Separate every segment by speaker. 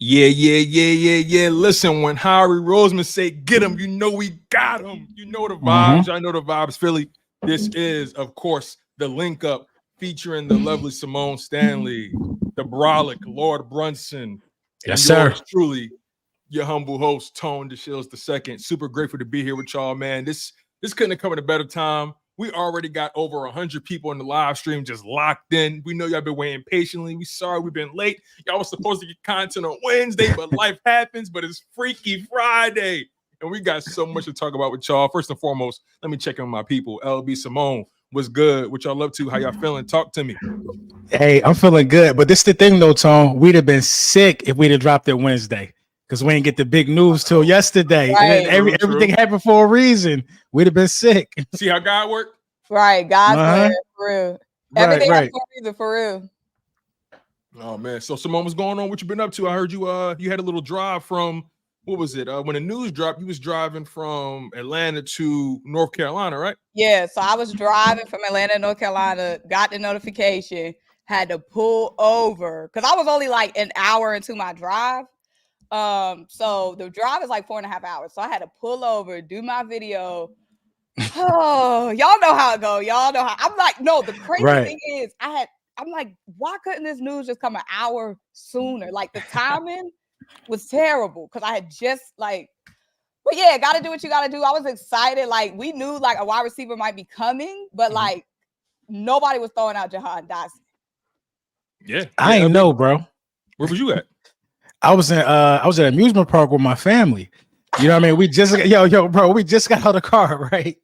Speaker 1: Yeah. Listen, when Harry Roseman say get him, you know we got him. You know the vibes. I know the vibes, Philly. This is, of course, the Linc Up featuring the lovely Symone Stanley, the brolic Lord Brunson, and yours truly, your humble host, Tone DeShields II. Super grateful to be here with y'all, man. This couldn't have come at a better time. We already got over 100 people in the live stream just locked in. We know y'all been waiting patiently. We sorry we've been late. Y'all was supposed to get content on Wednesday, but life happens. But it's Freaky Friday, and we got so much to talk about with y'all. First and foremost, let me check in on my people. LB Symone, what's good? What y'all up to? How y'all feeling? Talk to me.
Speaker 2: Hey, I'm feeling good. But this the thing, though, Tone. We'd have been sick if we'd have dropped it Wednesday. Because we didn't get the big news till yesterday.
Speaker 3: Right.
Speaker 2: And everything happened for a reason. We'd have been sick.
Speaker 1: See how God worked?
Speaker 3: Right. God's plan, for real. Everything for real.
Speaker 1: Oh, man. So, Symone, what's going on? What you been up to? I heard you you had a little drive from, what was it? When the news dropped, you was driving from Atlanta to North Carolina, right?
Speaker 3: Yeah. So I was driving from Atlanta to North Carolina, got the notification, had to pull over because I was only like an hour into my drive. So the drive is like 4.5 hours. So I had to pull over, do my video. Oh, y'all know how it go. Y'all know how I'm like, no, the crazy thing is I'm like, why couldn't this news just come an hour sooner? Like the timing was terrible because I had just like, but yeah, gotta do what you gotta do. I was excited. Like we knew like a wide receiver might be coming, but like nobody was throwing out Jahan Dotson.
Speaker 1: Yeah.
Speaker 2: I ain't know, bro.
Speaker 1: Where was you at?
Speaker 2: I was at an amusement park with my family. You know what I mean? We just bro, we just got out of the car, right?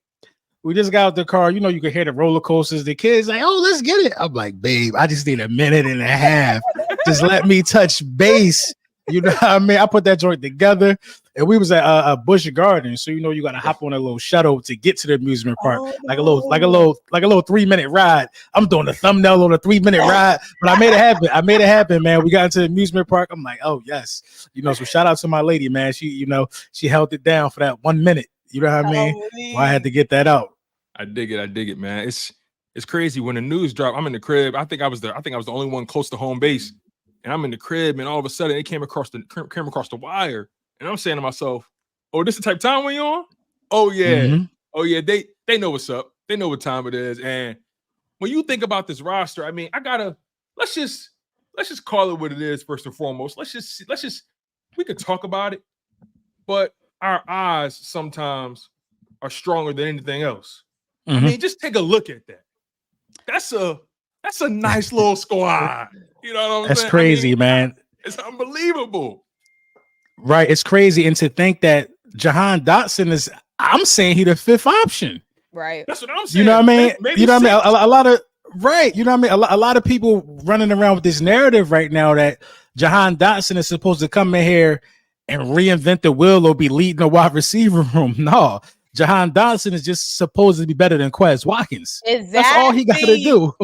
Speaker 2: We just got out the car. You know, you can hear the roller coasters. The kids like, oh, let's get it. I'm like, babe, I just need a minute and a half. Just let me touch base. You know what I mean? I put that joint together, and we was at a Busch Garden. So you know, you got to hop on a little shuttle to get to the amusement park, like a little 3-minute ride. I'm doing a thumbnail on a 3-minute ride, but I made it happen, man. We got into the amusement park. I'm like, oh yes, you know. So shout out to my lady, man. She held it down for that 1 minute. You know what I mean? Well, I had to get that out.
Speaker 1: I dig it, man. It's crazy when the news dropped. I'm in the crib. I think I was the only one close to home base. And I'm in the crib, and all of a sudden it came across the wire, and I'm saying to myself, "Oh, this the type of time we on? Oh yeah, oh yeah." They know what's up. They know what time it is. And when you think about this roster, I mean, let's just call it what it is. First and foremost, let's just we could talk about it, but our eyes sometimes are stronger than anything else. I mean, just take a look at that. That's a nice little squad. You know what I'm saying?
Speaker 2: That's crazy, man.
Speaker 1: It's unbelievable.
Speaker 2: Right. It's crazy. And to think that Jahan Dotson is, I'm saying he the fifth option.
Speaker 3: Right.
Speaker 1: That's what I'm saying.
Speaker 2: You know what I mean?
Speaker 1: Maybe
Speaker 2: you know what I mean? A lot of, right. You know what I mean? A lot of people running around with this narrative right now that Jahan Dotson is supposed to come in here and reinvent the wheel or be leading the wide receiver room. No. Jahan Dotson is just supposed to be better than Quez Watkins.
Speaker 3: Exactly.
Speaker 2: That's all he got to do.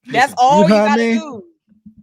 Speaker 3: That's all you got to do.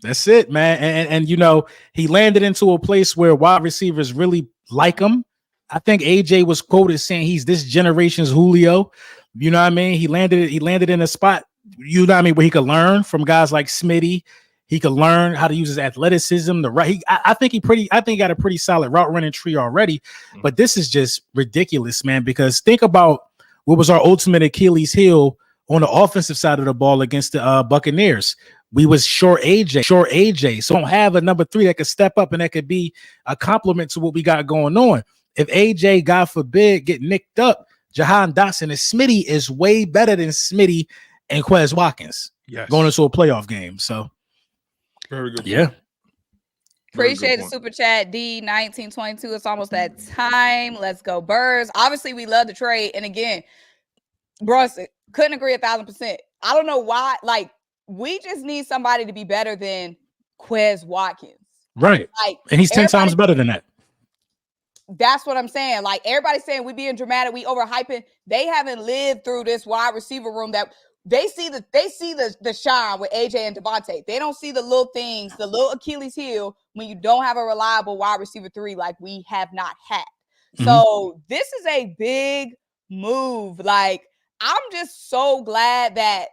Speaker 2: That's it, man. And you know, he landed into a place where wide receivers really like him. I think AJ was quoted saying he's this generation's Julio. You know what I mean? He landed in a spot, you know what I mean, where he could learn from guys like Smitty. He could learn how to use his athleticism. I think he got a pretty solid route running tree already. But this is just ridiculous, man, because think about what was our ultimate Achilles heel on the offensive side of the ball against the Buccaneers. We was short AJ. So don't have a number 3 that could step up and that could be a compliment to what we got going on. If AJ, God forbid, get nicked up, Jahan Dotson and Smitty is way better than Smitty and Quez Watkins going into a playoff game. So
Speaker 1: very good.
Speaker 2: Yeah.
Speaker 3: Appreciate the super chat, D1922. It's almost that time. Let's go, Birds. Obviously, we love the trade. And again, Brunson, couldn't agree 1,000%. I don't know why. Like, we just need somebody to be better than Quez Watkins.
Speaker 2: Right.
Speaker 3: Like,
Speaker 2: and he's 10 times better than that.
Speaker 3: That's what I'm saying. Like, everybody's saying we being dramatic, we overhyping. They haven't lived through this wide receiver room that they see the shine with AJ and Devontae. They don't see the little things, the little Achilles heel when you don't have a reliable wide receiver 3 like we have not had. So this is a big move. Like, I'm just so glad that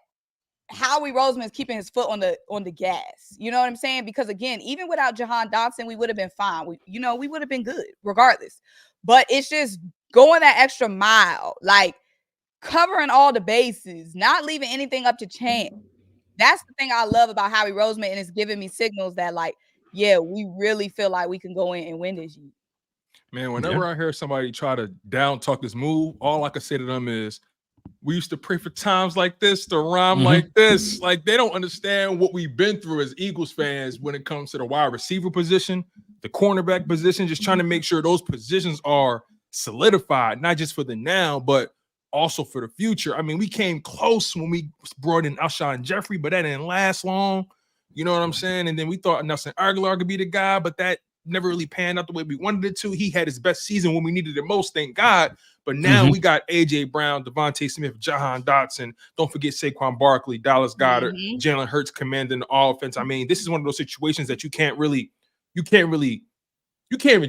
Speaker 3: Howie Roseman's keeping his foot on the gas. You know what I'm saying? Because again, even without Jahan Dotson, we would have been fine. We would have been good regardless. But it's just going that extra mile, like covering all the bases, not leaving anything up to chance. That's the thing I love about Howie Roseman, and it's giving me signals that, like, yeah, we really feel like we can go in and win this year.
Speaker 1: Man, whenever I hear somebody try to down talk this move, all I can say to them is, we used to pray for times like this to rhyme like this. Like, they don't understand what we've been through as Eagles fans when it comes to the wide receiver position, the cornerback position, just trying to make sure those positions are solidified, not just for the now, but also for the future. I mean, we came close when we brought in Alshon Jeffrey, but that didn't last long. You know what I'm saying? And then we thought Nelson Aguilar could be the guy, but that never really panned out the way we wanted it to. He had his best season when we needed it most, thank God. But now we got A.J. Brown, Devontae Smith, Jahan Dotson. Don't forget Saquon Barkley, Dallas Goedert, Jalen Hurts commanding the offense. I mean, this is one of those situations that you can't even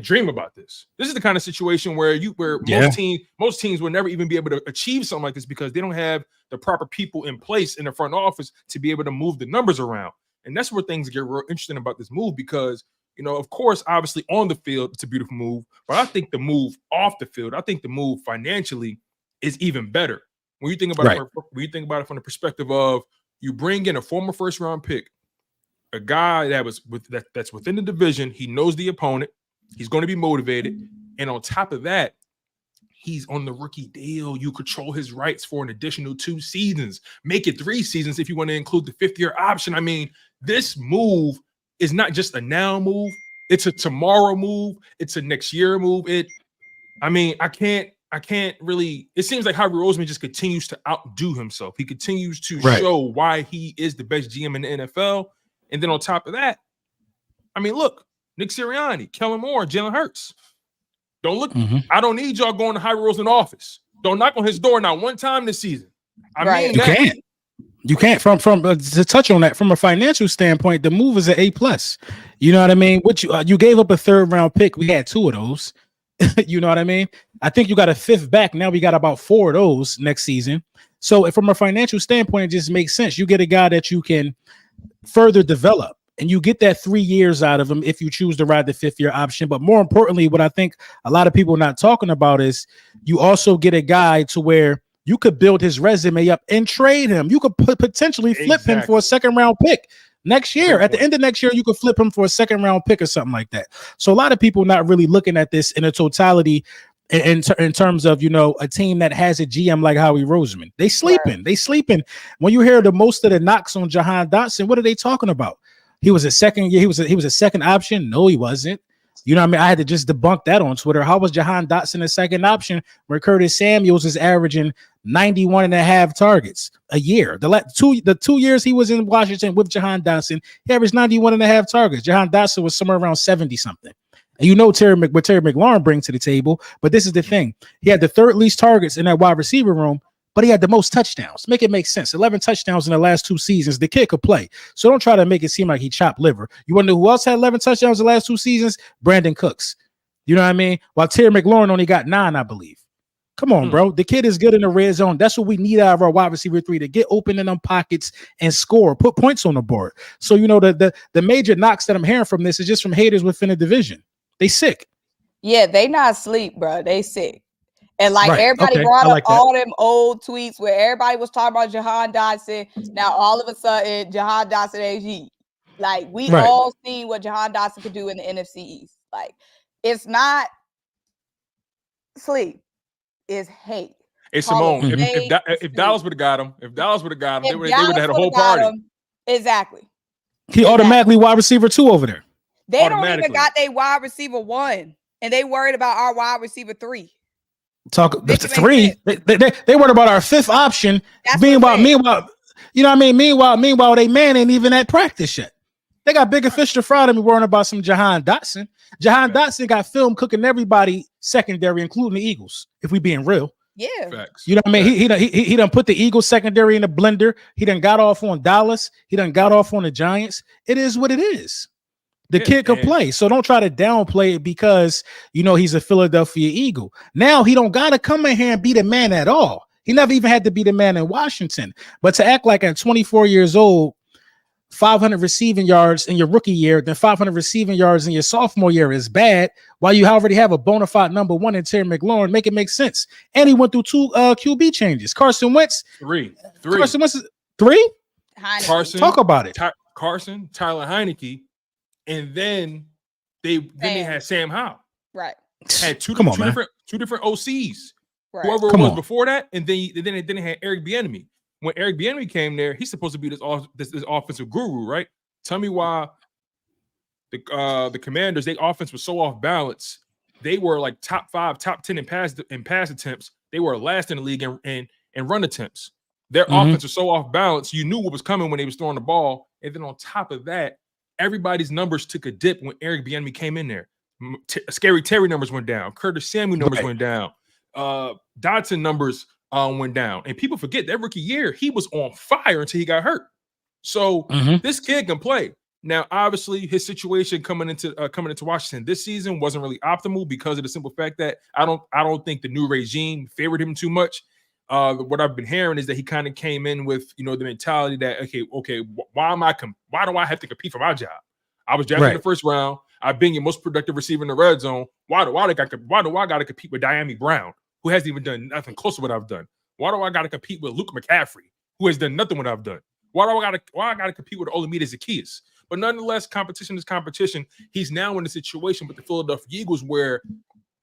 Speaker 1: dream about this. This is the kind of situation where most teams will never even be able to achieve something like this because they don't have the proper people in place in the front office to be able to move the numbers around. And that's where things get real interesting about this move because, you know, of course, obviously on the field, it's a beautiful move, but I think the move off the field, I think the move financially is even better. When you think about it from the perspective of you bring in a former first-round pick, a guy that's within the division, he knows the opponent, he's going to be motivated, and on top of that, he's on the rookie deal. You control his rights for an additional 2 seasons. Make it 3 seasons if you want to include the 5th-year option. I mean, this move is not just a now move. It's a tomorrow move. It's a next year move. I can't really. It seems like Howie Roseman just continues to outdo himself. He continues to show why he is the best GM in the NFL. And then on top of that, I mean, look, Nick Sirianni, Kellen Moore, Jalen Hurts. Don't look. I don't need y'all going to Howie Roseman office. Don't knock on his door not one time this season. I mean,
Speaker 2: You can't from to touch on that from a financial standpoint. The move is an A+. You know what I mean? What you gave up a 3rd round pick. We had 2 of those. You know what I mean? I think you got a 5th back. Now we got about 4 of those next season. So from a financial standpoint, it just makes sense. You get a guy that you can further develop, and you get that 3 years out of him if you choose to ride the 5th-year option. But more importantly, what I think a lot of people are not talking about is you also get a guy to where you could build his resume up and trade him. You could potentially flip him for a 2nd-round pick next year. At the end of next year, you could flip him for a 2nd-round pick or something like that. So a lot of people not really looking at this in a totality in terms of, you know, a team that has a GM like Howie Roseman. They sleeping. When you hear most of the knocks on Jahan Dotson, what are they talking about? He was a second year. He was a 2nd option. No, he wasn't. You know what I mean? I had to just debunk that on Twitter. How was Jahan Dotson a 2nd option where Curtis Samuels is averaging 91.5 targets a year? The 2 years he was in Washington with Jahan Dotson, he averaged 91.5 targets. Jahan Dotson was somewhere around 70-something. And you know what Terry McLaurin brings to the table, but this is the thing. He had the 3rd least targets in that wide receiver room, but he had the most touchdowns. Make it make sense. 11 touchdowns in the last 2 seasons. The kid could play. So don't try to make it seem like he chopped liver. You want to know who else had 11 touchdowns in the last 2 seasons? Brandon Cooks. You know what I mean? While Terry McLaurin only got 9, I believe. Come on, bro. The kid is good in the red zone. That's what we need out of our wide receiver 3, to get open in them pockets and score, put points on the board. So, you know, the major knocks that I'm hearing from this is just from haters within the division. They sick.
Speaker 3: Yeah, they not sleep, bro. They sick. And like everybody brought up all them old tweets where everybody was talking about Jahan Dotson. Now all of a sudden, Jahan Dotson AG. Like we all seen what Jahan Dotson could do in the NFC East. Like it's not sleep, it's hate.
Speaker 1: Hey Symone, if Dallas would have got him, they would have had a whole party.
Speaker 3: Exactly.
Speaker 2: He automatically wide receiver 2 over there.
Speaker 3: They don't even got their wide receiver 1, and they worried about our wide receiver 3.
Speaker 2: Talk the 3. They worried about our 5th option. Meanwhile, you know what I mean? Meanwhile, they man ain't even at practice yet. They got bigger fish to fry than me worrying about some Jahan Dotson. Dotson got film cooking everybody secondary, including the Eagles, if we being real.
Speaker 3: Yeah.
Speaker 1: Facts.
Speaker 2: You know what I mean? He done put the Eagles secondary in the blender. He done got off on Dallas. He done got off on the Giants. It is what it is. The kid could play. So don't try to downplay it because, you know, he's a Philadelphia Eagle. Now he don't got to come in here and be the man at all. He never even had to be the man in Washington. But to act like at 24 years old, 500 receiving yards in your rookie year, then 500 receiving yards in your sophomore year is bad, while you already have a bona fide number one in Terry McLaurin, make it make sense. And he went through 2 QB changes. Carson Wentz.
Speaker 1: Three.
Speaker 2: Carson Wentz is 3?
Speaker 1: Carson.
Speaker 2: Talk about it.
Speaker 1: Carson, Tyler Heineke, and then they had Sam Howell.
Speaker 3: Right.
Speaker 1: Had two different OCs.
Speaker 3: Right.
Speaker 1: Whoever it was before that, and then they had Eric Bieniemy. When Eric Bieniemy came there, he's supposed to be this offensive guru, right? Tell me why the Commanders, their offense was so off balance. They were like top 5, top 10 in pass attempts. They were last in the league in run attempts. Their offense was so off balance. You knew what was coming when they was throwing the ball. And then on top of that, everybody's numbers took a dip when Eric Bieniemy came in there. Scary Terry numbers went down. Curtis Samuel numbers went down. Dotson numbers went down. And people forget that rookie year, he was on fire until he got hurt. So this kid can play. Now, obviously, his situation coming into Washington this season wasn't really optimal because of the simple fact that I don't think the new regime favored him too much. What I've been hearing is that he kind of came in with the mentality that okay, why do I have to compete for my job? I was drafted in the first round. I've been your most productive receiver in the red zone. Why do I got to compete with Diami Brown, who hasn't even done nothing close to what I've done? Why do I got to compete with Luke McCaffrey, who has done nothing what I've done? Why I got to compete with Olamide Zaccheaus? But nonetheless, competition is competition. He's now in a situation with the Philadelphia Eagles where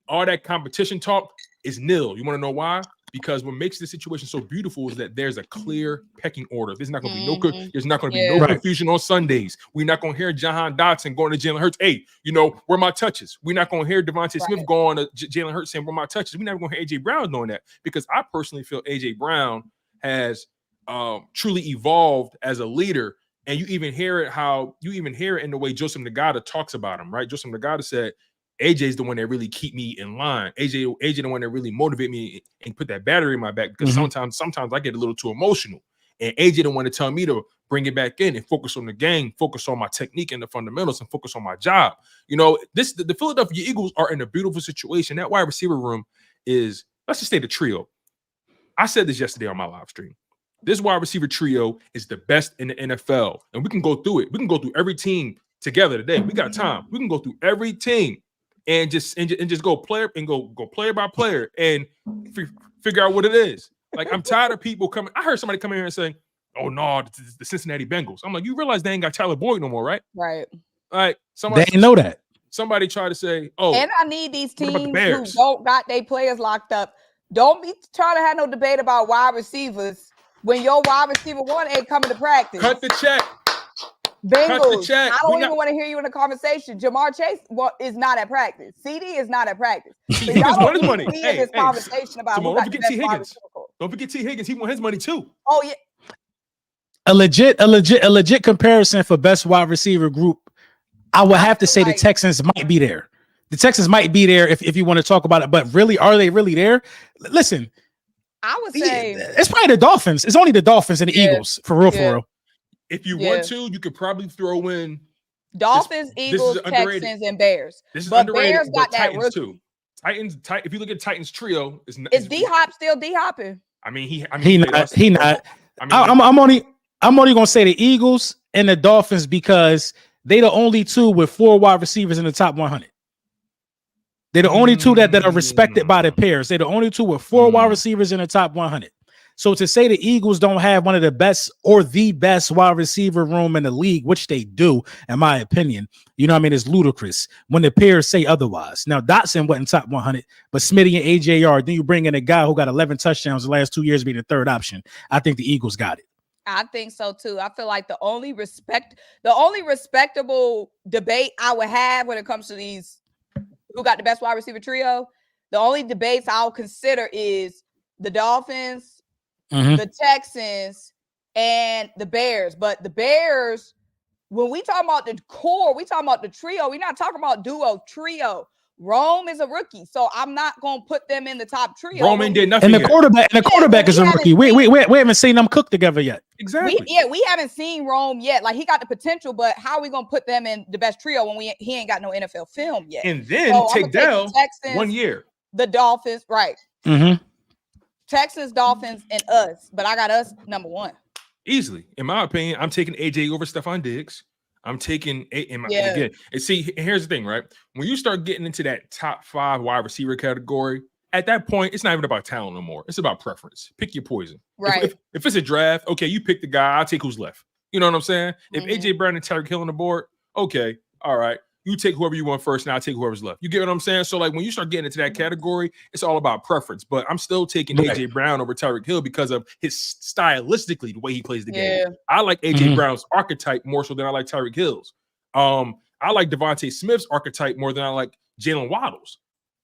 Speaker 1: all that competition talk is nil. You want to know why? Because what makes this situation so beautiful is that there's a clear pecking order. There's not going to be no confusion on Sundays. We're not going to hear Jahan Dotson going to Jalen Hurts. Hey, where my touches? We're not going to hear Devontae Smith going to Jalen Hurts saying where my touches. We're never going to hear AJ Brown doing that because I personally feel AJ Brown has truly evolved as a leader. And you even hear it in the way Joseph Nagata talks about him, right? Joseph Nagata said, AJ's the one that really keep me in line. AJ the one that really motivate me and put that battery in my back because sometimes I get a little too emotional. And AJ the one to tell me to bring it back in and focus on the game, focus on my technique and the fundamentals, and focus on my job. The Philadelphia Eagles are in a beautiful situation. That wide receiver room is, let's just say the trio. I said this yesterday on my live stream. This wide receiver trio is the best in the NFL. And we can go through it. We can go through every team together today. We got time. We can go through every team. And just go player by player and figure out what it is. Like, I'm tired of people coming. I heard somebody come in here and say, "Oh no, the Cincinnati Bengals." I'm like, you realize they ain't got Tyler Boyd no more, right?
Speaker 3: Right.
Speaker 2: They didn't know that.
Speaker 1: Somebody tried to say, "Oh."
Speaker 3: And I need these teams who don't got their players locked up. Don't be trying to have no debate about wide receivers when your wide receiver one ain't coming to practice.
Speaker 1: Cut the check.
Speaker 3: Bengals. I don't even want to hear you in the conversation. Jamar Chase is not at practice. CD is not at practice. So y'all don't
Speaker 1: money.
Speaker 3: Hey, this conversation about
Speaker 1: Simone, don't forget T. Higgins. Don't forget T. Higgins. He want his money too.
Speaker 3: Oh yeah.
Speaker 2: A legit comparison for best wide receiver group. I would have to say the Texans might be there. The Texans might be there if you want to talk about it. But really, are they really there? Listen,
Speaker 3: I would say
Speaker 2: it's probably the Dolphins. It's only the Dolphins and the Eagles for real.
Speaker 1: If you want to, you could probably throw in
Speaker 3: Dolphins, Eagles, Texans, and Bears.
Speaker 1: This is
Speaker 3: but
Speaker 1: underrated.
Speaker 3: Bears got that
Speaker 1: Titans
Speaker 3: rookie.
Speaker 1: too. Titans. If you look at Titans trio, is
Speaker 3: D-Hop still D-hopping?
Speaker 1: I mean, he
Speaker 2: not. I'm only gonna say the Eagles and the Dolphins because they the only two with 4 wide receivers in the top 100. They're the only two that are respected by the pairs. They're the only two with 4 wide receivers in the top 100. So to say the Eagles don't have one of the best or the best wide receiver room in the league, which they do, in my opinion, is ludicrous when the pairs say otherwise. Now, Dotson wasn't top 100, but Smitty and AJR, then you bring in a guy who got 11 touchdowns the last 2 years being the third option. I think the Eagles got it.
Speaker 3: I think so too. I feel like the only respectable debate I would have when it comes to these who got the best wide receiver trio, the only debates I'll consider is the Dolphins, the Texans, and the Bears. But the Bears, when we talk about the core, we talking about the trio. We're not talking about duo, trio. Rome is a rookie, so I'm not going to put them in the top trio.
Speaker 1: Roman did nothing.
Speaker 2: And the quarterback is a rookie. We haven't seen them cook together yet.
Speaker 1: Exactly.
Speaker 3: We haven't seen Rome yet. Like, he got the potential, but how are we going to put them in the best trio when he ain't got no NFL film yet?
Speaker 1: And then take down 1 year.
Speaker 3: The Dolphins, right? Texans, Dolphins, and us. But I got us number 1.
Speaker 1: Easily. In my opinion, I'm taking AJ over Stephon Diggs. I'm taking again. And see, here's the thing, right? When you start getting into that top 5 wide receiver category, at that point, it's not even about talent no more. It's about preference. Pick your poison.
Speaker 3: Right.
Speaker 1: If it's a draft, okay, you pick the guy. I'll take who's left. You know what I'm saying? If AJ Brown and Tyreek Hill on the board, okay, all right. You take whoever you want first, and I'll take whoever's left. You get what I'm saying? So, like, when you start getting into that category, it's all about preference. But I'm still taking AJ Brown over Tyreek Hill because of his stylistically, the way he plays the game. I like AJ Brown's archetype more so than I like Tyreek Hill's. I like Devontae Smith's archetype more than I like Jalen Waddle's.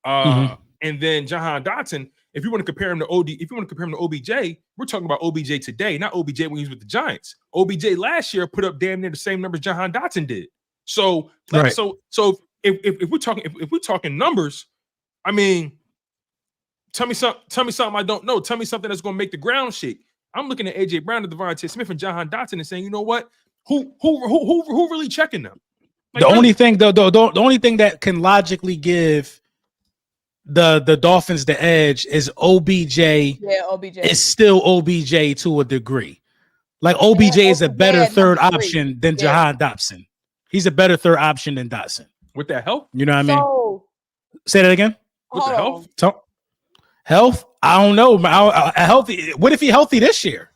Speaker 1: And then Jahan Dotson, if you want to compare him to OBJ, we're talking about OBJ today, not OBJ when he was with the Giants. OBJ last year put up damn near the same numbers Jahan Dotson did. So if we're talking numbers, I mean, tell me something I don't know. Tell me something that's going to make the ground shake. I'm looking at AJ Brown, Devontae Smith, and Jahan Dotson and saying, you know what? Who really checking them? Like,
Speaker 2: the only thing that can logically give the Dolphins the edge is OBJ.
Speaker 3: Yeah, OBJ
Speaker 2: is still OBJ to a degree. Like OBJ is a better third option than Jahan Dotson. He's a better third option than Dotson.
Speaker 1: With that health?
Speaker 2: You know what I mean? Say that again.
Speaker 1: With the health?
Speaker 2: Health? I don't know. Healthy. What if he healthy this year?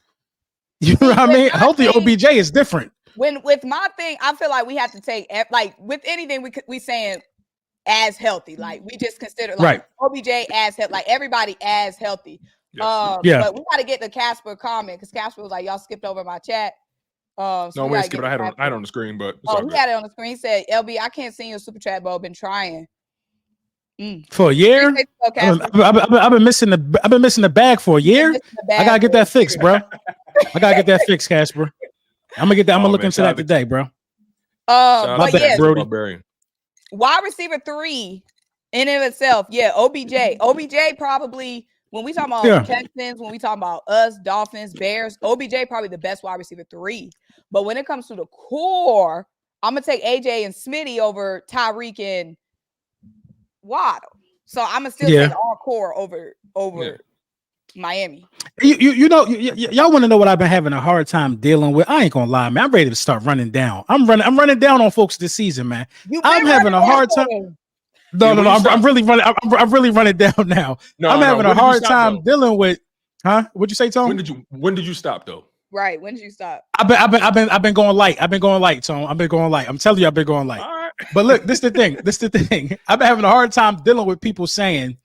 Speaker 2: You know what I mean? Healthy OBJ is different.
Speaker 3: With my thing, I feel like we have to take, like, with anything we saying as healthy. Like, we just consider like OBJ as healthy, like everybody as healthy. But we got to get the Casper comment because Casper was like, y'all skipped over my chat.
Speaker 1: So no, we skipped it. I had it on the screen, but
Speaker 3: he had it on the screen. He said, LB, I can't send you a super chat, bro. Been trying.
Speaker 2: For a year? I've been missing the bag for a year. I gotta get that fixed, bro. I gotta get that fixed, Casper. I'm gonna get that. I'm gonna look into that today, bro.
Speaker 3: My
Speaker 2: bad, Brody.
Speaker 3: Wide receiver 3 in and of itself. Yeah, OBJ probably, when we talk about Texans, when we talk about us, Dolphins, Bears, OBJ probably the best wide receiver 3. But when it comes to the core, I'm gonna take AJ and Smitty over Tyreek and Waddle. So I'm gonna still take our core over Miami.
Speaker 2: Y'all want to know what I've been having a hard time dealing with? I ain't gonna lie, man. I'm ready to start running down. I'm running down on folks this season, man. I'm having a hard time. No. I'm really running. I'm really running down now. I'm having a hard time dealing with. Huh? What'd you say, Tone?
Speaker 1: When did you stop though?
Speaker 3: Right. When did you stop?
Speaker 2: I've been going light. I've been going light, Tone. I've been going light. I'm telling you, I've been going light.
Speaker 1: All right.
Speaker 2: But look, this the thing. I've been having a hard time dealing with people saying,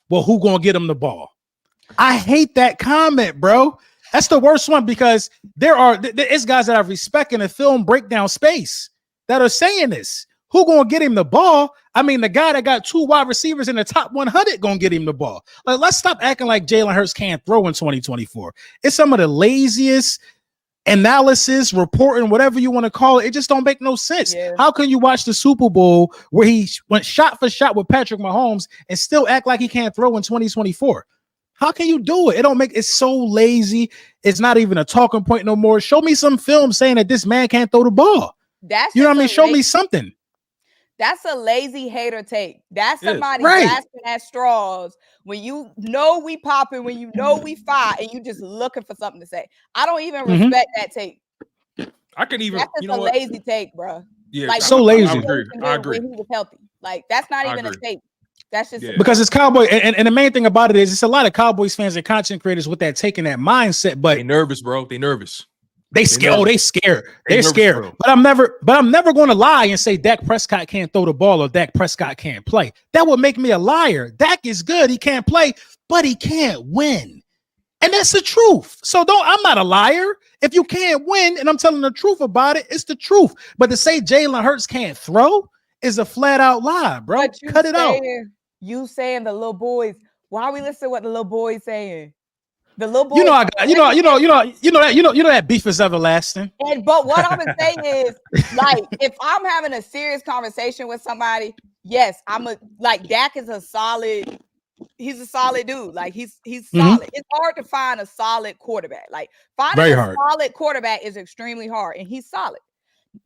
Speaker 2: "Well, who gonna get them the ball?" I hate that comment, bro. That's the worst one because there's guys that I respect in the film breakdown space that are saying this. Who gonna get him the ball? I mean, the guy that got 2 wide receivers in the top 100 gonna get him the ball. Like, let's stop acting like Jalen Hurts can't throw in 2024. It's some of the laziest analysis, reporting, whatever you want to call it. It just don't make no sense. Yeah. How can you watch the Super Bowl where he went shot for shot with Patrick Mahomes and still act like he can't throw in 2024? How can you do it? It's so lazy. It's not even a talking point no more. Show me some film saying that this man can't throw the ball.
Speaker 3: That's,
Speaker 2: you know what I mean? Show me something.
Speaker 3: That's a lazy hater take. That's somebody grasping at straws when you know we popping, when you know we fight, and you just looking for something to say. I don't even respect that take.
Speaker 1: I could even.
Speaker 3: That's just a lazy take, bro.
Speaker 1: Yeah,
Speaker 3: like,
Speaker 2: so lazy.
Speaker 1: I agree.
Speaker 3: When he was healthy, like that's not even a take. That's just
Speaker 2: because it's Cowboy, and the main thing about it is it's a lot of Cowboys fans and content creators with that taking that mindset, but
Speaker 1: they nervous, bro. They nervous.
Speaker 2: They scared. They scared. They're scared. Bro. But I'm never going to lie and say Dak Prescott can't throw the ball or Dak Prescott can't play. That would make me a liar. Dak is good. He can't play, but he can't win. And that's the truth. So I'm not a liar. If you can't win and I'm telling the truth about it, it's the truth. But to say Jalen Hurts can't throw is a flat out lie, bro. Cut it out.
Speaker 3: You saying the little boys. Why we listen to what the little boys saying? The little boy, that beef is everlasting. But what I'm gonna say is, like, if I'm having a serious conversation with somebody, yes, Dak is a solid. He's a solid dude. Like he's solid. It's hard to find a solid quarterback. Like finding a solid quarterback is extremely hard, and he's solid.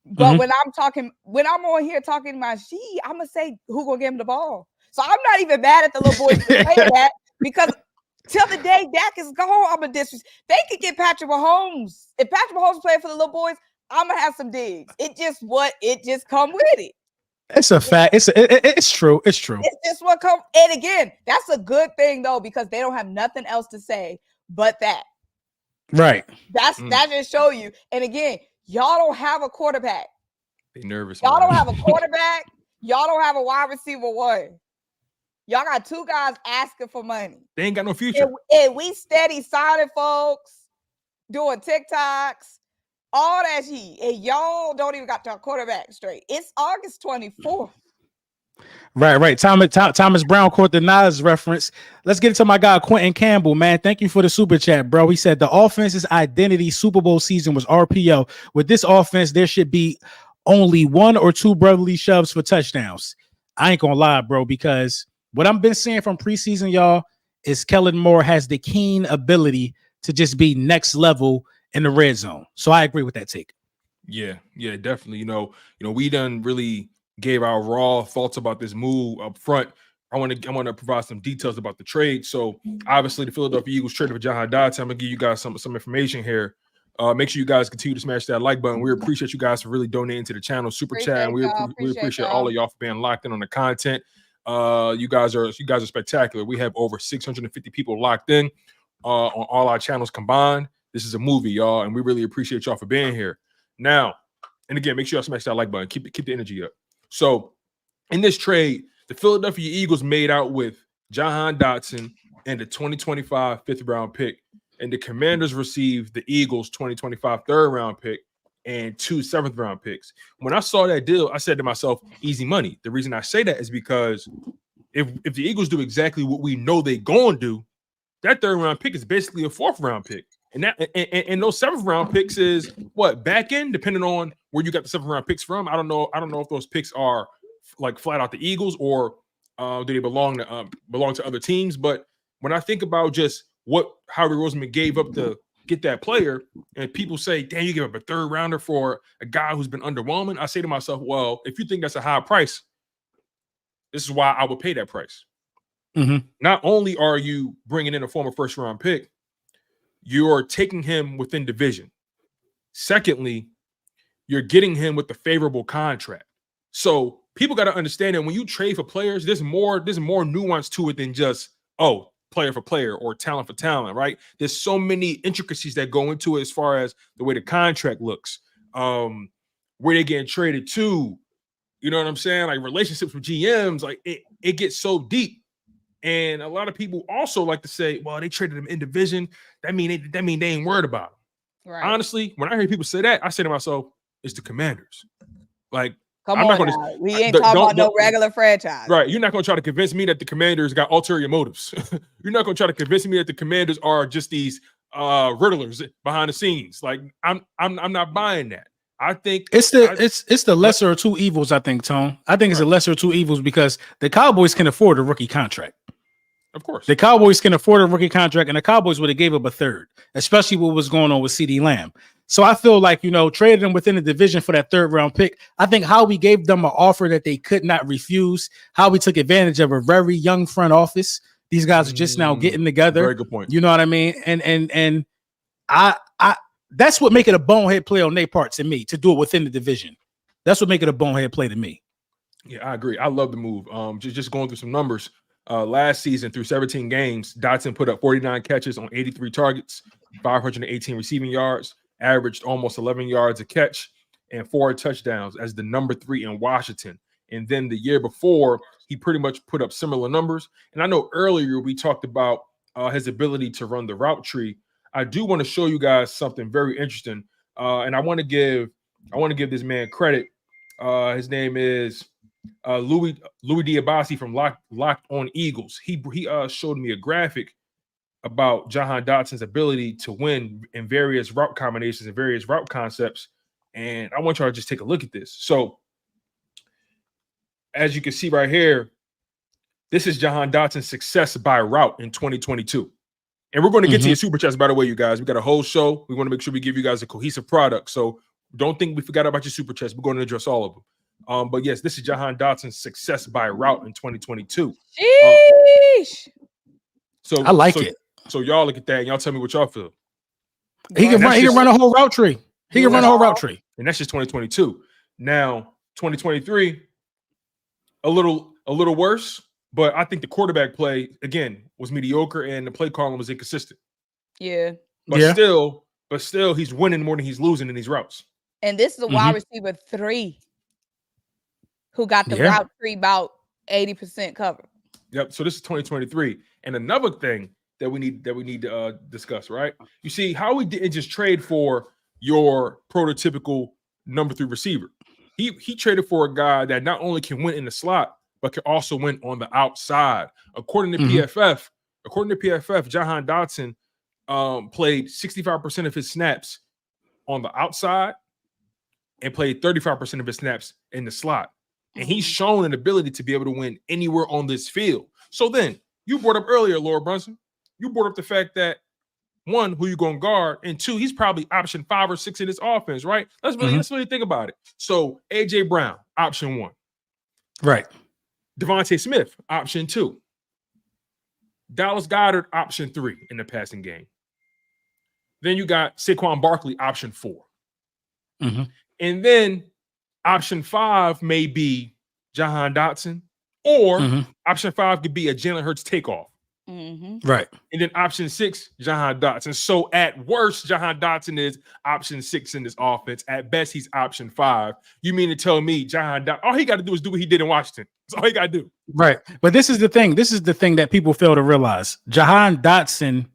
Speaker 3: But when I'm on here talking my shit, I'm gonna say who gonna give him the ball. So I'm not even mad at the little boys for saying that because Till the day Dak is gone, I'm a disrespect. They could get Patrick Mahomes. If Patrick Mahomes playing for the little boys, I'm gonna have some digs. It just come with it.
Speaker 2: It's a fact. It's true. It's true.
Speaker 3: It's just what come. And again, that's a good thing though, because they don't have nothing else to say but that.
Speaker 2: Right.
Speaker 3: That just show you. And again, y'all don't have a quarterback.
Speaker 1: They nervous.
Speaker 3: Y'all don't have a quarterback. Y'all don't have a wide receiver one. Y'all got two guys asking for money.
Speaker 1: They ain't got no future.
Speaker 3: And we steady signing folks, doing TikToks, all that shit. And y'all don't even got your quarterback straight. It's August 24th.
Speaker 2: Right. Thomas Brown caught the Nas reference. Let's get into my guy Quinton Campbell, man. Thank you for the super chat, bro. He said the offense's identity Super Bowl season was RPO. With this offense, there should be only one or two brotherly shoves for touchdowns. I ain't gonna lie, bro, because what I've been seeing from preseason, y'all, is Kellen Moore has the keen ability to just be next level in the red zone. So I agree with that take.
Speaker 1: Yeah, definitely. You know, we done really gave our raw thoughts about this move up front. I want to provide some details about the trade. So obviously the Philadelphia Eagles traded for Jahan Dotson. I'm gonna give you guys some information here. Make sure you guys continue to smash that like button. We appreciate you guys for really donating to the channel, super chat, and we appreciate all of y'all for being locked in on the content. You guys are spectacular. We have over 650 people locked in on all our channels combined. This is a movie, y'all, and we really appreciate y'all for being here. Now, and again, make sure y'all smash that like button. Keep the energy up. So, in this trade, the Philadelphia Eagles made out with Jahan Dotson and the 2025 fifth round pick, and the Commanders received the Eagles 2025 third round pick and 2 seventh round picks. When I saw that deal, I said to myself, easy money. The reason I say that is because if the Eagles do exactly what we know they're going to do, that third round pick is basically a fourth round pick. And those seventh round picks is what, back end, depending on where you got the seventh round picks from. I don't know if those picks are like flat out the Eagles or do they belong to other teams. But when I think about just what Howie Roseman gave up to get that player, and people say, damn, you give up a third rounder for a guy who's been underwhelming, I say to myself, well, if you think that's a high price, this is why I would pay that price.
Speaker 2: Mm-hmm.
Speaker 1: Not only are you bringing in a former first round pick, you're taking him within division. Secondly, you're getting him with the favorable contract. So people got to understand that when you trade for players, there's more nuance to it than just, player for player or talent for talent, right? There's so many intricacies that go into it as far as the way the contract looks, where they're getting traded to, you know what I'm saying? Like relationships with GMs, like it gets so deep. And a lot of people also like to say, well, they traded him in division. That mean they ain't worried about him. Right. Honestly, when I hear people say that, I say to myself, it's the Commanders. Like,
Speaker 3: we ain't talking about no regular franchise.
Speaker 1: Right. You're not going to try to convince me that the Commanders got ulterior motives. You're not going to try to convince me that the Commanders are just these riddlers behind the scenes. Like, I'm not buying that. I think
Speaker 2: it's the lesser of two evils, I think, Tone. I think it's the lesser of two evils because the Cowboys can afford a rookie contract.
Speaker 1: Of course.
Speaker 2: The Cowboys can afford a rookie contract, and the Cowboys would have gave up a third, especially what was going on with CeeDee Lamb. So I feel like, traded them within the division for that third round pick. I think Howie gave them an offer that they could not refuse. Howie took advantage of a very young front office. These guys are just now getting together.
Speaker 1: Very good point.
Speaker 2: You know what I mean? And I that's what make it a bonehead play on their part to me, to do it within the division. That's what make it a bonehead play to me.
Speaker 1: Yeah, I agree. I love the move. Just going through some numbers. Last season, through 17 games, Dotson put up 49 catches on 83 targets, 518 receiving yards, averaged almost 11 yards a catch, and 4 touchdowns as the number 3 in Washington. And then the year before, he pretty much put up similar numbers. And I know earlier we talked about his ability to run the route tree. I do want to show you guys something very interesting, and I want to give this man credit. His name is Louis Diabasi from Locked On Eagles. He showed me a graphic about Jahan Dotson's ability to win in various route combinations and various route concepts, and I want y'all to just take a look at this. So, as you can see right here, this is Jahan Dotson's success by route in 2022. And we're going to get to your super chats, by the way, you guys. We got a whole show. We want to make sure we give you guys a cohesive product. So don't think we forgot about your super chats. We're going to address all of them. But yes, this is Jahan Dotson's success by route in 2022.
Speaker 3: Sheesh.
Speaker 2: I like it.
Speaker 1: So y'all look at that and y'all tell me what y'all feel.
Speaker 2: He can run a whole route tree. He can run a whole route tree.
Speaker 1: And that's just 2022. Now, 2023, a little worse, but I think the quarterback play, again, was mediocre and the play calling was inconsistent.
Speaker 3: Yeah.
Speaker 1: But still, he's winning more than he's losing in these routes.
Speaker 3: And this is a wide receiver 3 who got the route tree about 80% covered.
Speaker 1: Yep. So this is 2023. And another thing that we need to discuss, right? You see how we didn't just trade for your prototypical number 3 receiver. He traded for a guy that not only can win in the slot, but can also win on the outside. According to PFF, Jahan Dotson played 65% of his snaps on the outside and played 35% of his snaps in the slot. And he's shown an ability to be able to win anywhere on this field. So then you brought up earlier, Laura Brunson, you brought up the fact that 1, who you going to guard, and 2, he's probably option 5 or 6 in this offense, right? Let's really think about it. So AJ Brown, option 1.
Speaker 2: Right.
Speaker 1: Devontae Smith, option 2. Dallas Goedert, option 3 in the passing game. Then you got Saquon Barkley, option 4. And then option 5 may be Jahan Dotson, or option 5 could be a Jalen Hurts takeoff.
Speaker 2: Right.
Speaker 1: And then option 6, Jahan Dotson. So at worst, Jahan Dotson is option 6 in this offense. At best, he's option 5. You mean to tell me Jahan Dotson, all he got to do is do what he did in Washington. That's all he got to do.
Speaker 2: Right. But this is the thing. This is the thing that people fail to realize. Jahan Dotson,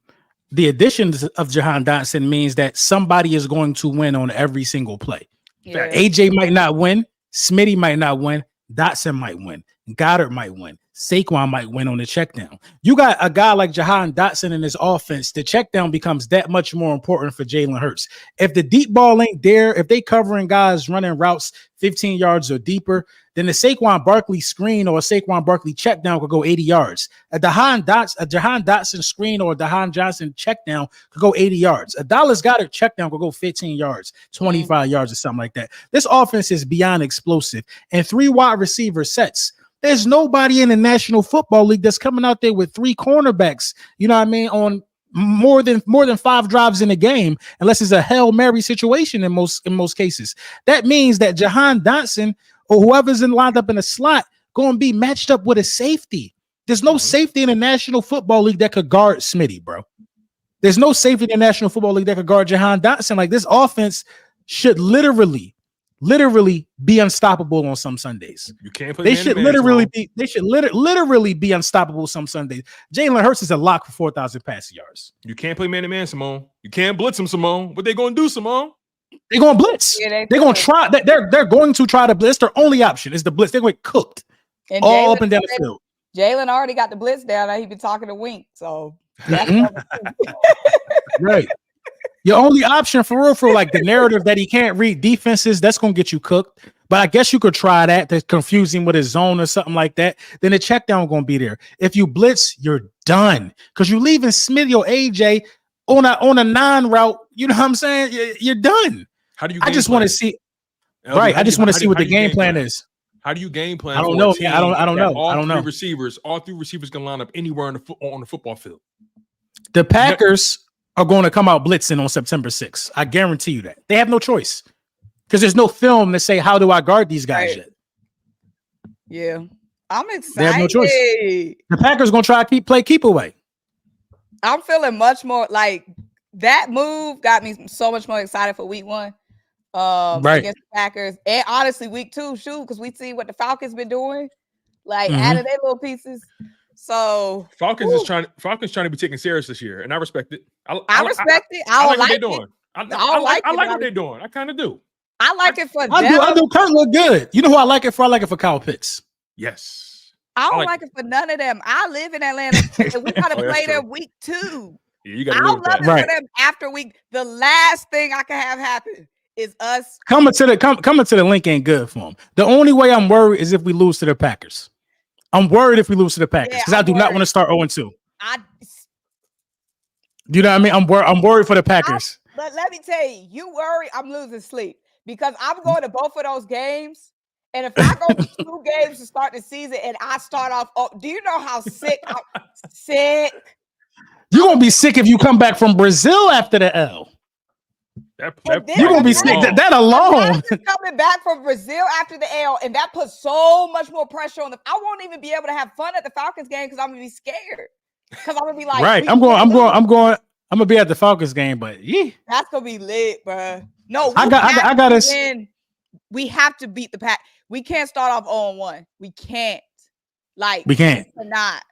Speaker 2: the addition of Jahan Dotson means that somebody is going to win on every single play.
Speaker 3: Yeah.
Speaker 2: AJ might not win. Smitty might not win. Dotson might win. Goddard might win. Saquon might win on the check down. You got a guy like Jahan Dotson in this offense. The check down becomes that much more important for Jalen Hurts. If the deep ball ain't there, if they covering guys running routes 15 yards or deeper, then the Saquon Barkley screen or a Saquon Barkley check down could go 80 yards. A Jahan Dotson screen or a Jahan Johnson check down could go 80 yards. A Dallas Goedert check down could go 15 yards, 25 yards or something like that. This offense is beyond explosive. And 3 wide receiver sets. There's nobody in the National Football League that's coming out there with 3 cornerbacks, you know what I mean, on more than 5 drives in a game, unless it's a Hail Mary situation in most cases. That means that Jahan Dotson or whoever's lined up in a slot going to be matched up with a safety. There's no safety in the National Football League that could guard Smitty, bro. There's no safety in the National Football League that could guard Jahan Dotson. Like, this offense should literally be unstoppable on some Sundays.
Speaker 1: You can't play.
Speaker 2: They should literally be unstoppable some Sundays. Jalen Hurts is a lock for 4,000 passing yards.
Speaker 1: You can't play man-to-man, Symone. You can't blitz him, Symone. What they going to do, Symone?
Speaker 2: They're going to blitz. Yeah, they're going to try. They're going to try to blitz. Their only option is the blitz. They're going to get cooked
Speaker 3: and
Speaker 2: all up and down the field.
Speaker 3: Jalen already got the blitz down. He been talking to Wink, so
Speaker 2: right. Your only option for real, like the narrative that he can't read defenses, that's going to get you cooked. But I guess you could try that to confuse him with his zone or something like that. Then the check down going to be there. If you blitz, you're done because you're leaving Smitty or AJ on a 9 route. You know what I'm saying? You're done.
Speaker 1: How do you?
Speaker 2: I just want to see. Right. I just want to see what the game plan is.
Speaker 1: How do you game plan?
Speaker 2: I don't know. I don't know.
Speaker 1: All 3 receivers can line up anywhere on the football field.
Speaker 2: The Packers are going to come out blitzing on September 6th. I guarantee you that. They have no choice because there's no film to say, how do I guard these guys yet?
Speaker 3: Yeah. I'm excited.
Speaker 2: They have no choice. The Packers going to try to play keep away.
Speaker 3: I'm feeling much more like that move got me so much more excited for week 1 against the Packers. And honestly, week 2, because we see what the Falcons been doing. Like, added their little pieces. So
Speaker 1: Falcons trying to be taken serious this year, and I respect it. I
Speaker 3: respect it.
Speaker 1: I like what they're doing. I like what they're doing. I kind of do.
Speaker 3: I like it for them.
Speaker 2: I do. Kurt look good. You know who I like it for? I like it for Kyle Pitts.
Speaker 1: Yes.
Speaker 3: I don't like it for none of them. I live in Atlanta, and we gotta play them week 2.
Speaker 1: Yeah, you gotta
Speaker 3: I love it
Speaker 2: right.
Speaker 3: for them after week. The last thing I can have happen is us
Speaker 2: coming to the link ain't good for them. The only way I'm worried is if we lose to the Packers. I'm worried if we lose to the Packers because I do not want to start 0-2. You know what I mean? I'm worried for the Packers.
Speaker 3: But let me tell you, you worry, I'm losing sleep because I'm going to both of those games. And if I go to 2 games to start the season and I start off, do you know how sick I'm sick?
Speaker 2: You're gonna be sick if you come back from Brazil after the L. You're gonna be sick. That alone.
Speaker 3: Coming back from Brazil after the L, and that puts so much more pressure on I won't even be able to have fun at the Falcons game because I'm gonna be scared. Because I'm gonna be like,
Speaker 2: right. I'm gonna be at the Falcons game, but yeah,
Speaker 3: that's gonna be lit, bro. No,
Speaker 2: I gotta.
Speaker 3: We have to beat the Pack. We can't start off 0-1. We can't.
Speaker 2: We can't.
Speaker 3: Not.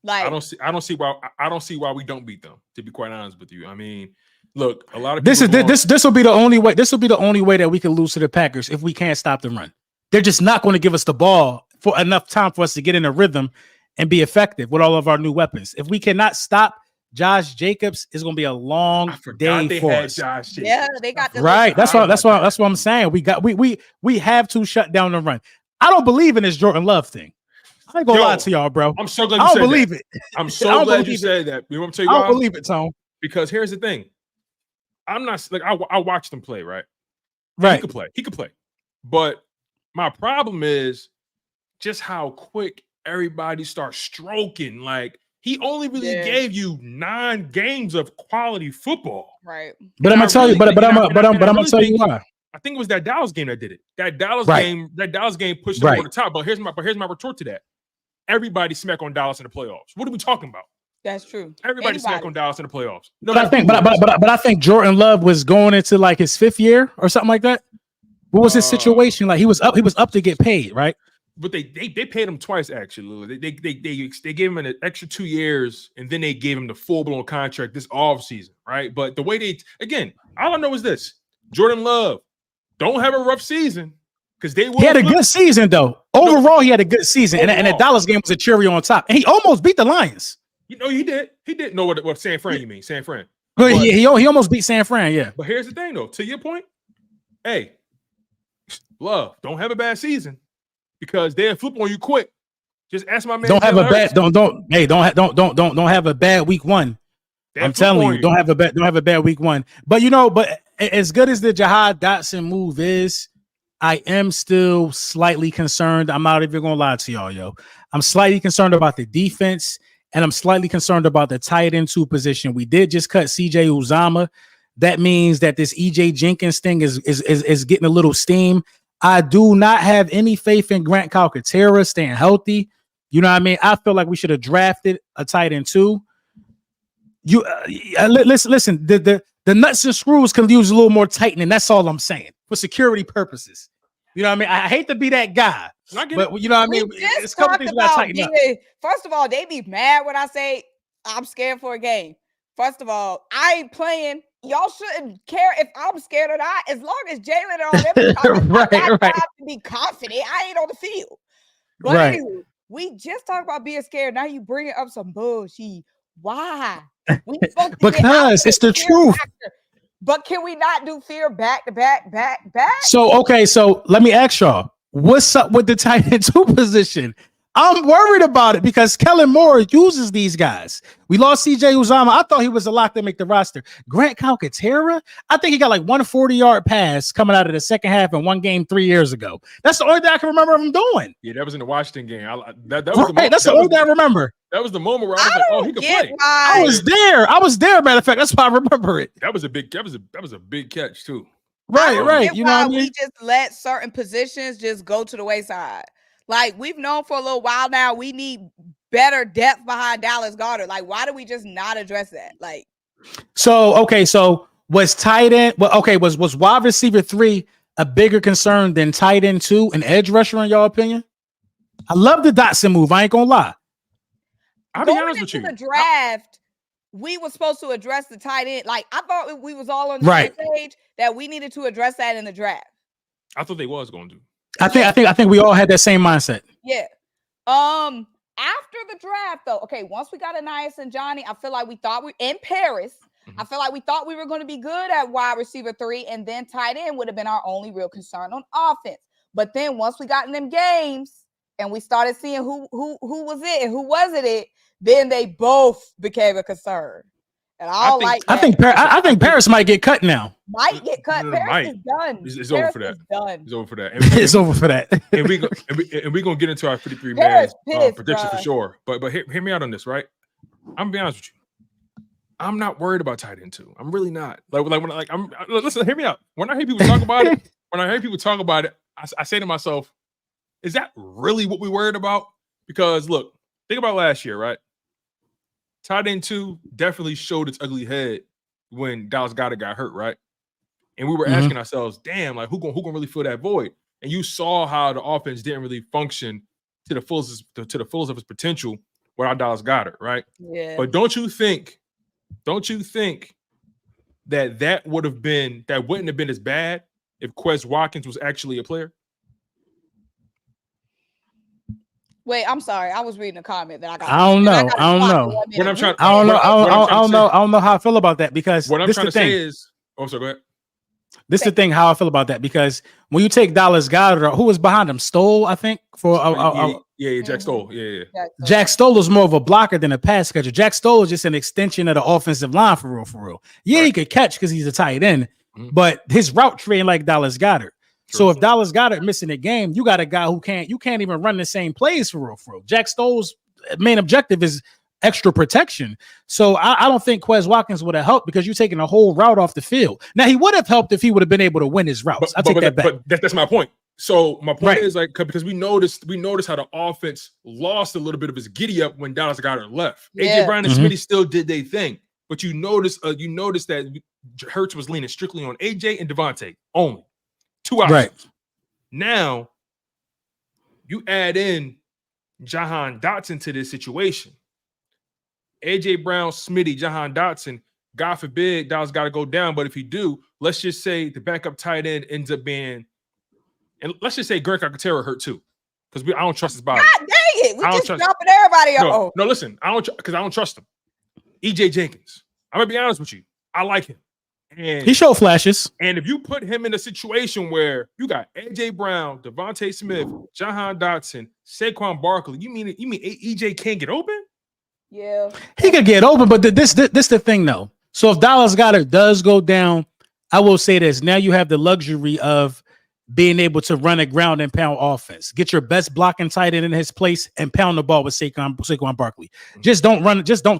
Speaker 3: Like
Speaker 1: I don't see why we don't beat them. To be quite honest with you, I mean, look, a lot of
Speaker 2: this will be the only way. This will be the only way that we can lose to the Packers if we can't stop the run. They're just not going to give us the ball for enough time for us to get in a rhythm and be effective with all of our new weapons. If we cannot stop Josh Jacobs, it's going to be a long day for us.
Speaker 3: Yeah, they got
Speaker 2: right. That's what I'm saying. We have to shut down the run. I don't believe in this Jordan Love thing. I ain't gonna lie to y'all, bro.
Speaker 1: I'm so glad you said that. I don't believe it. I'm so glad you said that. You want me to tell you why?
Speaker 2: I don't believe it, Tone.
Speaker 1: Because here's the thing. I'm not like I watched him play, right?
Speaker 2: Right.
Speaker 1: He could play. But my problem is just how quick everybody starts stroking. Like he only really gave you 9 games of quality football.
Speaker 3: Right.
Speaker 2: But I'm gonna tell you, but I'm gonna tell you why.
Speaker 1: I think it was that Dallas game that did it. That Dallas game pushed them over the top. But here's my retort to that. Everybody smack on Dallas in the playoffs. What are we talking about?
Speaker 3: That's true.
Speaker 1: Everybody smack on Dallas in the playoffs. No,
Speaker 2: but I think Jordan Love was going into like his 5th year or something like that. What was his situation? Like he was up to get paid, right?
Speaker 1: But they paid him twice actually. They gave him an extra 2 years and then they gave him the full-blown contract this offseason, right? But the way all I know is this: Jordan Love don't have a rough season. He had a good season, though. Overall, he had a good season. And the Dallas game was a cherry on top. And he almost beat the Lions. You know, he did. He did. No, what San Fran you mean. San Fran.
Speaker 2: But he almost beat San Fran, yeah.
Speaker 1: But here's the thing, though. To your point, hey, Love, don't have a bad season because they'll flip on you quick. Just ask my man. Don't have a bad week 1. I'm telling you, don't have a bad week 1. But as good as the Jahan Dotson move is, I am still slightly concerned. I'm not even gonna lie to y'all, yo. I'm slightly concerned about the defense, and I'm slightly concerned about the tight end 2 position. We did just cut CJ Uzomah. That means that this EJ Jenkins thing is getting a little steam. I do not have any faith in Grant Calcaterra staying healthy. You know what I mean? I feel like we should have drafted a tight end 2. You listen. The nuts and screws can use a little more tightening. That's all I'm saying for security purposes. You know what I mean? I hate to be that guy, but you know what I mean? It's a couple things we gotta tighten up.
Speaker 3: First of all, they be mad when I say I'm scared for a game. First of all, I ain't playing. Y'all shouldn't care if I'm scared or not. As long as Jalen and all them, I have to be confident. I ain't on the field. But anyway, we just talked about being scared. Now you bringing up some bullshit. Why?
Speaker 2: Because it's the truth.
Speaker 3: But can we not do fear back to back?
Speaker 2: So let me ask y'all, what's up with the tight end 2 position? I'm worried about it because Kellen Moore uses these guys. We lost CJ Uzomah. I thought he was a lock to make the roster. Grant Calcaterra, I think he got like 140-yard pass coming out of the second half in one game 3 years ago. That's the only thing I can remember him doing.
Speaker 1: Yeah, that was in the Washington game. That's
Speaker 2: the only thing I remember.
Speaker 1: That was the moment where I was like, "Oh, he could play."
Speaker 2: I was there. Matter of fact, that's why I remember it.
Speaker 1: That was a big catch too.
Speaker 2: Right. You know what I mean?
Speaker 3: We just let certain positions just go to the wayside. Like we've known for a little while now, we need better depth behind Dallas Goedert. Like, why do we just not address that? Like,
Speaker 2: so was tight end? Well, was wide receiver 3 a bigger concern than tight end 2 and edge rusher in your opinion? I love the Dotson move. I ain't gonna lie.
Speaker 1: I'll be honest with you.
Speaker 3: The draft, we were supposed to address the tight end. Like, I thought we was all on the same page that we needed to address that in the draft.
Speaker 1: I thought they was going to.
Speaker 2: I think we all had that same mindset.
Speaker 3: Yeah. After the draft, though, once we got Anais and Johnny, I feel like we thought in Paris. Mm-hmm. I feel like we thought we were going to be good at wide receiver 3, and then tight end would have been our only real concern on offense. But then once we got in them games and we started seeing who was it and who wasn't it, then they both became a concern. And I
Speaker 2: think Paris might get cut now.
Speaker 3: Might get cut. Paris is done.
Speaker 1: It's over for that. It's over for that.
Speaker 2: It's over for that.
Speaker 1: And we're gonna get into our 53 man prediction for sure. But hear me out on this, right? I'm gonna be honest with you. I'm not worried about tight end 2. I'm really not. Listen, hear me out. When I hear people talk about it, I say to myself, is that really what we worried about? Because look, think about last year, right? Tight end 2 definitely showed its ugly head when Dallas Goedert got hurt, right? And we were asking ourselves, damn, like who gonna really fill that void? And you saw how the offense didn't really function to the fullest of its potential without Dallas Goedert, right?
Speaker 3: Yeah.
Speaker 1: But don't you think that wouldn't have been as bad if Quez Watkins was actually a player?
Speaker 3: Wait, I'm sorry. I was reading a comment that I got.
Speaker 2: I don't know.
Speaker 1: What I'm trying.
Speaker 2: I don't know how I feel about that because
Speaker 1: what I'm trying to say is. Oh, so go ahead.
Speaker 2: This is the thing, how I feel about that, because when you take Dallas Goedert, who was behind him? Stoll, I think.
Speaker 1: Jack Stoll. Yeah.
Speaker 2: Jack Stoll is more of a blocker than a pass catcher. Jack Stoll is just an extension of the offensive line for real. Yeah, right. He could catch because he's a tight end, but his route tree ain't like Dallas Goedert. So if Dallas Goedert missing a game, you got a guy who can't even run the same plays for real. Jack Stoll's main objective is extra protection. So I don't think Quez Watkins would have helped because you're taking a whole route off the field. Now he would have helped if he would have been able to win his routes. I take that back.
Speaker 1: But that's my point. So my point is like because we noticed how the offense lost a little bit of its giddy up when Dallas Goedert left. AJ Brown and Smitty still did their thing, but you noticed that Hurts was leaning strictly on AJ and Devontae only. 2 options. Right. Now you add in Jahan Dotson to this situation. AJ Brown, Smitty, Jahan Dotson, God forbid Dallas got to go down. But if you do, let's just say the backup tight end ends up being, and let's just say Greg Calcaterra hurt too, because I don't trust his body.
Speaker 3: God dang it, we just dropping everybody off.
Speaker 1: No, listen, I don't trust him. EJ Jenkins, I'm gonna be honest with you, I like him, and
Speaker 2: he showed flashes.
Speaker 1: And if you put him in a situation where you got AJ Brown, Devontae Smith, Jahan Dotson, Saquon Barkley, you mean EJ can't get open?
Speaker 3: Yeah,
Speaker 2: he could get open, but this the thing though. So if Dallas Goedert does go down, I will say this: now you have the luxury of being able to run a ground and pound offense. Get your best blocking tight end in his place and pound the ball with Saquon Barkley. Just don't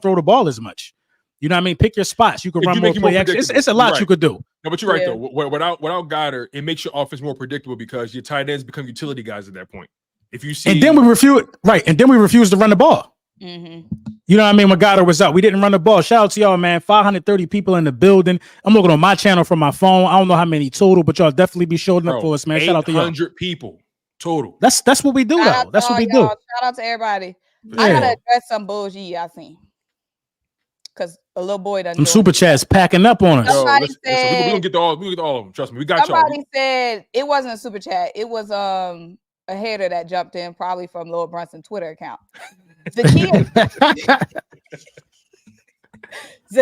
Speaker 2: throw the ball as much. You know what I mean? Pick your spots. You can run more play action. It's a lot you could do.
Speaker 1: No, but you're right though. Without Goedert, it makes your offense more predictable because your tight ends become utility guys at that point. If you see,
Speaker 2: and then we refuse to run the ball. Mm-hmm. You know what I mean? When Goddard was up, we didn't run the ball. Shout out to y'all, man. 530 people in the building. I'm looking on my channel from my phone. I don't know how many total, but y'all definitely be showing up for us, man. Shout out to y'all.
Speaker 1: 800 people total.
Speaker 2: That's what we do, though. That's what we do.
Speaker 3: Shout out to everybody. Yeah. I gotta address some bullshit I seen. Because a little boy doesn't.
Speaker 2: Some super chats packing up on us.
Speaker 3: Somebody said,
Speaker 1: we gonna get to all of them. Trust me, we got y'all.
Speaker 3: Somebody said it wasn't a super chat. It was a hater that jumped in, probably from Lord Brunson Twitter account. Zacchaeus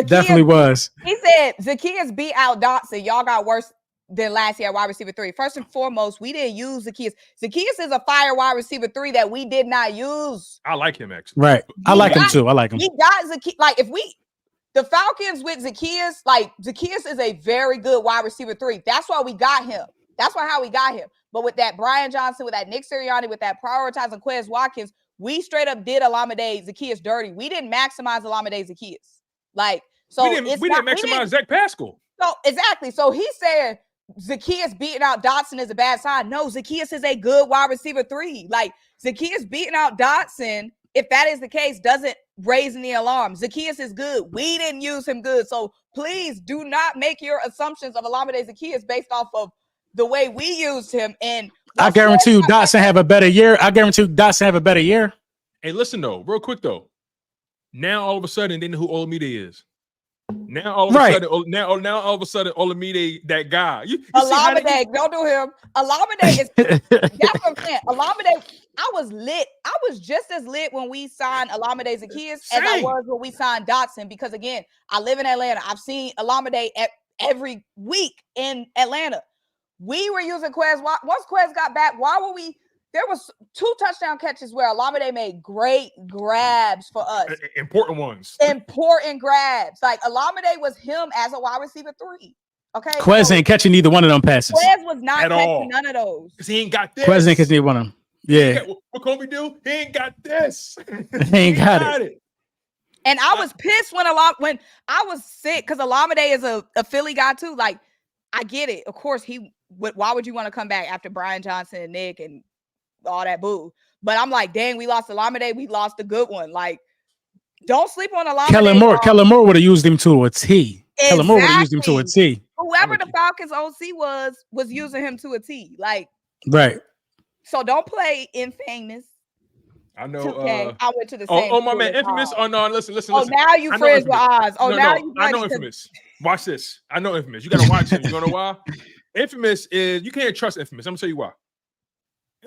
Speaker 2: definitely was.
Speaker 3: He said Zacchaeus beat out Dotson. Y'all got worse than last year wide receiver 3. First and foremost, we didn't use Zacchaeus. Zacchaeus is a fire wide receiver 3 that we did not use.
Speaker 1: I like him actually.
Speaker 2: Right. I like him too. I like him.
Speaker 3: He got Zacchaeus. Like the Falcons with Zacchaeus, like Zacchaeus is a very good wide receiver 3. That's why we got him. That's how we got him. But with that Brian Johnson, with that Nick Sirianni, with that prioritizing Quez Watkins, we straight up did Olamide Zacchaeus dirty. We didn't maximize Olamide Zacchaeus. Like, so
Speaker 1: we didn't maximize Zach Pascal.
Speaker 3: So exactly. So he said Zacchaeus beating out Dotson is a bad sign. No, Zacchaeus is a good wide receiver 3. Like Zacchaeus beating out Dotson, if that is the case, doesn't raise any alarm. Zacchaeus is good. We didn't use him good. So please do not make your assumptions of Olamide Zacchaeus based off of the way we used him. And
Speaker 2: I guarantee you Dotson have a better year.
Speaker 1: Hey, listen though, real quick though. Now all of a sudden they know who Olamide is. Now all of a sudden, Olamide, that guy.
Speaker 3: Olamide, don't do him. Olamide is that's what I'm saying. Olamide, I was lit. I was just as lit when we signed Olamide Zacchaeus as I was when we signed Dotson, because again, I live in Atlanta. I've seen Olamide every week in Atlanta. We were using Quez. Once Quez got back, why were we? There was 2 touchdown catches where Olamide made great grabs for us.
Speaker 1: Important ones.
Speaker 3: Important grabs. Like Olamide was him as a wide receiver 3. Okay.
Speaker 2: Quez ain't catching either one of them passes.
Speaker 3: Quez was not catching none of those.
Speaker 1: Because he ain't got this.
Speaker 2: Quez ain't catching either one of them. Yeah.
Speaker 1: What Kobe do? He ain't got this.
Speaker 2: He ain't got it.
Speaker 3: And I was pissed when I was sick because Olamide is a Philly guy too. Like, I get it. Of course, why would you want to come back after Brian Johnson and Nick and all that boo? But I'm like, dang, we lost Olamide. We lost a good one. Like, don't sleep on Olamide.
Speaker 2: Kellen Moore would have used him to a T.
Speaker 3: Exactly.
Speaker 2: Kellen Moore would have used him to a T.
Speaker 3: Whoever the Falcons OC was using him to a T. Like,
Speaker 2: right.
Speaker 3: So don't play Infamous.
Speaker 1: I know.
Speaker 3: I went to the same.
Speaker 1: Oh, my man, Infamous. Oh no, listen.
Speaker 3: Oh, now you friends with Oz. Oh, now you.
Speaker 1: I know Infamous. Watch this. I know Infamous. You gotta watch him. You know why? Infamous is you can't trust Infamous. I'm gonna tell you why.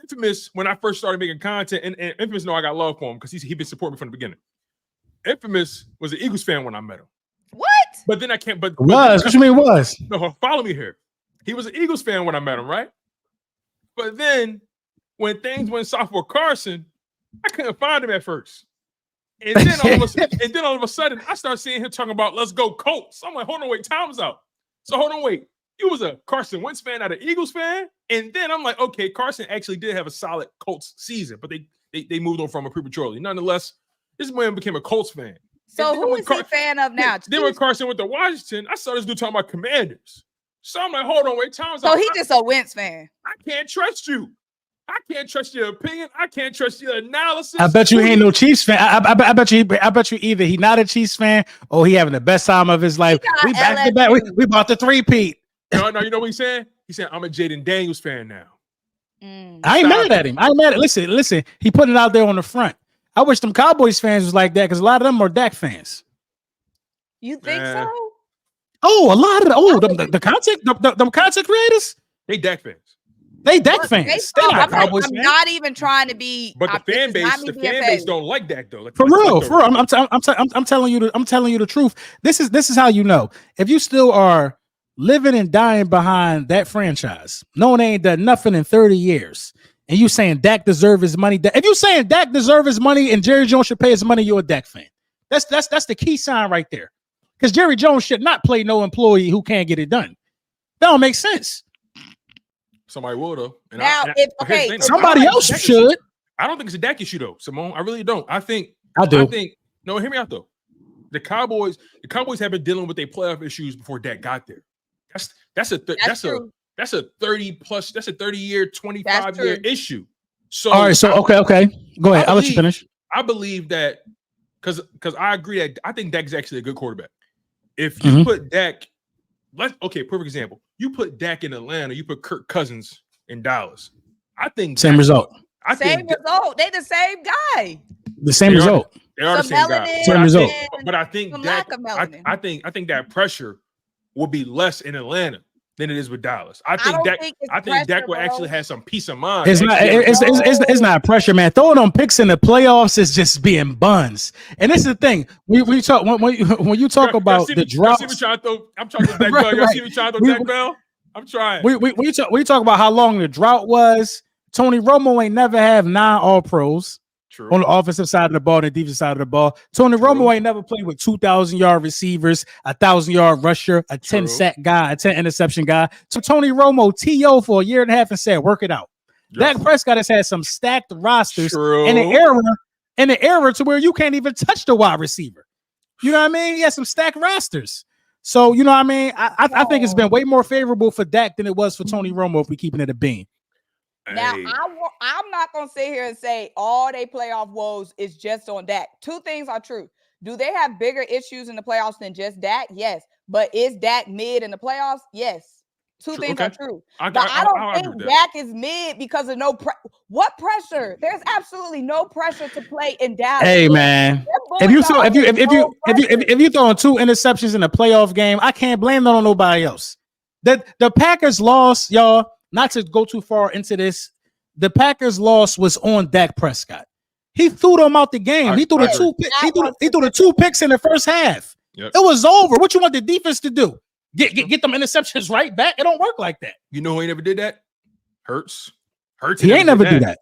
Speaker 1: Infamous, when I first started making content, and Infamous know I got love for him because he been supporting me from the beginning. Infamous was an Eagles fan when I met him.
Speaker 3: What?
Speaker 1: But then I can't. But
Speaker 2: what you mean was?
Speaker 1: No, follow me here. He was an Eagles fan when I met him, right? But then when things went south for Carson, I couldn't find him at first. And then all of a sudden, I started seeing him talking about let's go Colts. I'm like, hold on, wait, time's out. So hold on, wait. You was a Carson Wentz fan, not an Eagles fan? And then I'm like, okay, Carson actually did have a solid Colts season, but they moved on from him prematurely. Nonetheless, this man became a Colts fan.
Speaker 3: So who is he a fan of now?
Speaker 1: Then when Carson went to Washington, I saw this dude talking about Commanders. So I'm like, hold on, wait, time's out.
Speaker 3: So he just a Wentz fan.
Speaker 1: I can't trust you. I can't trust your opinion. I can't trust your analysis.
Speaker 2: I bet you ain't no Chiefs fan. I bet you either he not a Chiefs fan or he having the best time of his life. We back to back. We bought the 3-peat.
Speaker 1: No, you know what he's saying? He's saying I'm a Jaden Daniels fan now.
Speaker 2: I ain't mad at him. I ain't mad at listen. He put it out there on the front. I wish them Cowboys fans was like that because a lot of them are Dak fans.
Speaker 3: You think so?
Speaker 2: Oh, a lot of the content creators.
Speaker 1: They Dak fans.
Speaker 2: They Dak fans.
Speaker 3: I'm not even trying to be.
Speaker 1: But the fan base don't like Dak though.
Speaker 2: For real. I'm telling you the truth. This is how you know if you still are living and dying behind that franchise, knowing they ain't done nothing in 30 years, and you saying Dak deserve his money. If you saying Dak deserve his money and Jerry Jones should pay his money, you're a Dak fan. That's the key sign right there. Because Jerry Jones should not play no employee who can't get it done. That don't make sense.
Speaker 1: Somebody will though.
Speaker 2: Somebody else should.
Speaker 1: I don't think it's a Dak issue though, Symone. I really don't. I think no. Hear me out though. The Cowboys have been dealing with their playoff issues before Dak got there. That's a 30-year, 25-year issue. So
Speaker 2: all right. So okay. Go ahead. I'll let you finish.
Speaker 1: I believe that because I agree that I think Dak is actually a good quarterback. If you put Dak, perfect example. You put Dak in Atlanta, you put Kirk Cousins in Dallas. I think
Speaker 2: same result.
Speaker 3: Same result. They the same guy.
Speaker 2: The same result.
Speaker 1: They are the same guy.
Speaker 2: Same result.
Speaker 1: But I think Dak, I think that pressure will be less in Atlanta than it is with Dallas. I think Dak will actually have some peace of mind.
Speaker 2: It's not pressure, man. Throwing on picks in the playoffs is just being buns. And this is the thing. When you talk about the drought,
Speaker 1: I'm trying to throw Dak Bell. Y'all see me trying to throw Dak Bell? I'm trying.
Speaker 2: We talk about how long the drought was. Tony Romo ain't never have 9 All-Pros.
Speaker 1: True.
Speaker 2: On the offensive side of the ball and the defensive side of the ball. Tony Romo ain't never played with 2,000-yard receivers, 1,000-yard rusher, a 10-sack guy, a 10-interception guy. So Tony Romo TO for a year and a half and said, work it out. Dak Prescott has had some stacked rosters in the era to where you can't even touch the wide receiver. You know what I mean? He has some stacked rosters. So, you know what I mean? I think it's been way more favorable for Dak than it was for Tony Romo if we're keeping it a bean.
Speaker 3: Now, I'm not going to sit here and say all they playoff woes is just on Dak. 2 things are true. Do they have bigger issues in the playoffs than just Dak? Yes. But is Dak mid in the playoffs? Yes. 2 things are true. I don't think Dak is mid because of what pressure? There's absolutely no pressure to play in Dallas.
Speaker 2: Hey man, if you throwing 2 interceptions in a playoff game, I can't blame that on nobody else. The Packers lost, y'all. Not to go too far into this, the Packers' loss was on Dak Prescott. He threw them out the game. He threw the 2 picks in the first half. Yep. It was over. What you want the defense to do? Get them interceptions right back? It don't work like that.
Speaker 1: You know who ain't never did that? Hurts.
Speaker 2: He ain't never do that.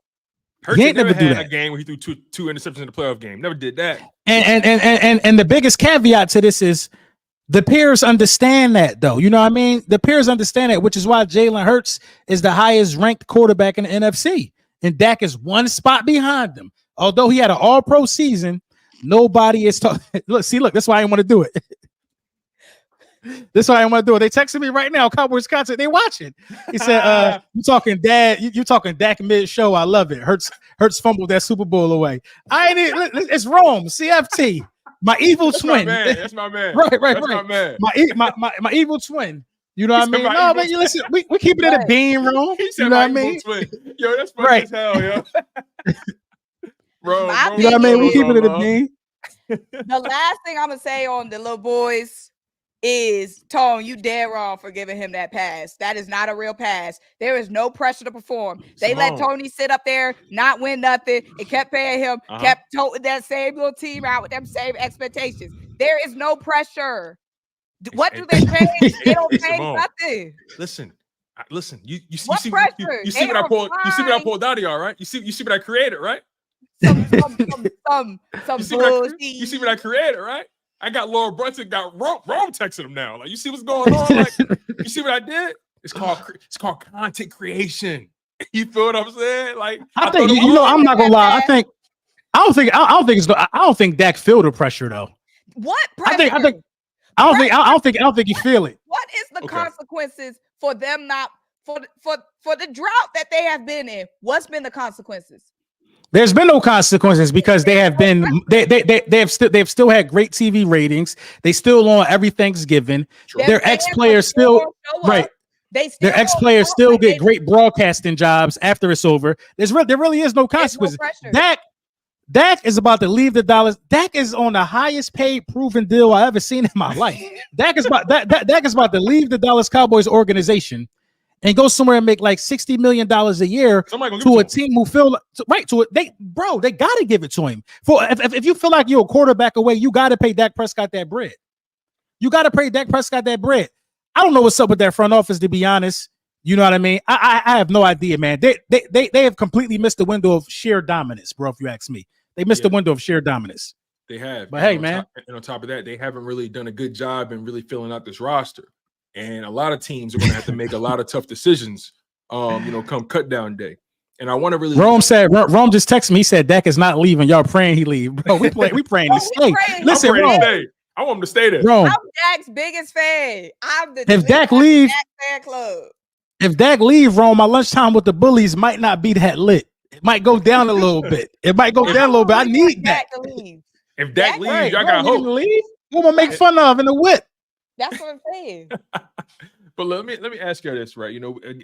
Speaker 1: He ain't never do that. A game where he threw two interceptions in the playoff game. Never did that.
Speaker 2: And the biggest caveat to this is the peers understand that, though. You know what I mean? The peers understand that, which is why Jalen Hurts is the highest ranked quarterback in the NFC. And Dak is 1 spot behind them. Although he had an all-pro season, Nobody is talking. Look, that's why I didn't want to do it. This is why I want to do it. They texting me right now. Cowboys content. They watching. He said, "You talking dad? You talking Dak mid show? I love it. Hurts fumbled that Super Bowl away. I ain't. It's Rome. CFT. My evil twin.
Speaker 1: That's my man.
Speaker 2: Right.
Speaker 1: That's my man.
Speaker 2: My evil twin. You know what I mean? No, man. You listen. We keeping it a bean, Rome. You know what I mean?
Speaker 1: Twin. Yo, that's funny as hell, yo. Bro,
Speaker 2: you know what I mean? We keeping it a bean.
Speaker 3: The last thing I'm gonna say on the little boys is, Tone, you dead wrong for giving him that pass. That is not a real pass. There is no pressure to perform. They let Tony sit up there, not win nothing, and kept paying him, kept toting that same little team out with them same expectations. There is no pressure. What do they pay? They don't pay nothing.
Speaker 1: Listen. You see
Speaker 3: what
Speaker 1: what I pulled. You see what I pulled out of y'all, right? You see what I created, right?
Speaker 3: Some bullshit.
Speaker 1: You see what I created, right? I got Laura Brunson got Rome texting him now. Like, you see what's going on? Like, you see what I did? It's called content creation. You feel what I'm saying? Like,
Speaker 2: I think I'm not gonna lie. I don't think Dak feel the pressure though.
Speaker 3: What pressure?
Speaker 2: I don't think you feel it.
Speaker 3: What is the consequences for them not for the drought that they have been in? What's been the consequences?
Speaker 2: There's been no consequences because they have been they've still had great TV ratings. They still on every Thanksgiving. Their ex-players still right. Their ex-players still get great broadcasting jobs after it's over. There really is no consequences. Dak is about to leave the Dallas. Dak is on the highest paid proven deal I ever seen in my life. Dak is about to leave the Dallas Cowboys organization and go somewhere and make like $60 million a year to a team who feel right to it. They gotta give it to him. If you feel like you're a quarterback away, you gotta pay Dak Prescott that bread. You gotta pay Dak Prescott that bread. I don't know what's up with that front office, to be honest. You know what I mean? I have no idea, man. They have completely missed the window of sheer dominance, bro. If you ask me, they missed the window of sheer dominance.
Speaker 1: They have.
Speaker 2: But hey, man.
Speaker 1: And on top of that, they haven't really done a good job in really filling out this roster. And a lot of teams are going to have to make a lot of tough decisions, come cut down day. And I want to really.
Speaker 2: Rome just texted me. He said Dak is not leaving. Y'all praying he leave, bro. We praying to stay. Listen, Rome.
Speaker 1: I want him to stay there.
Speaker 2: Rome.
Speaker 3: I'm Dak's biggest fan.
Speaker 2: If Dak leaves,
Speaker 3: fan club.
Speaker 2: If Dak leave, Rome, my lunchtime with the bullies might not be that lit. It might go down a little bit. I need Dak
Speaker 3: to leave.
Speaker 1: If Dak leaves, y'all got hope.
Speaker 2: Who gonna make fun of in the whip?
Speaker 3: That's what I'm saying.
Speaker 1: But let me ask you this, right?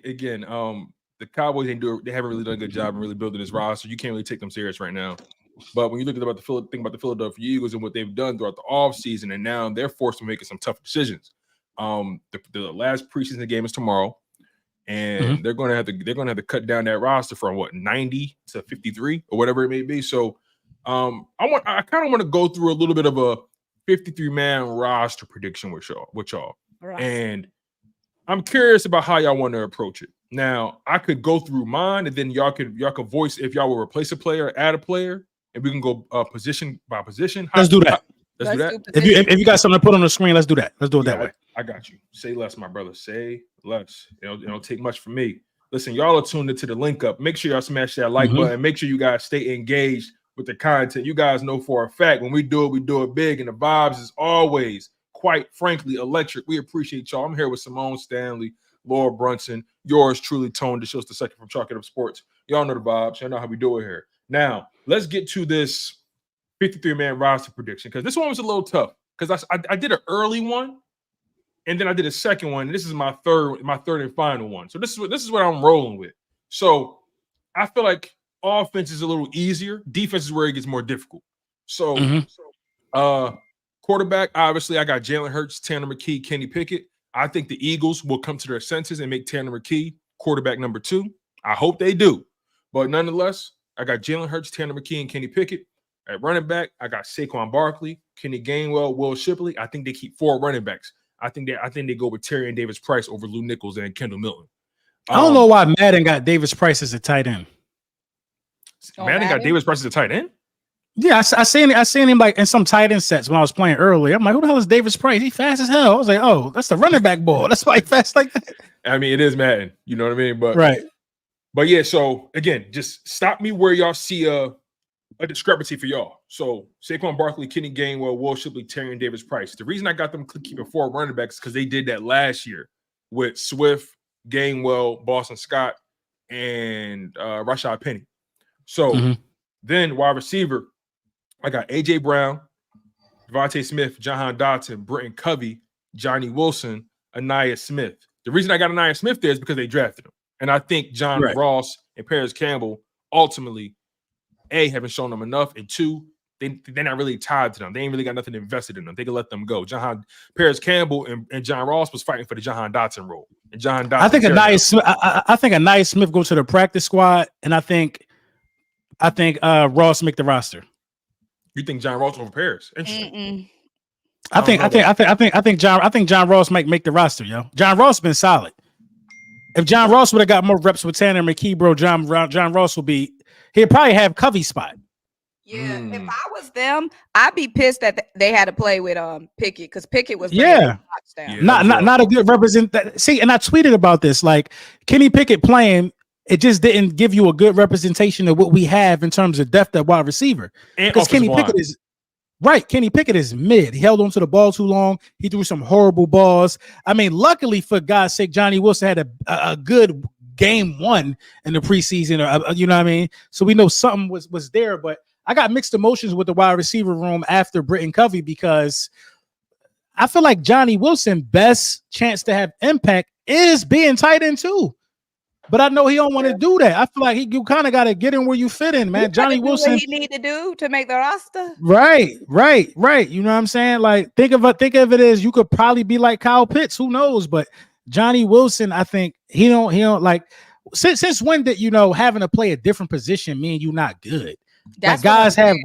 Speaker 1: Again, the Cowboys they haven't really done a good job in really building this roster. You can't really take them serious right now. But when you look at the Philadelphia Eagles and what they've done throughout the offseason, and now they're forced to make some tough decisions. The last preseason game is tomorrow, and they're gonna have to cut down that roster from 90 to 53 or whatever it may be. So I kind of want to go through a little bit of a 53-man roster prediction with y'all. Right. And I'm curious about how y'all want to approach it. Now, I could go through mine, and then y'all could voice if y'all will replace a player, add a player, and we can go position by position.
Speaker 2: Let's do that.
Speaker 1: Let's do that.
Speaker 2: If you got something to put on the screen, let's do that. Let's do it that way.
Speaker 1: I got you. Say less, my brother. Say less. It don't take much from me. Listen, y'all are tuned into the Link Up. Make sure y'all smash that like button. Make sure you guys stay engaged with the content. You guys know for a fact when we do it big, and the vibes is always, quite frankly, electric. We appreciate y'all. I'm here with Symone Stanley, Laura Brunson, yours truly, Tone DeShields, the second from Chalk It Up Sports. Y'all know the vibes. Y'all know how we do it here. Now, let's get to this 53-man roster prediction, because this one was a little tough, because I did an early one, and then I did a second one, and this is my third and final one. So this is what I'm rolling with. So I feel like offense is a little easier. Defense is where it gets more difficult. So quarterback, obviously, I got Jalen Hurts, Tanner McKee, Kenny Pickett. I think the Eagles will come to their senses and make Tanner McKee quarterback number 2. I hope they do. But nonetheless, I got Jalen Hurts, Tanner McKee, and Kenny Pickett. At running back, I got Saquon Barkley, Kenny Gainwell, Will Shipley. I think they keep 4 running backs. I think they go with Terry and Davis Price over Lou Nichols and Kendall Milton.
Speaker 2: I don't know why Madden got Davis Price as a tight end.
Speaker 1: Madden got Davis Price as a tight end?
Speaker 2: Yeah, I seen him like in some tight end sets when I was playing earlier. I'm like, who the hell is Davis Price? He fast as hell. I was like, oh, that's the running back ball. That's why he fast like that.
Speaker 1: I mean, it is Madden. You know what I mean?
Speaker 2: But
Speaker 1: yeah, so again, just stop me where y'all see a a discrepancy for y'all. So Saquon Barkley, Kenny Gainwell, Will Shipley, Tyrion Davis Price. The reason I got them keeping 4 running backs is because they did that last year with Swift, Gainwell, Boston Scott, and Rashad Penny. So then wide receiver, I got AJ Brown, Devontae Smith, Jahan Dotson, Britton Covey, Johnny Wilson, Anaya Smith. The reason I got Anaya Smith there is because they drafted him. And I think John Ross and Paris Campbell ultimately, A, haven't shown them enough, and 2, they're not really tied to them. They ain't really got nothing invested in them. They can let them go. Paris Campbell and John Ross was fighting for the Jahan Dotson role. And Jahan Dotson.
Speaker 2: I think Anaya Smith goes to the practice squad, and I think Ross make the roster.
Speaker 1: You think John Ross over Paris? Interesting.
Speaker 2: I think John Ross might make the roster, yo. John Ross been solid. If John Ross would have got more reps with Tanner McKee, bro, John Ross he'd probably have Covey's spot.
Speaker 3: Yeah, if I was them, I'd be pissed that they had to play with Pickett because Pickett was touchdown.
Speaker 2: Not a good representation. See, and I tweeted about this. Like Kenny Pickett playing, it just didn't give you a good representation of what we have in terms of depth at wide receiver. Because Kenny Pickett is mid. He held on to the ball too long. He threw some horrible balls. I mean, luckily for God's sake, Johnny Wilson had a good game 1 in the preseason. You know what I mean? So we know something was there. But I got mixed emotions with the wide receiver room after Britton Covey because I feel like Johnny Wilson's best chance to have impact is being tight end too. But I know he don't want to do that. I feel like you kind of got to get in where you fit in, man. Johnny Wilson,
Speaker 3: what he need to do to make the roster.
Speaker 2: Right. You know what I'm saying? Like think of it as you could probably be like Kyle Pitts. Who knows? But Johnny Wilson, I think he don't like. Since when did having to play a different position mean you not good?
Speaker 3: That's
Speaker 2: like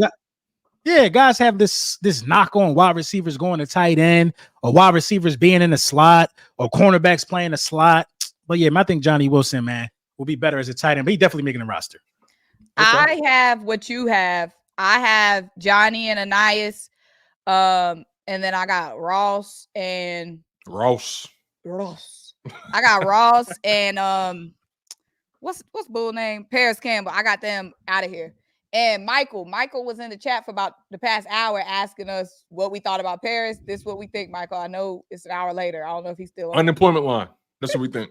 Speaker 2: guys have this knock on wide receivers going to tight end or wide receivers being in the slot or cornerbacks playing the slot. But yeah, I think Johnny Wilson, man, will be better as a tight end, but he's definitely making the roster.
Speaker 3: Okay. I have what you have. I have Johnny and Anais, and then I got Ross. I got Ross and what's bull name? Paris Campbell. I got them out of here. And Michael was in the chat for about the past hour asking us what we thought about Paris. This is what we think, Michael. I know it's an hour later. I don't know if he's still on.
Speaker 1: Unemployment line. That's what we think.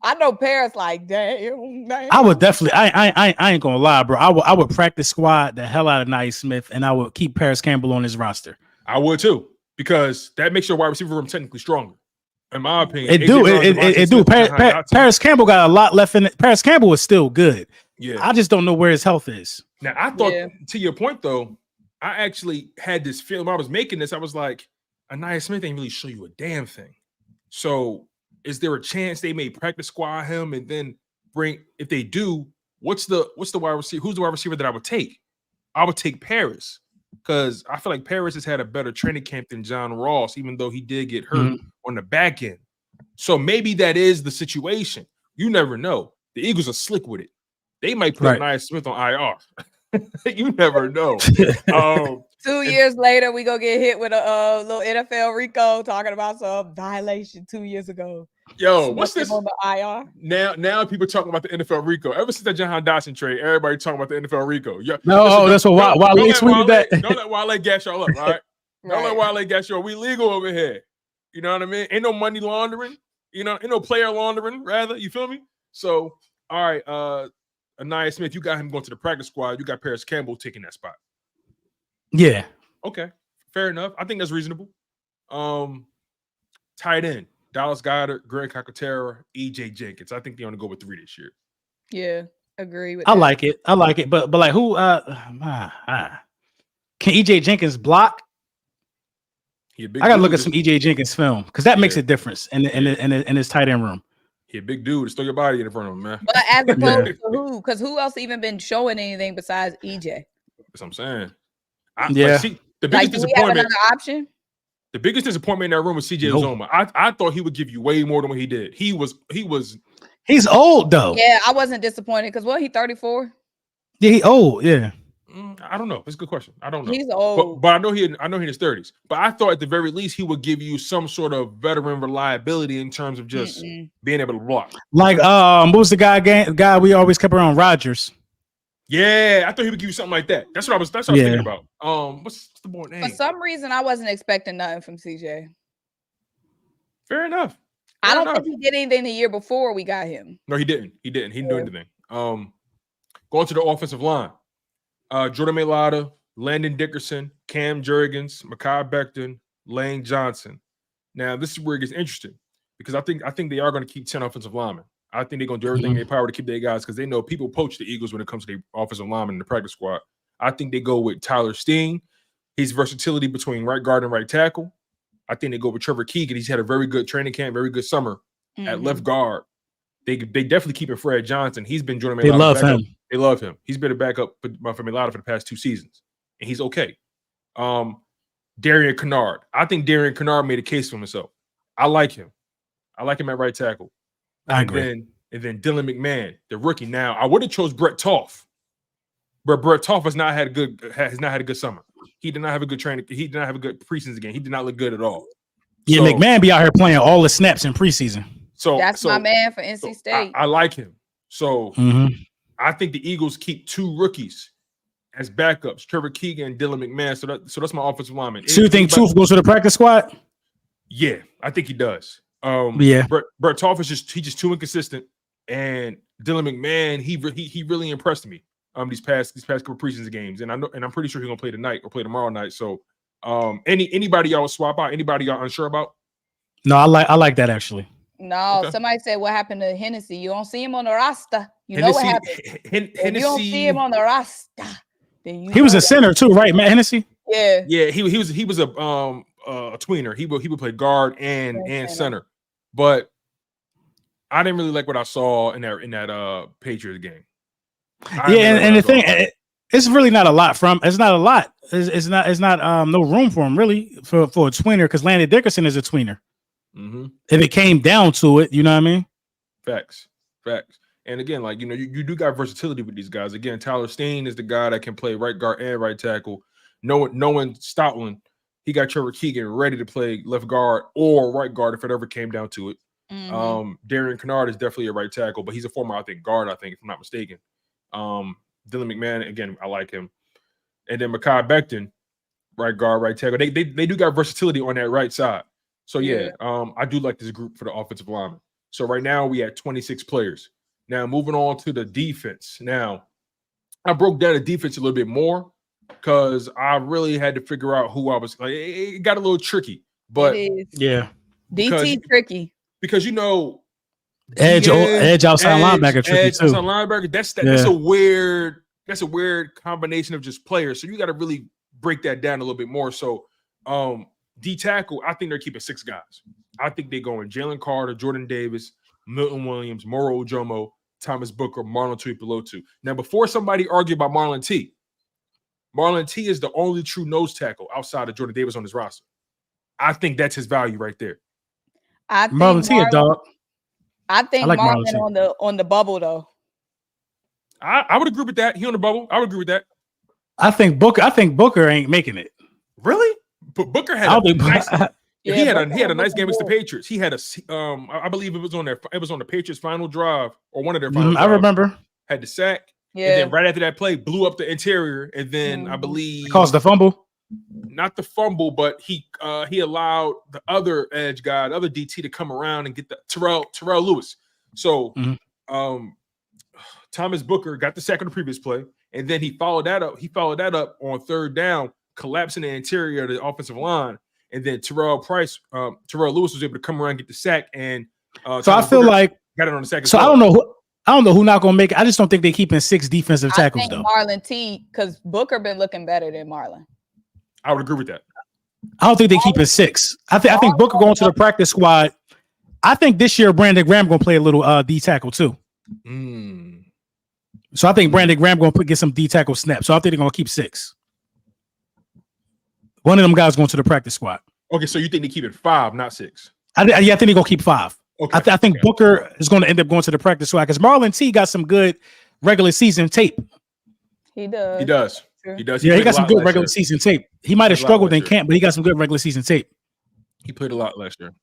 Speaker 3: I know Paris like, damn.
Speaker 2: I would definitely. I ain't gonna lie, bro. I would practice squad the hell out of Nye Smith, and I would keep Paris Campbell on his roster.
Speaker 1: I would too, because that makes your wide receiver room technically stronger. In my opinion,
Speaker 2: it do. Paris Campbell got a lot left in it. Paris Campbell is still good. Yeah, I just don't know where his health is.
Speaker 1: Now, I thought, to your point though, I actually had this feeling when I was making this. I was like, Anaya Smith ain't really show you a damn thing. So, is there a chance they may practice squad him and then bring? If they do, what's the wide receiver? Who's the wide receiver that I would take? I would take Paris because I feel like Paris has had a better training camp than John Ross, even though he did get hurt on the back end. So maybe that is the situation. You never know. The Eagles are slick with it. They might put Anaya Smith on IR. You never know.
Speaker 3: 2 years later, we go get hit with a little NFL Rico talking about some violation 2 years ago.
Speaker 1: Yo, what's this
Speaker 3: on the IR?
Speaker 1: Now people talking about the NFL Rico. Ever since that Jahan Dotson trade, everybody talking about the NFL Rico. Yeah,
Speaker 2: that's what Wale tweeted that.
Speaker 1: Don't let Wale gas y'all up, all right? Don't let Wale gas y'all. We legal over here. You know what I mean? Ain't no money laundering. You know, ain't no player laundering. Rather, you feel me? So, all right, Anaya Smith, you got him going to the practice squad. You got Paris Campbell taking that spot.
Speaker 2: Yeah.
Speaker 1: Okay. Fair enough. I think that's reasonable. Tight end. Dallas Goedert, Greg Cacatera, EJ Jenkins. I think they only go with 3 this year.
Speaker 3: Yeah, agree with
Speaker 2: that. I like it. But like who can EJ Jenkins block? I gotta look at some EJ Jenkins film because that makes a difference in his tight end room.
Speaker 1: He a big dude. Just throw your body in front of him, man.
Speaker 3: But as opposed to who? Because who else even been showing anything besides EJ?
Speaker 1: That's what I'm saying. The biggest disappointment.
Speaker 3: Option?
Speaker 1: The biggest disappointment in that room was CJ Uzomah. I thought he would give you way more than what he did.
Speaker 2: He's old though.
Speaker 3: Yeah, I wasn't disappointed because he 34?
Speaker 2: Yeah, he old. Yeah.
Speaker 1: I don't know. It's a good question. I don't know.
Speaker 3: He's old,
Speaker 1: but I know he in his 30s. But I thought at the very least he would give you some sort of veteran reliability in terms of just being able to block.
Speaker 2: Like what was the guy we always kept around? Rodgers.
Speaker 1: Yeah, I thought he would give you something like that. That's what I was thinking about. What's the boy name?
Speaker 3: For some reason, I wasn't expecting nothing from CJ.
Speaker 1: Fair enough.
Speaker 3: I don't think he did anything the year before we got him.
Speaker 1: No, he didn't. He didn't do anything. Going to the offensive line. Jordan Mailata, Landon Dickerson, Cam Jurgens, Mekhi Becton, Lane Johnson. Now, this is where it gets interesting because I think they are going to keep 10 offensive linemen. I think they're going to do everything in their power to keep their guys because they know people poach the Eagles when it comes to the offensive linemen in the practice squad. I think they go with Tyler Steen. His versatility between right guard and right tackle. I think they go with Trevor Keegan. He's had a very good training camp, very good summer at left guard. They definitely keep Fred Johnson. He's been Jordan Mailata.
Speaker 2: They love him.
Speaker 1: They love him. He's been a backup for Mailata for the past 2 seasons, and he's okay. Darian Kennard. I think Darian Kennard made a case for himself. I like him. I like him at right tackle.
Speaker 2: I agree.
Speaker 1: And then Dylan McMahon, the rookie. Now, I would have chose Brett Toth, but Brett Toth has not had a good summer. He did not have a good training. He did not have a good preseason game. He did not look good at all.
Speaker 2: Yeah, so, McMahon be out here playing all the snaps in preseason.
Speaker 3: So that's my man for NC State.
Speaker 1: I like him. So I think the Eagles keep 2 rookies as backups, Trevor Keegan and Dylan McMahon. So that's my offensive lineman.
Speaker 2: So you think Tooth goes to the practice squad?
Speaker 1: Yeah, I think he does.
Speaker 2: Yeah,
Speaker 1: Brett Toth is just too inconsistent, and Dylan McMahon he really impressed me these past couple preseason games, and I'm pretty sure he's gonna play tonight or play tomorrow night. So anybody y'all swap out? Anybody y'all unsure about?
Speaker 2: No, I like that actually.
Speaker 3: No, somebody said what happened to Hennessy. You don't see him on the roster. You know what happened. If you don't see him on the roster, then
Speaker 2: he was a center too, right, Matt Hennessy?
Speaker 3: Yeah,
Speaker 1: he was a tweener. He would play guard and center, but I didn't really like what I saw in that Patriots game.
Speaker 2: And the thing, it's really not a lot from. It's not a lot. It's not no room for him really for a tweener because Landon Dickerson is a tweener. If it came down to it, you know what I mean?
Speaker 1: Facts. And again, like, you do got versatility with these guys. Again, Tyler Steen is the guy that can play right guard and right tackle. Knowing Stoutland, he got Trevor Keegan ready to play left guard or right guard if it ever came down to it. Darian Kennard is definitely a right tackle, but he's a former, guard, if I'm not mistaken. Dylan McMahon, again, I like him. And then Mekhi Becton, right guard, right tackle. They do got versatility on that right side. So, I do like this group for the offensive linemen. So, right now, we had 26 players. Now, moving on to the defense. Now, I broke down the defense a little bit more because I really had to figure out who I was. Like, it got a little tricky. But,
Speaker 3: DT tricky.
Speaker 1: Because,
Speaker 2: edge outside linebacker tricky, too.
Speaker 1: Outside linebacker, that's a weird combination of just players. So, you got to really break that down a little bit more. So, D tackle, I think they're keeping 6 guys. I think they're going Jalen Carter, Jordan Davis, Milton Williams, Moro Ojomo, Thomas Booker, Marlon Tuipulotu. Now, before somebody argue about Marlon T is the only true nose tackle outside of Jordan Davis on his roster. I think that's his value right there.
Speaker 3: I think
Speaker 2: Marlon T, a dog.
Speaker 3: I think like Marlon on the bubble though.
Speaker 1: I would agree with that. He on the bubble. I would agree with that.
Speaker 2: I think Booker ain't making it.
Speaker 1: Really? But Booker had a nice game against the Patriots. He had I believe it was on the Patriots' final drive or one of their final drives.
Speaker 2: I remember.
Speaker 1: Had the sack. Yeah. And then right after that play, blew up the interior, and then I believe
Speaker 2: caused the fumble.
Speaker 1: Not the fumble, but he allowed the other edge guy, the other DT, to come around and get the Terrell Lewis. So Thomas Booker got the sack on the previous play, and then he followed that up. He followed that up on 3rd down, collapsing the interior of the offensive line, and then Terrell Lewis was able to come around and get the sack. And
Speaker 2: so I feel like
Speaker 1: got it on the second.
Speaker 2: So I don't know who not gonna make it. I just don't think they're keeping 6 defensive tackles though.
Speaker 3: Marlon T, because Booker been looking better than Marlon.
Speaker 1: I would agree with that.
Speaker 2: I don't think they keep it 6. I think Booker going to the practice squad. I think this year Brandon Graham gonna play a little D tackle too. So I think Brandon Graham gonna get some D tackle snaps. So I think they're gonna keep 6. One of them guys going to the practice squad.
Speaker 1: Okay, so you think they keep it 5, not 6?
Speaker 2: I think they're gonna keep 5. Okay. I think Booker is going to end up going to the practice squad because Marlon T got some good regular season tape.
Speaker 3: He does.
Speaker 1: He does.
Speaker 2: Yeah, he got some good regular season tape. He might have struggled in camp, but he got some good regular season tape.
Speaker 1: He played a lot last year.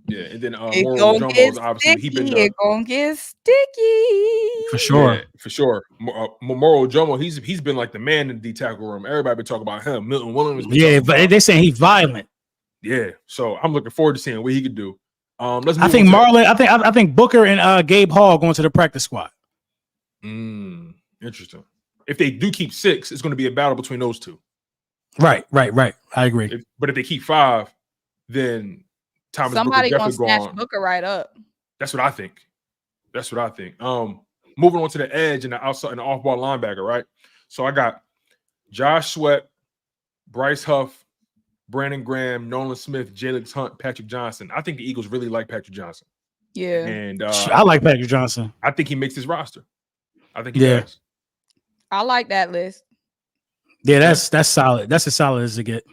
Speaker 1: Yeah, and then
Speaker 3: It
Speaker 1: Moral
Speaker 3: gonna
Speaker 1: Jumbo
Speaker 3: get
Speaker 1: is obviously he been
Speaker 3: sticky. It gonna get sticky.
Speaker 2: For sure.
Speaker 1: Yeah, for sure. Moral Jumbo, he's been like the man in the D tackle room. Everybody been talking about him. Milton Williams.
Speaker 2: Yeah, but they're saying he's violent.
Speaker 1: Yeah, so I'm looking forward to seeing what he could do. Let's move
Speaker 2: I think
Speaker 1: on to
Speaker 2: Marlon. I think Booker and Gabe Hall going to the practice squad.
Speaker 1: Interesting. If they do keep 6, it's going to be a battle between those two.
Speaker 2: Right. I agree.
Speaker 1: But if they keep 5, then Thomas
Speaker 3: Somebody
Speaker 1: Booker
Speaker 3: gonna
Speaker 1: definitely
Speaker 3: snatch
Speaker 1: gone.
Speaker 3: Booker right up.
Speaker 1: That's what I think. Moving on to the edge and the outside and the off-ball linebacker, right? So I got Josh Sweat, Bryce Huff, Brandon Graham, Nolan Smith, Jalen Hunt, Patrick Johnson. I think the Eagles really like Patrick Johnson.
Speaker 3: Yeah.
Speaker 1: And
Speaker 2: I like Patrick Johnson.
Speaker 1: I think he makes his roster. I think he does.
Speaker 3: I like that list.
Speaker 2: Yeah, that's solid. That's as solid as it get.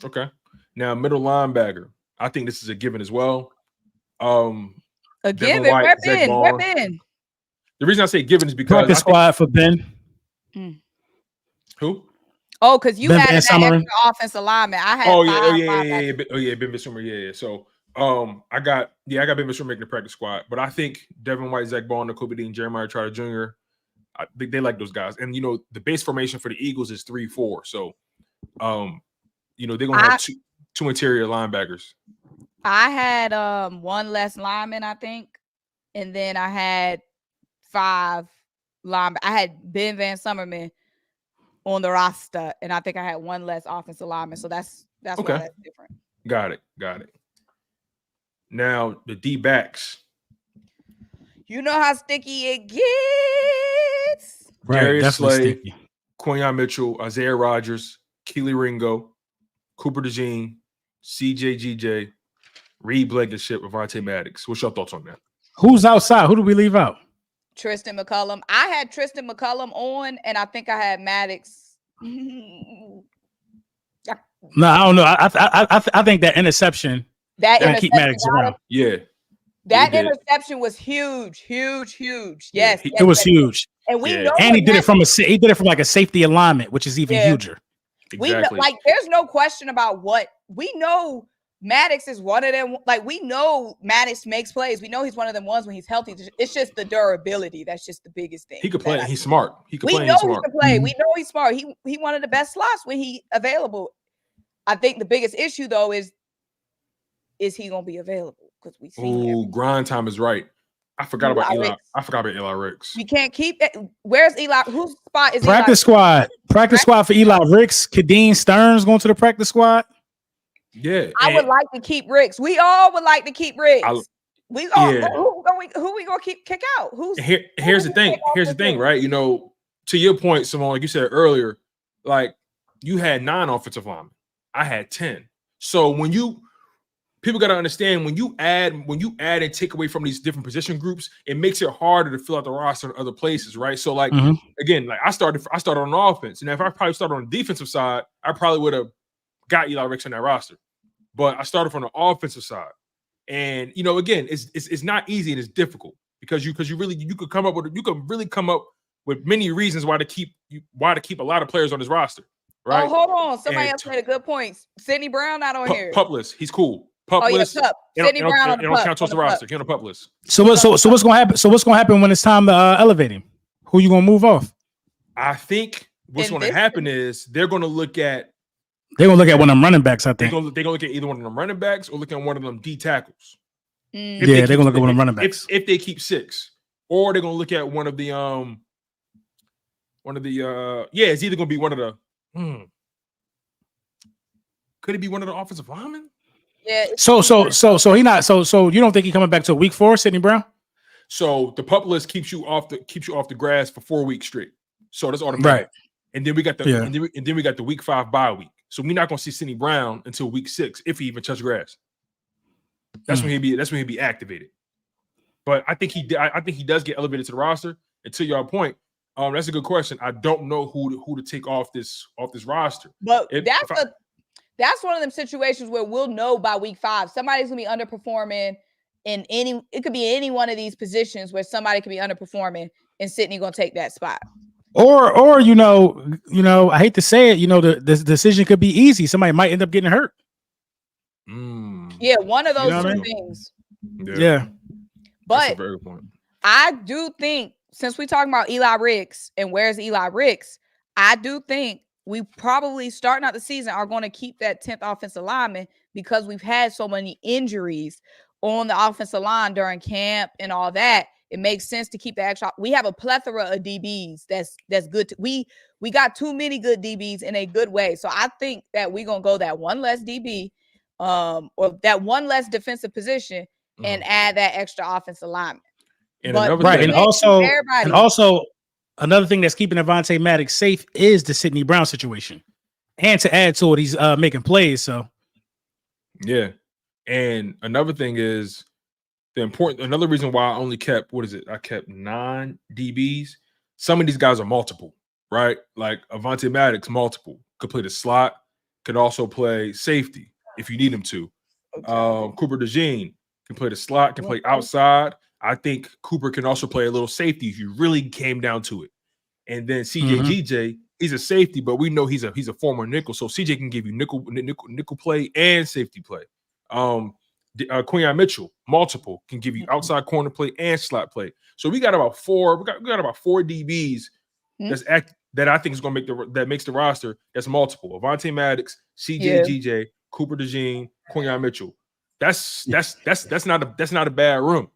Speaker 1: Okay. Now, middle linebacker. I think this is a given as well.
Speaker 3: A given. Where Ben?
Speaker 1: The reason I say given is because
Speaker 2: practice squad for Ben.
Speaker 1: Who?
Speaker 3: Oh, because you had that extra offensive lineman. I had
Speaker 1: Ben Bissumer. Yeah. So I got Ben Bissumer making the practice squad, but I think Devin White, Zach Ball, Nakobe Dean, Jeremiah Trotter Jr. I think they like those guys. And the base formation for the Eagles is 3-4. So they're gonna have two interior linebackers.
Speaker 3: I had one less lineman, I think, and then I had 5 linebackers. I had Ben Van Summerman on the roster, and I think I had one less offensive lineman. So that's okay. Why that's different. Got
Speaker 1: it. Now the D backs.
Speaker 3: You know how sticky it gets.
Speaker 2: Right,
Speaker 1: Darius Slay,
Speaker 2: sticky.
Speaker 1: Quinyon Mitchell, Isaiah Rodgers, Kelee Ringo, Cooper DeJean, CJ Reed Blankenship, Avonte Maddox. What's your thoughts on that?
Speaker 2: Who's outside? Who do we leave out?
Speaker 3: Tristan McCullum. I had Tristan McCullum on, and I think I had Maddox.
Speaker 2: No, I don't know. I think that interception.
Speaker 3: That
Speaker 2: keep Maddox around.
Speaker 1: Yeah.
Speaker 3: That interception was huge. Yes,
Speaker 2: it was huge.
Speaker 3: And we know,
Speaker 2: and he did it from like a safety alignment, which is even huger.
Speaker 1: Exactly.
Speaker 3: We know, there's no question about what we know. Maddox is one of them. Like, we know Maddox makes plays. We know he's one of them ones when he's healthy. It's just the durability. That's just the biggest thing.
Speaker 1: He could play. He's smart. He can play.
Speaker 3: We know he can play. We know he's smart. He one of the best slots when he available. I think the biggest issue though is he gonna be available? Because we see
Speaker 1: grind time is right. I forgot about Eli. I forgot about Eli Ricks.
Speaker 3: We can't keep it. Where's Eli? Whose spot is
Speaker 2: practice squad? Practice squad for Eli Ricks. Kadeem Stearns going to the practice squad.
Speaker 1: Yeah,
Speaker 3: I would like to keep Ricks. We all would like to keep Ricks. Who we gonna kick out?
Speaker 1: Here's the thing, right? To your point, Symone, like you said earlier, like you had 9 offensive linemen. I had 10. So people got to understand when you add and take away from these different position groups, it makes it harder to fill out the roster in other places, right? So again, like I started on offense, and if I probably started on the defensive side, I probably would have got Eli Ricks on that roster. But I started from the offensive side, and again, it's not easy and it's difficult because you could really come up with many reasons why to keep a lot of players on this roster, right?
Speaker 3: Oh, hold on, somebody else made a good point. Sidney Brown not on here.
Speaker 1: Pup-less, he's cool. Pup-less.
Speaker 3: Sidney Brown on the
Speaker 1: don't count towards the roster. He on the pup list.
Speaker 2: So what's gonna happen? So what's gonna happen when it's time to elevate him? Who you gonna move off?
Speaker 1: I think what's going to happen is they're going to look at
Speaker 2: one of them running backs. I think
Speaker 1: they're going to look at either one of them running backs or look at one of them D tackles.
Speaker 2: They're going to look at one of them running backs
Speaker 1: if they keep 6, or they're going to look at one of the it's either going to be one of the could it be one of the offensive linemen?
Speaker 3: Yeah.
Speaker 2: So he not so you don't think he's coming back to week 4, Sidney Brown?
Speaker 1: So the pup list keeps you off the grass for 4 weeks straight. So that's automatic.
Speaker 2: Right.
Speaker 1: And then we got the week 5 bye week. So we're not gonna see Sidney Brown until week 6 if he even touches grass. That's when he'll be activated. But I think he does get elevated to the roster. And to your point, that's a good question. I don't know who to take off this roster.
Speaker 3: But that's one of them situations where we'll know by week 5. Somebody's gonna be underperforming it could be any one of these positions where somebody could be underperforming and Sidney gonna take that spot.
Speaker 2: Or I hate to say it, the decision could be easy. Somebody might end up getting hurt.
Speaker 3: Yeah, one of those
Speaker 2: know what I
Speaker 3: two
Speaker 2: mean?
Speaker 3: things.
Speaker 2: Yeah.
Speaker 3: But
Speaker 1: That's a very good point.
Speaker 3: I do think, since we're talking about Eli Ricks and where's Eli Ricks, I do think we probably starting out the season are going to keep that 10th offensive lineman because we've had so many injuries on the offensive line during camp and all that. It makes sense to keep the extra. We have a plethora of DBs that's good. We got too many good DBs in a good way. So I think that we're going to go that one less DB or that one less defensive position and add that extra offensive lineman.
Speaker 1: And another
Speaker 2: Right,
Speaker 1: thing,
Speaker 2: and also another thing that's keeping Avonte Maddox safe is the Sidney Brown situation, and to add to it, he's making plays. So,
Speaker 1: yeah, and another thing is another reason why I only kept I kept 9 DBs. Some of these guys are multiple, right? Like Avonte Maddox, multiple, could play the slot, could also play safety if you need him to. Cooper DeJean can play the slot, can play outside. I think Cooper can also play a little safety if you really came down to it. And then CJ he's a safety, but we know he's a former nickel, so CJ can give you nickel play and safety play. Quinyon Mitchell, multiple, can give you outside corner play and slot play. So we got about 4. We got about 4 DBs that I think is going to makes the roster. That's multiple. Avonte Maddox, CJ Cooper DeJean, Quinyon Mitchell. That's not a bad room.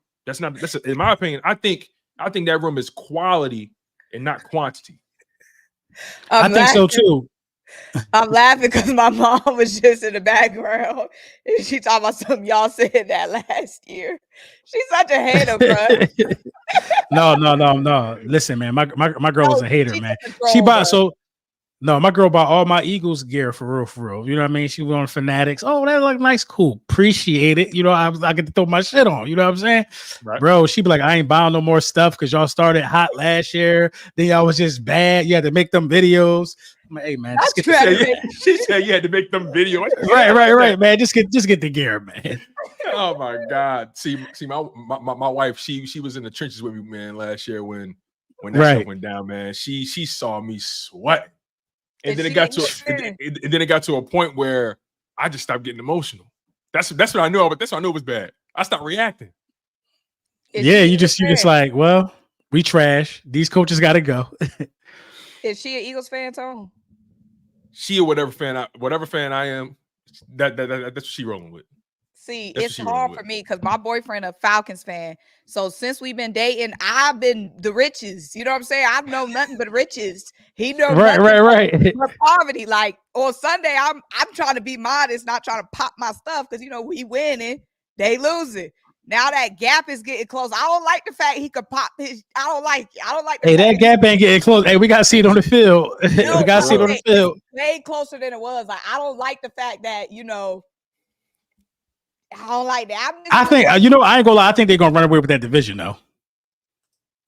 Speaker 1: In my opinion, I think that room is quality and not quantity.
Speaker 2: I think so too.
Speaker 3: I'm laughing because my mom was just in the background and she talking about something y'all said that last year. She's such a hater, bro.
Speaker 2: No. Listen, man, my girl was a hater, man. My girl bought all my Eagles gear for real. You know what I mean? She was on Fanatics. Oh, that look nice, cool. Appreciate it. You know, I get to throw my shit on. You know what I'm saying? Right. Bro, she be like, I ain't buying no more stuff because y'all started hot last year. Then y'all was just bad. You had to make them videos. I'm like, hey man,
Speaker 1: she said you had to make them videos.
Speaker 2: Right, man. Just get the gear, man.
Speaker 1: Oh my God. See, my wife, she was in the trenches with me, man, last year when that stuff went down, man. She saw me sweat. And then it got to a point where I just stopped getting emotional. That's what I knew. That's what I knew was bad. I stopped reacting.
Speaker 2: You just like, well, we trash. These coaches got to go.
Speaker 3: Is she an Eagles fan, Tone?
Speaker 1: She or whatever fan I am. That's what she rolling with.
Speaker 3: See, it's hard for me because my boyfriend a Falcons fan. So since we've been dating, I've been the riches. You know what I'm saying? I've known nothing but riches. He knows nothing but poverty. Like on Sunday, I'm trying to be modest, not trying to pop my stuff because we winning, they losing. Now that gap is getting close. I don't like the fact he could pop his. I don't like it.
Speaker 2: Hey, that gap ain't getting close. Hey, we got to see it on the field. We got to see it on the field.
Speaker 3: Way closer than it was. Like I don't like the fact that I don't like that.
Speaker 2: I think I ain't gonna lie. I think they're gonna run away with that division, though.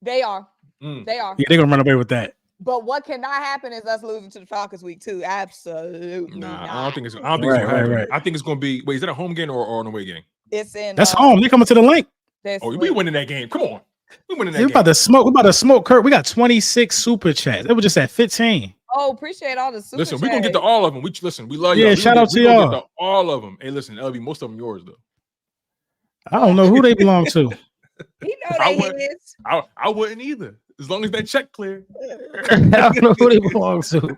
Speaker 3: They are. They are.
Speaker 2: Yeah, they're gonna run away with that.
Speaker 3: But what cannot happen is us losing to the Falcons week 2. Absolutely.
Speaker 1: Not. I don't think it's gonna happen. Right. I think it's gonna be. Wait, is that a home game or an away game?
Speaker 3: It's in.
Speaker 2: That's home. They coming to the Linc.
Speaker 1: We winning that game. Come on. We winning that game.
Speaker 2: We about to smoke. Kurt. We got 26 super chats. It was just at 15.
Speaker 3: Oh, appreciate all the super
Speaker 1: Listen, we're going to get to all of them. We love
Speaker 2: y'all. Yeah, shout out to y'all.
Speaker 1: Get to all of them. Hey, listen, LB, most of them yours, though.
Speaker 2: I don't know who they belong to.
Speaker 3: He know they his.
Speaker 1: I wouldn't either. As long as that check clear.
Speaker 2: I don't know who they belong to.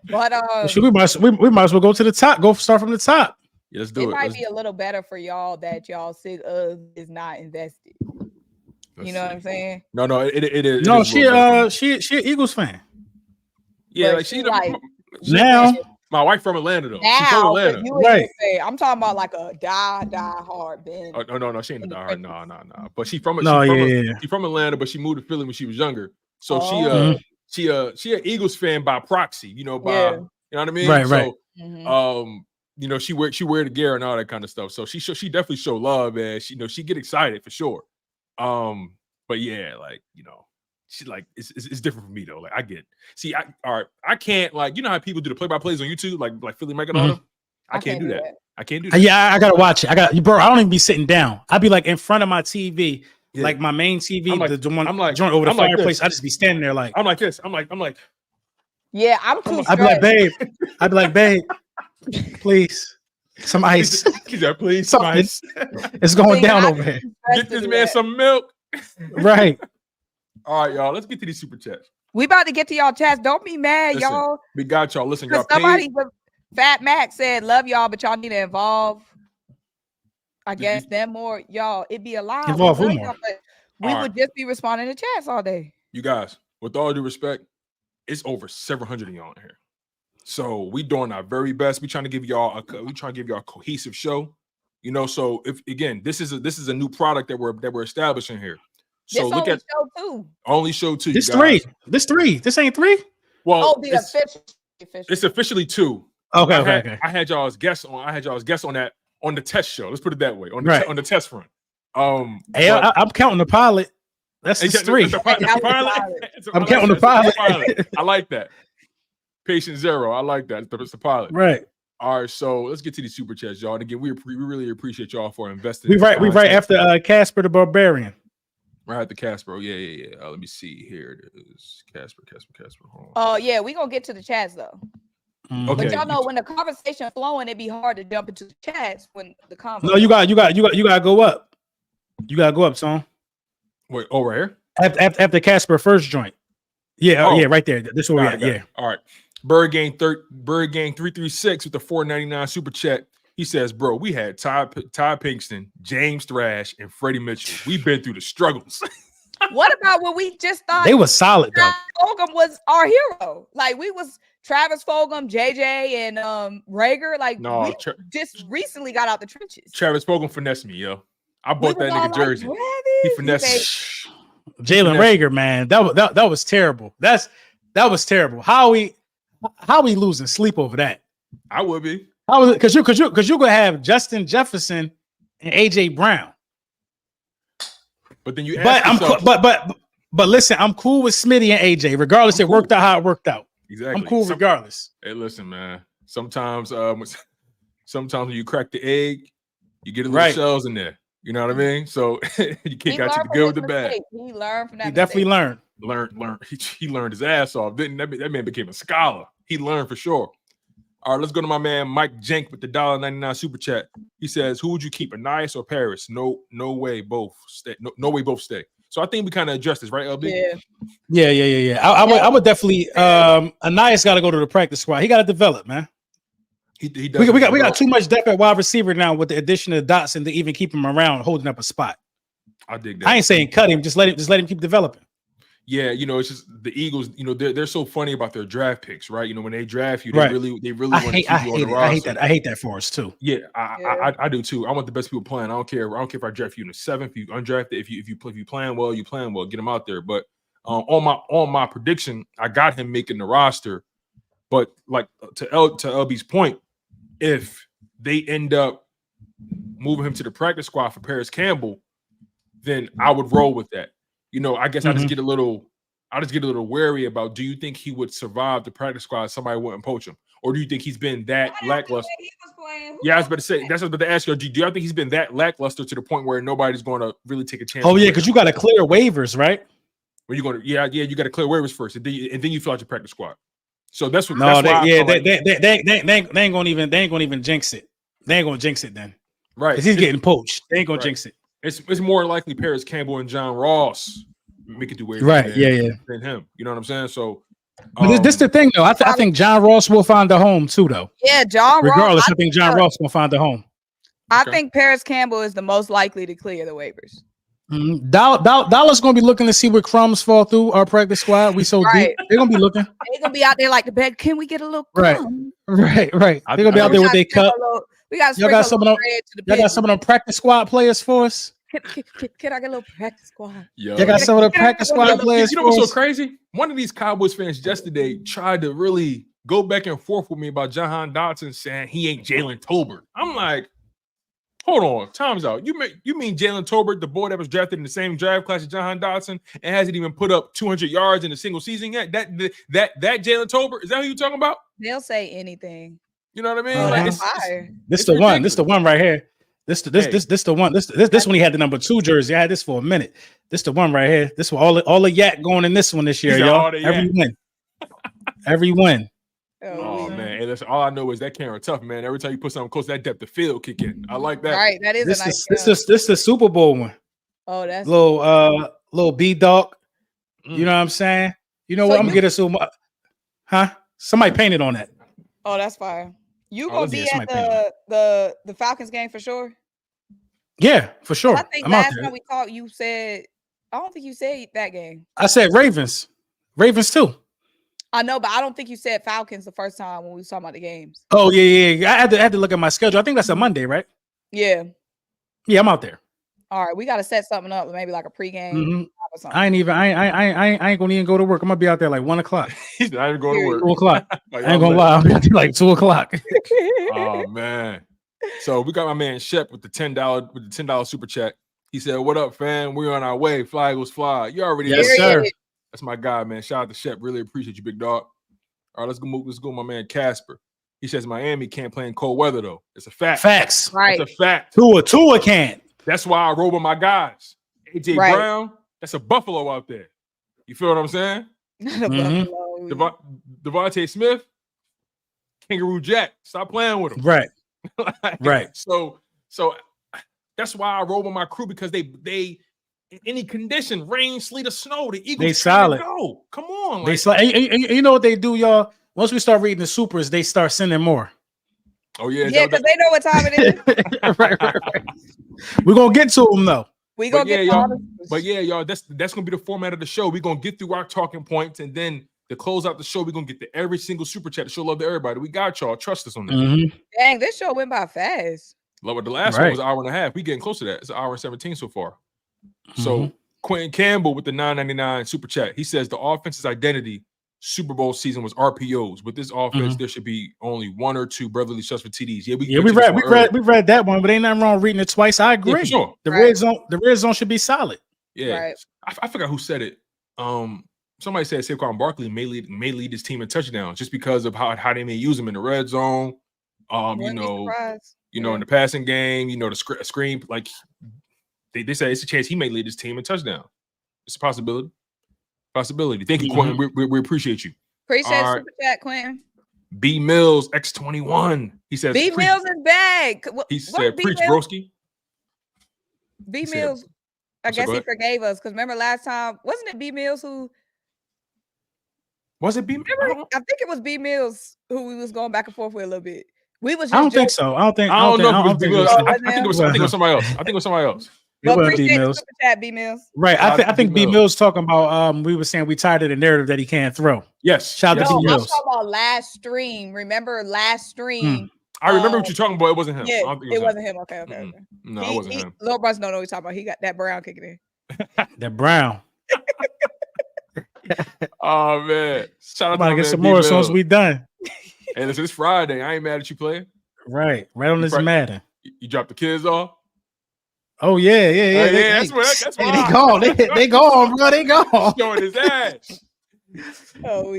Speaker 3: But
Speaker 2: we might as well go to the top. Go start from the top.
Speaker 1: Yeah, let's do it.
Speaker 3: It might be a little better for y'all that y'all sick of is not invested. You know what I'm saying?
Speaker 1: No, it is.
Speaker 2: No, she an Eagles fan.
Speaker 1: Yeah,
Speaker 3: like
Speaker 1: she
Speaker 2: now.
Speaker 1: My wife from Atlanta though.
Speaker 3: Now,
Speaker 1: she's from Atlanta.
Speaker 3: Right. I'm talking about like a die hard Ben.
Speaker 1: Oh, no, she ain't a die hard. No. But she's from Atlanta, but she moved to Philly when she was younger. So she an Eagles fan by proxy. You know what I mean?
Speaker 2: Right.
Speaker 1: So she wear the gear and all that kind of stuff. So she definitely show love and she get excited for sure. But yeah, she's like it's different for me though. Like I get. See, I can't how people do the play-by-plays on YouTube, like Philly Mike and all them. I can't do that. I can't do that.
Speaker 2: Yeah, I gotta watch it. I don't even be sitting down. I'd be like in front of my TV, like my main TV, the one I'm like joint over the fireplace. I just be standing there like
Speaker 1: I'm like this. I'm like.
Speaker 3: Yeah, I'm too.
Speaker 2: I'd be like, babe, please. Some ice.
Speaker 1: Please, some ice.
Speaker 2: It's going down over here.
Speaker 1: Get this man some milk.
Speaker 2: Right.
Speaker 1: All right, y'all. Let's get to these super chats.
Speaker 3: We about to get to y'all chats. Don't be mad,
Speaker 1: Listen,
Speaker 3: y'all.
Speaker 1: We got y'all. Listen, y'all.
Speaker 3: Somebody, Fat Mac said, "Love y'all, but y'all need to evolve." I guess them more, y'all. It'd be allowed.
Speaker 2: Evolve who more?
Speaker 3: We would just be responding to chats all day.
Speaker 1: You guys, with all due respect, it's over 700 of y'all in here. So we doing our very best. We trying to give y'all a cohesive show. You know, so if again, this is a new product that we're establishing here. So
Speaker 3: this
Speaker 1: look at
Speaker 3: show two.
Speaker 1: Only show two.
Speaker 2: This three. This ain't three.
Speaker 1: Well,
Speaker 3: the official.
Speaker 1: It's officially two.
Speaker 2: Okay.
Speaker 1: I had y'all's guests on. That on the test show. Let's put it that way. On the test front.
Speaker 2: Hey, I'm counting the pilot. That's just three.
Speaker 1: It's a pilot.
Speaker 2: I'm counting the pilot.
Speaker 1: I like that. Patient zero. I like that. It's the pilot.
Speaker 2: Right.
Speaker 1: All right. So let's get to these super chats, y'all. And again, we really appreciate y'all for investing.
Speaker 2: We right after Casper the Barbarian.
Speaker 1: Right after Casper. Yeah. Let me see. Here it is. Casper.
Speaker 3: Oh yeah, we gonna get to the chats though.
Speaker 1: Okay.
Speaker 3: But y'all know when the conversation flowing, it'd be hard to jump into the chats when the conversation.
Speaker 2: No, you got to go up. You gotta go up, son.
Speaker 1: Wait, right here?
Speaker 2: After Casper first joint. Yeah, yeah, right there. This is where we're at. Yeah.
Speaker 1: All right. Bird Gang 336 with the $4.99 super chat. He says, "Bro, we had Ty Pinkston, James Thrash, and Freddie Mitchell. We've been through the struggles."
Speaker 3: What about when we just thought
Speaker 2: they was solid though?
Speaker 3: Fulgham was our hero. Like we was Travis Fulgham, JJ, and Rager. Like we just recently got out the trenches.
Speaker 1: Travis Fulgham finessed me, yo. I bought that nigga jersey. He finessed me.
Speaker 2: Jalen Rager, man, that was terrible. That was terrible. How we losing sleep over that?
Speaker 1: I would be.
Speaker 2: How was it? Because you're gonna have Justin Jefferson and AJ Brown.
Speaker 1: But then you
Speaker 2: but listen, I'm cool with Smitty and AJ, regardless. It worked out how it worked out.
Speaker 1: Exactly.
Speaker 2: I'm cool regardless.
Speaker 1: Hey, listen, man. Sometimes when you crack the egg, you get a little shells in there. You know what I mean? So you can't got you the good with the bad.
Speaker 3: He learned from that.
Speaker 2: He definitely learned.
Speaker 1: He learned his ass off. That man became a scholar. He learned for sure. All right, let's go to my man Mike Jenk with the $1.99 super chat. He says, "Who would you keep, Anais or Paris?" No way, both stay. No way, both stay. So I think we kind of addressed this, right, LB?
Speaker 2: Yeah. I would definitely. Anais got to go to the practice squad. He got to develop, man.
Speaker 1: He
Speaker 2: we got too much depth at wide receiver now with the addition of Dotson to even keep him around, holding up a spot.
Speaker 1: I dig that.
Speaker 2: I ain't saying cut him, just let him keep developing.
Speaker 1: Yeah, it's just the Eagles. They're so funny about their draft picks, right? When they draft you, they really want to keep you on the roster.
Speaker 2: I hate that for us too.
Speaker 1: Yeah, I do too. I want the best people playing. I don't care if I draft you in the 7th, if you undrafted, if you playing well, you playing well. Get them out there. But on my prediction, I got him making the roster. But like to LB's point, if they end up moving him to the practice squad for Paris Campbell, then I would roll with that. I guess I just get a little wary about, do you think he would survive the practice squad? Somebody wouldn't poach him, or do you think he's been that lackluster? Yeah, I was about to say that's what I was about to ask you. Do you think he's been that lackluster to the point where nobody's going to really take a chance?
Speaker 2: Oh yeah, because you got to clear waivers, right?
Speaker 1: Well, you're going to you got to clear waivers first, and then you fill out your practice squad. So that's what.
Speaker 2: They ain't gonna even jinx it. They ain't gonna jinx it then,
Speaker 1: right?
Speaker 2: Because he's getting poached. They ain't gonna jinx it.
Speaker 1: It's more likely Paris Campbell and John Ross make it do waivers,
Speaker 2: right?
Speaker 1: Than him. You know what I'm saying? So,
Speaker 2: this the thing though. I think John Ross will find a home too, though.
Speaker 3: Yeah, John.
Speaker 2: Regardless, I think John Ross will find a home.
Speaker 3: I think Paris Campbell is the most likely to clear the waivers.
Speaker 2: Dollar's gonna be looking to see where crumbs fall through our practice squad. We so deep. They're gonna be looking.
Speaker 3: They're gonna be out there like the bed. Can we get a little crumb?
Speaker 2: Right. They're gonna be out there with their cup.
Speaker 3: We got
Speaker 2: some of them practice squad players for us.
Speaker 3: Can I get a little practice squad?
Speaker 2: You got some of the practice squad players.
Speaker 1: You know what's so crazy? One of these Cowboys fans yesterday tried to really go back and forth with me about Jahan Dotson saying he ain't Jalen Tolbert. I'm like, hold on, time's out. You mean Jalen Tolbert, the boy that was drafted in the same draft class as Jahan Dotson and hasn't even put up 200 yards in a single season yet? That Jalen Tolbert, is that who you talking about?
Speaker 3: They'll say anything.
Speaker 1: You know what I mean?
Speaker 2: This the one. This the one right here. This the one. This one he had the number 2 jersey. I had this for a minute. This the one right here. This one all the yak going in this one this year, y'all. Every win.
Speaker 1: Oh man, Hey, listen, all I know is that camera tough, man. Every time you put something close, that depth of field kick in. I like that.
Speaker 3: Right, that is
Speaker 2: This
Speaker 3: a nice.
Speaker 2: this the Super Bowl one.
Speaker 3: Oh, that's
Speaker 2: Little B dog. You know what I'm saying? You know
Speaker 3: So
Speaker 2: what? I'm gonna get us some. Huh? Somebody painted on that.
Speaker 3: Oh, that's fire. You gonna be at
Speaker 2: somebody
Speaker 3: the Falcons game for sure?
Speaker 2: Yeah, for sure.
Speaker 3: I think
Speaker 2: I'm out
Speaker 3: last
Speaker 2: there.
Speaker 3: time we talked, you said I don't think you said that game.
Speaker 2: I said Ravens. Ravens too.
Speaker 3: I know, but I don't think you said Falcons the first time when we was talking about the games.
Speaker 2: Oh yeah. I had to look at my schedule. I think that's a Monday, right?
Speaker 3: Yeah.
Speaker 2: Yeah, I'm out there.
Speaker 3: All right, we got to set something up, maybe like a pregame. Or something.
Speaker 2: I ain't gonna even go to work. I'm gonna be out there like 1 o'clock.
Speaker 1: He's not even going to work.
Speaker 2: 2 o'clock. I ain't gonna lie. I'll be out there like 2 o'clock.
Speaker 1: Oh man. So we got my man Shep with the $10 super chat. He said, "What up, fam? We're on our way. Fly Eagles fly." You already
Speaker 2: Yes,
Speaker 1: know.
Speaker 2: sir.
Speaker 1: That's my guy, man. Shout out to Shep. Really appreciate you, big dog. All right, let's go. My man Casper. He says Miami can't play in cold weather though. It's a fact.
Speaker 2: Facts.
Speaker 3: Right.
Speaker 1: It's a fact.
Speaker 2: Tua can't.
Speaker 1: That's why I roll with my guys. AJ
Speaker 3: Right.
Speaker 1: Brown. That's a Buffalo out there. You feel what I'm saying? Devontae Smith. Kangaroo Jack. Stop playing with him.
Speaker 2: Right. Right.
Speaker 1: So that's why I roll with my crew, because they in any condition, rain, sleet, or snow, the Eagles
Speaker 2: They solid.
Speaker 1: go. Come on.
Speaker 2: They and you know what they do, y'all? Once we start reading the supers, they start sending more.
Speaker 1: Oh yeah,
Speaker 3: Yeah, because they know what time it is.
Speaker 2: right. We're gonna get to them though.
Speaker 3: We gonna get
Speaker 1: y'all.
Speaker 3: to
Speaker 1: But yeah, y'all, that's gonna be the format of the show. We're gonna get through our talking points, and then to close out the show, we're gonna get to every single super chat to show love to everybody. We got y'all. Trust us on that.
Speaker 3: Dang, this show went by fast.
Speaker 1: Love, the last one was an hour and a half. We getting close to that. It's an hour and 17 so far. So Quentin Campbell with the $9.99 super chat. He says the offense's identity Super Bowl season was RPOs. With this offense, there should be only 1 or 2 brotherly shots for TDs. Yeah, we
Speaker 2: read that one, but ain't nothing wrong reading it twice. I agree.
Speaker 1: Yeah, for sure.
Speaker 2: The red zone should be solid.
Speaker 1: Yeah,
Speaker 3: right.
Speaker 1: I forgot who said it. Somebody said Saquon Barkley may lead his team in touchdowns just because of how they may use him in the red zone. In the passing game, the screen, like they say it's a chance he may lead his team in touchdown. It's a possibility. Thank you, Quentin. We appreciate you.
Speaker 3: Appreciate super chat, Quentin.
Speaker 1: B Mills X21. He says
Speaker 3: B Mills is back.
Speaker 1: He said preach, broski.
Speaker 3: B Mills. I guess he forgave us because remember last time, wasn't it B Mills who?
Speaker 1: Was it B Mills?
Speaker 3: I think it was B Mills who we was going back and forth with a little bit. We was.
Speaker 2: I don't think so. I don't think
Speaker 1: it was somebody else. I think it was somebody else.
Speaker 3: But appreciate the super chat, B Mills.
Speaker 2: Right. I think B Mills talking about we were saying we tired of the narrative that he can't throw.
Speaker 1: Yes.
Speaker 2: Shout out to B Mills.
Speaker 3: I'm talking about last stream. Remember last stream?
Speaker 1: I remember what you're talking about. It wasn't him.
Speaker 3: Yeah, it wasn't him. Okay.
Speaker 1: No, it wasn't him.
Speaker 3: Lil Brunson don't know what he's talking about. He got that Brown kicking in.
Speaker 2: That Brown.
Speaker 1: Oh man. Shout out
Speaker 2: to get some more as soon as we done.
Speaker 1: Hey, listen, it's Friday. I ain't mad at you playing.
Speaker 2: Right on this Madden.
Speaker 1: You dropped the kids off.
Speaker 2: Oh yeah.
Speaker 1: That's what
Speaker 2: they gone. They gone, bro. They gone.
Speaker 1: Showing his ass.
Speaker 3: Oh,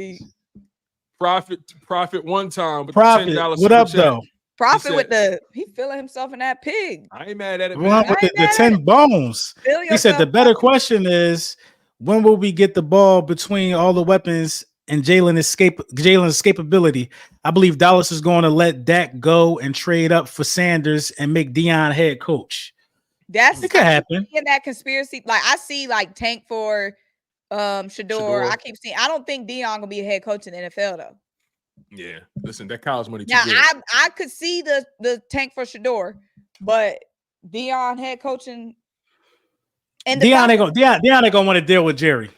Speaker 1: Profit one time. With
Speaker 2: Profit.
Speaker 1: The $10
Speaker 2: what up
Speaker 1: chat.
Speaker 2: though?
Speaker 3: Profit with he feeling himself in that pig.
Speaker 1: I ain't mad at it.
Speaker 2: With the 10 bones. He said the better question is, when will we get the ball between all the weapons and Jalen's escapability? I believe Dallas is going to let Dak go and trade up for Sanders and make Dion head coach.
Speaker 3: It
Speaker 2: could happen.
Speaker 3: In that conspiracy, like I see like Tank for Shador. I keep seeing. I don't think Dion gonna be a head coach in the NFL though.
Speaker 1: Yeah, listen, that college money.
Speaker 3: Now I could see the Tank for Shador, but Dion head coaching. And
Speaker 2: Dion ain't gonna want to deal with Jerry.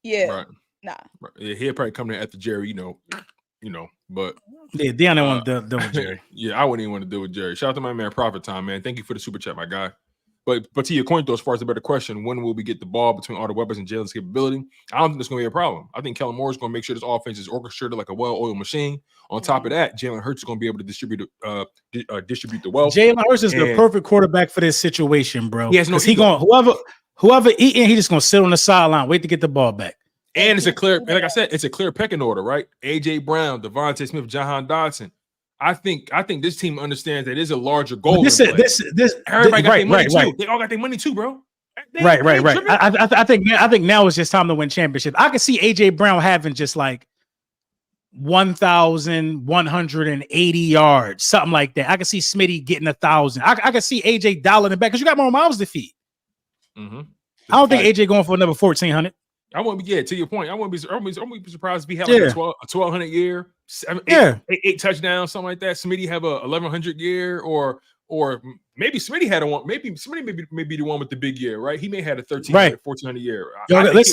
Speaker 3: Yeah,
Speaker 1: right.
Speaker 3: Nah.
Speaker 1: Right. Yeah, he'll probably come in after Jerry. But
Speaker 2: yeah, Dion don't want to deal with Jerry.
Speaker 1: Yeah, I wouldn't even want to deal with Jerry. Shout out to my man Profit Time, man. Thank you for the super chat, my guy. But to your point, though, as far as the better question, when will we get the ball between all the weapons and Jalen's capability? I don't think there's going to be a problem. I think Kellen Moore is going to make sure this offense is orchestrated like a well-oiled machine. On top of that, Jalen Hurts is going to be able to distribute the wealth.
Speaker 2: Jalen Hurts is the perfect quarterback for this situation, bro.
Speaker 1: He has no
Speaker 2: whoever eating, he's just going to sit on the sideline, wait to get the ball back.
Speaker 1: And it's a clear, like I said, it's a clear pecking order, right? AJ Brown, Devontae Smith, Jahan Dotson. I think this team understands that it's a larger goal. Everybody got their money too. They all got their money too, bro.
Speaker 2: Right. I think now it's just time to win championships. I can see AJ Brown having just like 1,180 yards, something like that. I can see Smitty getting 1,000. I can see AJ dialing it back because you got more mouths to feed.
Speaker 1: Mm-hmm.
Speaker 2: I don't think AJ going for another 1,400.
Speaker 1: I wouldn't be, to your point, I wouldn't be surprised if he had like a 1,200 year, eight touchdowns, something like that. Smitty have a 1,100 year, or maybe Smitty had a one. Maybe Smitty may be the one with the big year, right? He may have a 1,300, 1,400 year.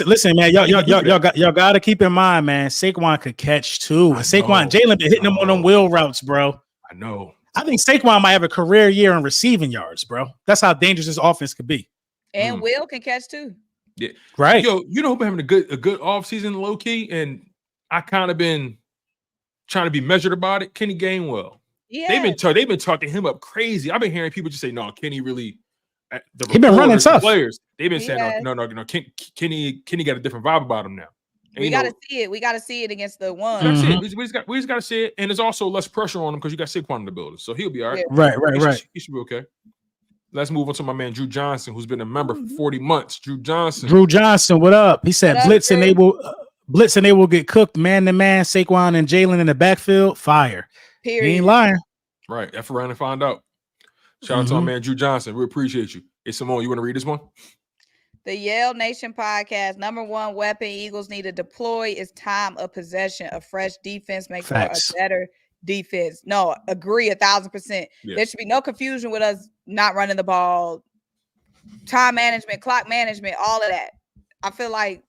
Speaker 2: Listen, man, y'all got to keep in mind, man. Saquon could catch too. Jalen been hitting him on them wheel routes, bro.
Speaker 1: I know.
Speaker 2: I think Saquon might have a career year in receiving yards, bro. That's how dangerous this offense could be.
Speaker 3: And Will can catch too.
Speaker 1: Yeah,
Speaker 2: right.
Speaker 1: Yo, you know who been having a good offseason, low key, and I kind of been trying to be measured about it. Kenny Gainwell. Yeah, they've been talking him up crazy. I've been hearing people just say, "No, Kenny really."
Speaker 2: He been running tough.
Speaker 1: Players, they've been saying, "No, Kenny got a different vibe about him now." And,
Speaker 3: we got to see it. We got to see it against the one.
Speaker 1: We just got to see it, and there's also less pressure on him because you got Saquon in the building, so he'll be all right.
Speaker 2: Yeah. Right.
Speaker 1: He should be okay. Let's move on to my man Drew Johnson, who's been a member for 40 months. Drew Johnson, what up? He said blitz and they will get cooked man to man. Saquon and Jalen in the backfield, fire.
Speaker 3: Period.
Speaker 2: He ain't lying.
Speaker 1: Right. F around and find out. Shout out to my man Drew Johnson. We appreciate you. Hey, Symone, you want to read this one?
Speaker 3: The Yale Nation podcast, number one weapon Eagles need to deploy is time of possession. A fresh defense makes for a better defense. No, agree 1,000%. Yes. There should be no confusion with us not running the ball, time management, clock management, all of that. I feel like,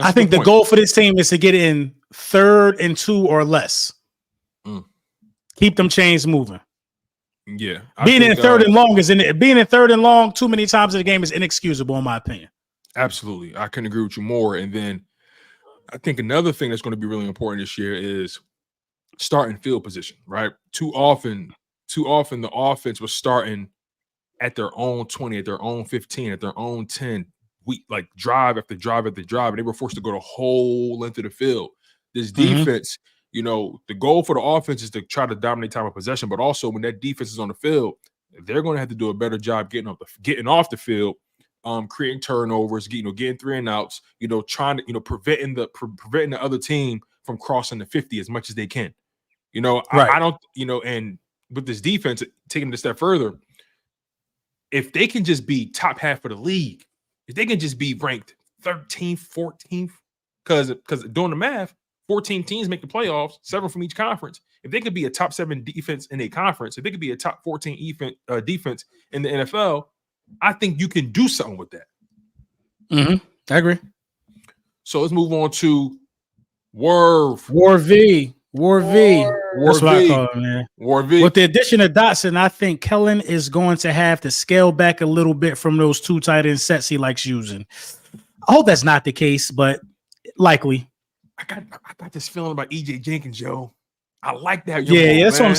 Speaker 2: I think the goal for this team is to get in 3rd and 2 or less. Keep them chains moving.
Speaker 1: Yeah,
Speaker 2: being in 3rd and long being in 3rd and long too many times in the game is inexcusable, in my opinion.
Speaker 1: Absolutely, I couldn't agree with you more. And then I think another thing that's going to be really important this year is starting field position. Right, too often the offense was starting at their own 20, at their own 15, at their own 10. Like drive after drive after drive, and they were forced to go the whole length of the field. This defense. You know, the goal for the offense is to try to dominate time of possession, but also when that defense is on the field, they're going to have to do a better job getting off the field, creating turnovers, getting 3 and outs, trying to, preventing the other team from crossing the 50 as much as they can. Right. I don't, and with this defense, taking it a step further, if they can just be top half of the league, if they can just be ranked 13th, 14th, because doing the math, 14 teams make the playoffs, 7 from each conference. If they could be a top 7 defense in a conference, if they could be a top 14 defense in the NFL, I think you can do something with that.
Speaker 2: I agree.
Speaker 1: So let's move on to War
Speaker 2: V.
Speaker 1: That's
Speaker 2: what I call it, man.
Speaker 1: War V.
Speaker 2: With the addition of Dotson, I think Kellen is going to have to scale back a little bit from those 2 tight end sets he likes using. I hope that's not the case, but likely.
Speaker 1: I got this feeling about EJ Jenkins, yo. I like that.
Speaker 2: That's what I'm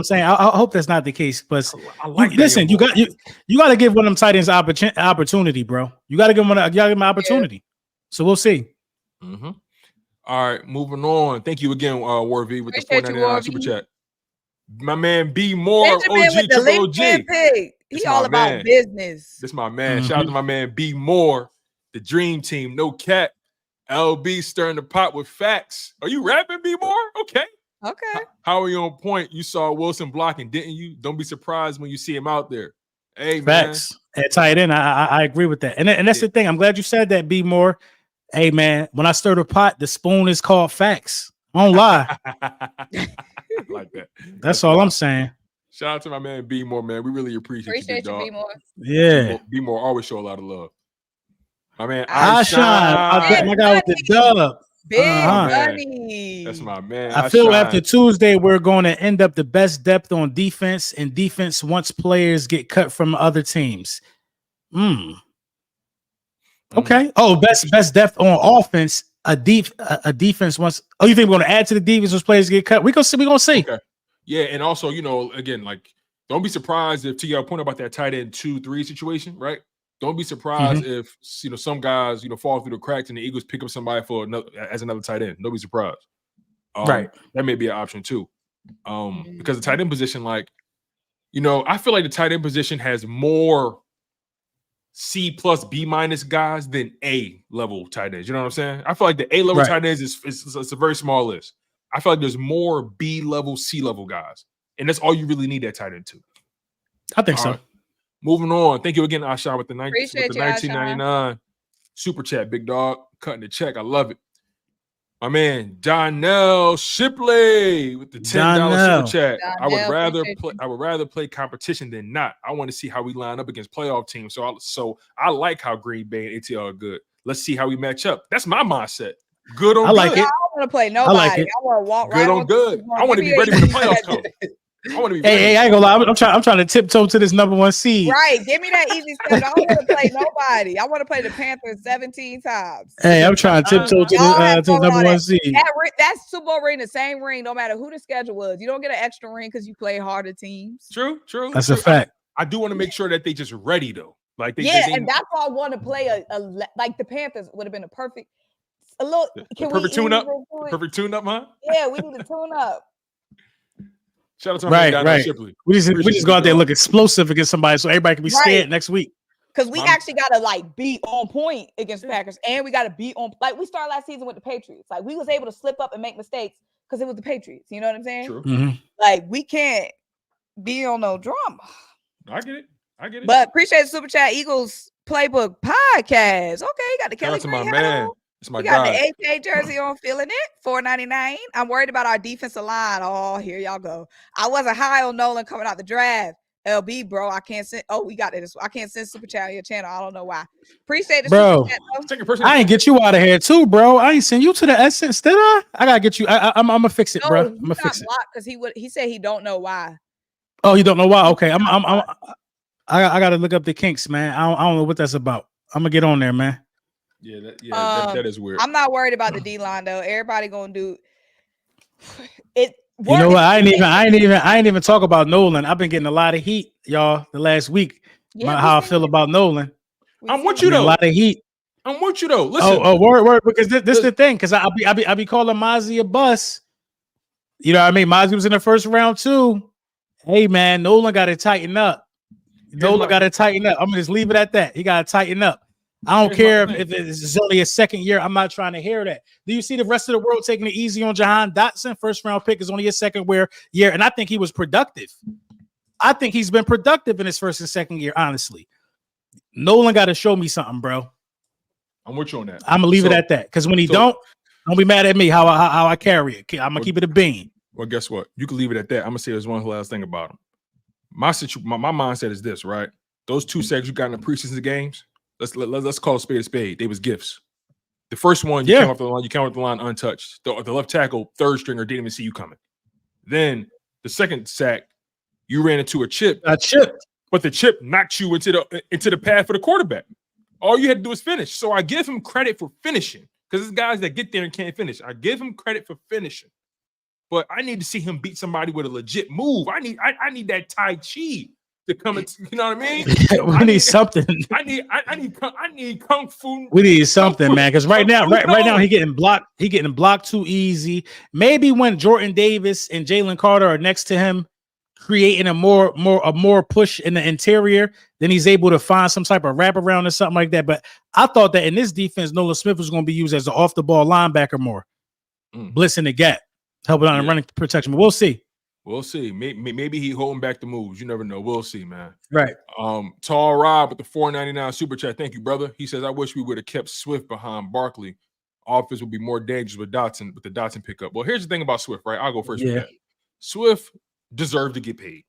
Speaker 2: saying. I hope that's not the case. But listen, you got to give one of them tight ends opportunity, bro. You got to give him an opportunity. Yeah. So we'll see.
Speaker 1: Mm-hmm. All right, moving on. Thank you again, War V, with the $4.99 super chat. My man B Moore, OG Triple OG.
Speaker 3: He all about business.
Speaker 1: This my man. Shout out to my man B Moore, the dream team, no cap. LB stirring the pot with facts. Are you rapping, B Moore? Okay. How are you on point? You saw Wilson blocking, didn't you? Don't be surprised when you see him out there. Hey,
Speaker 2: facts. At tight end, I agree with that. And that's the thing. I'm glad you said that, B Moore. Hey, man, when I stir the pot, the spoon is called facts. I don't lie.
Speaker 1: Like that.
Speaker 2: That's all I'm saying.
Speaker 1: Shout out to my man B Moore, man. We really appreciate you,
Speaker 3: B Moore.
Speaker 2: Yeah.
Speaker 1: B Moore always show a lot of love. My man,
Speaker 2: I shine. My guy with the dub.
Speaker 3: Big money.
Speaker 1: That's my man.
Speaker 2: I feel after Tuesday, we're going to end up the best depth on defense, and defense once players get cut from other teams. Okay. Oh, best depth on offense. A defense once. Oh, you think we're going to add to the defense once players get cut? We're going to see.
Speaker 1: Okay. Yeah, and also, again, like, don't be surprised if, to your point about that tight end 2-3 situation, right? Don't be surprised if some guys fall through the cracks and the Eagles pick up somebody for another tight end. Don't be surprised.
Speaker 2: Right,
Speaker 1: that may be an option too. Because the tight end position, I feel like the tight end position has more C plus B minus guys than A level tight ends. You know what I'm saying? I feel like the A level tight ends is a very small list. I feel like there's more B level, C level guys, and that's all you really need that tight end to.
Speaker 2: I think so.
Speaker 1: Right. Moving on. Thank you again, Asha, with the
Speaker 3: 1999
Speaker 1: super chat, big dog, cutting the check. I love it. My man Donnell Shipley with the $10 super chat. I would rather play competition than not. I want to see how we line up against playoff teams. So I like how Green Bay and ATL are good. Let's see how we match up. That's my mindset. Good on
Speaker 2: I like
Speaker 1: good.
Speaker 2: it.
Speaker 3: I don't want to play nobody.
Speaker 2: I like it.
Speaker 3: I want to walk
Speaker 1: good
Speaker 3: right
Speaker 1: on good. I want to be ready when the playoffs come. I want to be ready.
Speaker 2: Hey, I ain't gonna lie. I'm trying to tiptoe to this number 1 seed.
Speaker 3: Right. Give me that easy schedule. I don't want to play nobody. I want to play the Panthers 17 times.
Speaker 2: Hey, I'm trying to tiptoe to the number 1 seed.
Speaker 3: That Super Bowl ring, the same ring, no matter who the schedule was. You don't get an extra ring because you play harder teams.
Speaker 1: True.
Speaker 2: That's a fact.
Speaker 1: I do want to make sure that they just ready though. Like they
Speaker 3: and that's why I want to play like the Panthers would have been a perfect
Speaker 1: perfect tune up. Perfect tune up, huh?
Speaker 3: Yeah, we need to tune up.
Speaker 1: Shout out to my man Shipley.
Speaker 2: We just go out there and look explosive against somebody so everybody can be scared next week.
Speaker 3: Because we actually got to be on point against the Packers, and we got to be on. Like we started last season with the Patriots. Like we was able to slip up and make mistakes because it was the Patriots. You know what I'm saying?
Speaker 1: True.
Speaker 2: Mm-hmm.
Speaker 3: Like we can't be on no drama.
Speaker 1: I get it.
Speaker 3: But appreciate the super chat. Eagles Playbook podcast. Okay, you got the Kelly.
Speaker 1: Shout out to my man. It's my
Speaker 3: we got
Speaker 1: guy.
Speaker 3: the AK jersey on, feeling it. $4.99. I'm worried about our defensive line. Oh, here y'all go. I wasn't high on Nolan coming out the draft. LB, bro, I can't send. Oh, we got this. I can't send super chat on your channel. I don't know why. Appreciate the
Speaker 2: bro.
Speaker 3: Super chat,
Speaker 2: I ain't get you out of here too, bro. I ain't send you to the Essence, did I? I gotta get you. I'm gonna fix it, bro. I'm gonna fix it.
Speaker 3: Because he said he don't know why.
Speaker 2: Oh, you don't know why? Okay, I gotta look up the kinks, man. I don't know what that's about. I'm gonna get on there, man.
Speaker 1: Yeah, that is weird.
Speaker 3: I'm not worried about the D line though. Everybody gonna do it.
Speaker 2: You know what? I ain't even talk about Nolan. I've been getting a lot of heat, y'all, the last week. How I feel about Nolan.
Speaker 1: I'm with you though.
Speaker 2: A lot of heat.
Speaker 1: I'm with you though. Listen.
Speaker 2: Word. Because this is the thing. Because I be calling Mozzie a bus. You know what I mean? Mozzie was in the first round too. Hey man, Nolan got to tighten up. I'm gonna just leave it at that. He got to tighten up. I don't care if it's only a second year. I'm not trying to hear that. Do you see the rest of the world taking it easy on Jahan Dotson? First round pick is only his second year, and I think he was productive. I think he's been productive in his first and second year, honestly. Nolan got to show me something, bro.
Speaker 1: I'm with you on that.
Speaker 2: I'm gonna leave it at that. Because when he don't be mad at me how I carry it. I'm gonna keep it a bean.
Speaker 1: Well, guess what? You can leave it at that. I'm gonna say there's one last thing about him. My mindset is this, right? Those 2 sacks you got in the preseason games. Let's call a spade. They was gifts. The first one, you came off the line untouched. The left tackle, third stringer, didn't even see you coming. Then the second sack, you ran into a chip. But the chip knocked you into the path for the quarterback. All you had to do was finish. So I give him credit for finishing because there's guys that get there and can't finish. I give him credit for finishing. But I need to see him beat somebody with a legit move. I need that Tai Chi to come and, you know what I mean?
Speaker 2: We need something.
Speaker 1: I need kung fu.
Speaker 2: We need something, man. Because right now he getting blocked. He getting blocked too easy. Maybe when Jordan Davis and Jalen Carter are next to him, creating a more push in the interior, then he's able to find some type of wraparound or something like that. But I thought that in this defense, Nolan Smith was going to be used as an off the ball linebacker more, blitzing the gap, helping out and running protection. But we'll see.
Speaker 1: We'll see. Maybe he holding back the moves. You never know. We'll see, man.
Speaker 2: Right.
Speaker 1: Tall Rob with the $4.99 super chat. Thank you, brother. He says, I wish we would have kept Swift behind Barkley. Offense would be more dangerous with the Dotson pickup. Well, here's the thing about Swift, right? I'll go first with that. Swift deserved to get paid.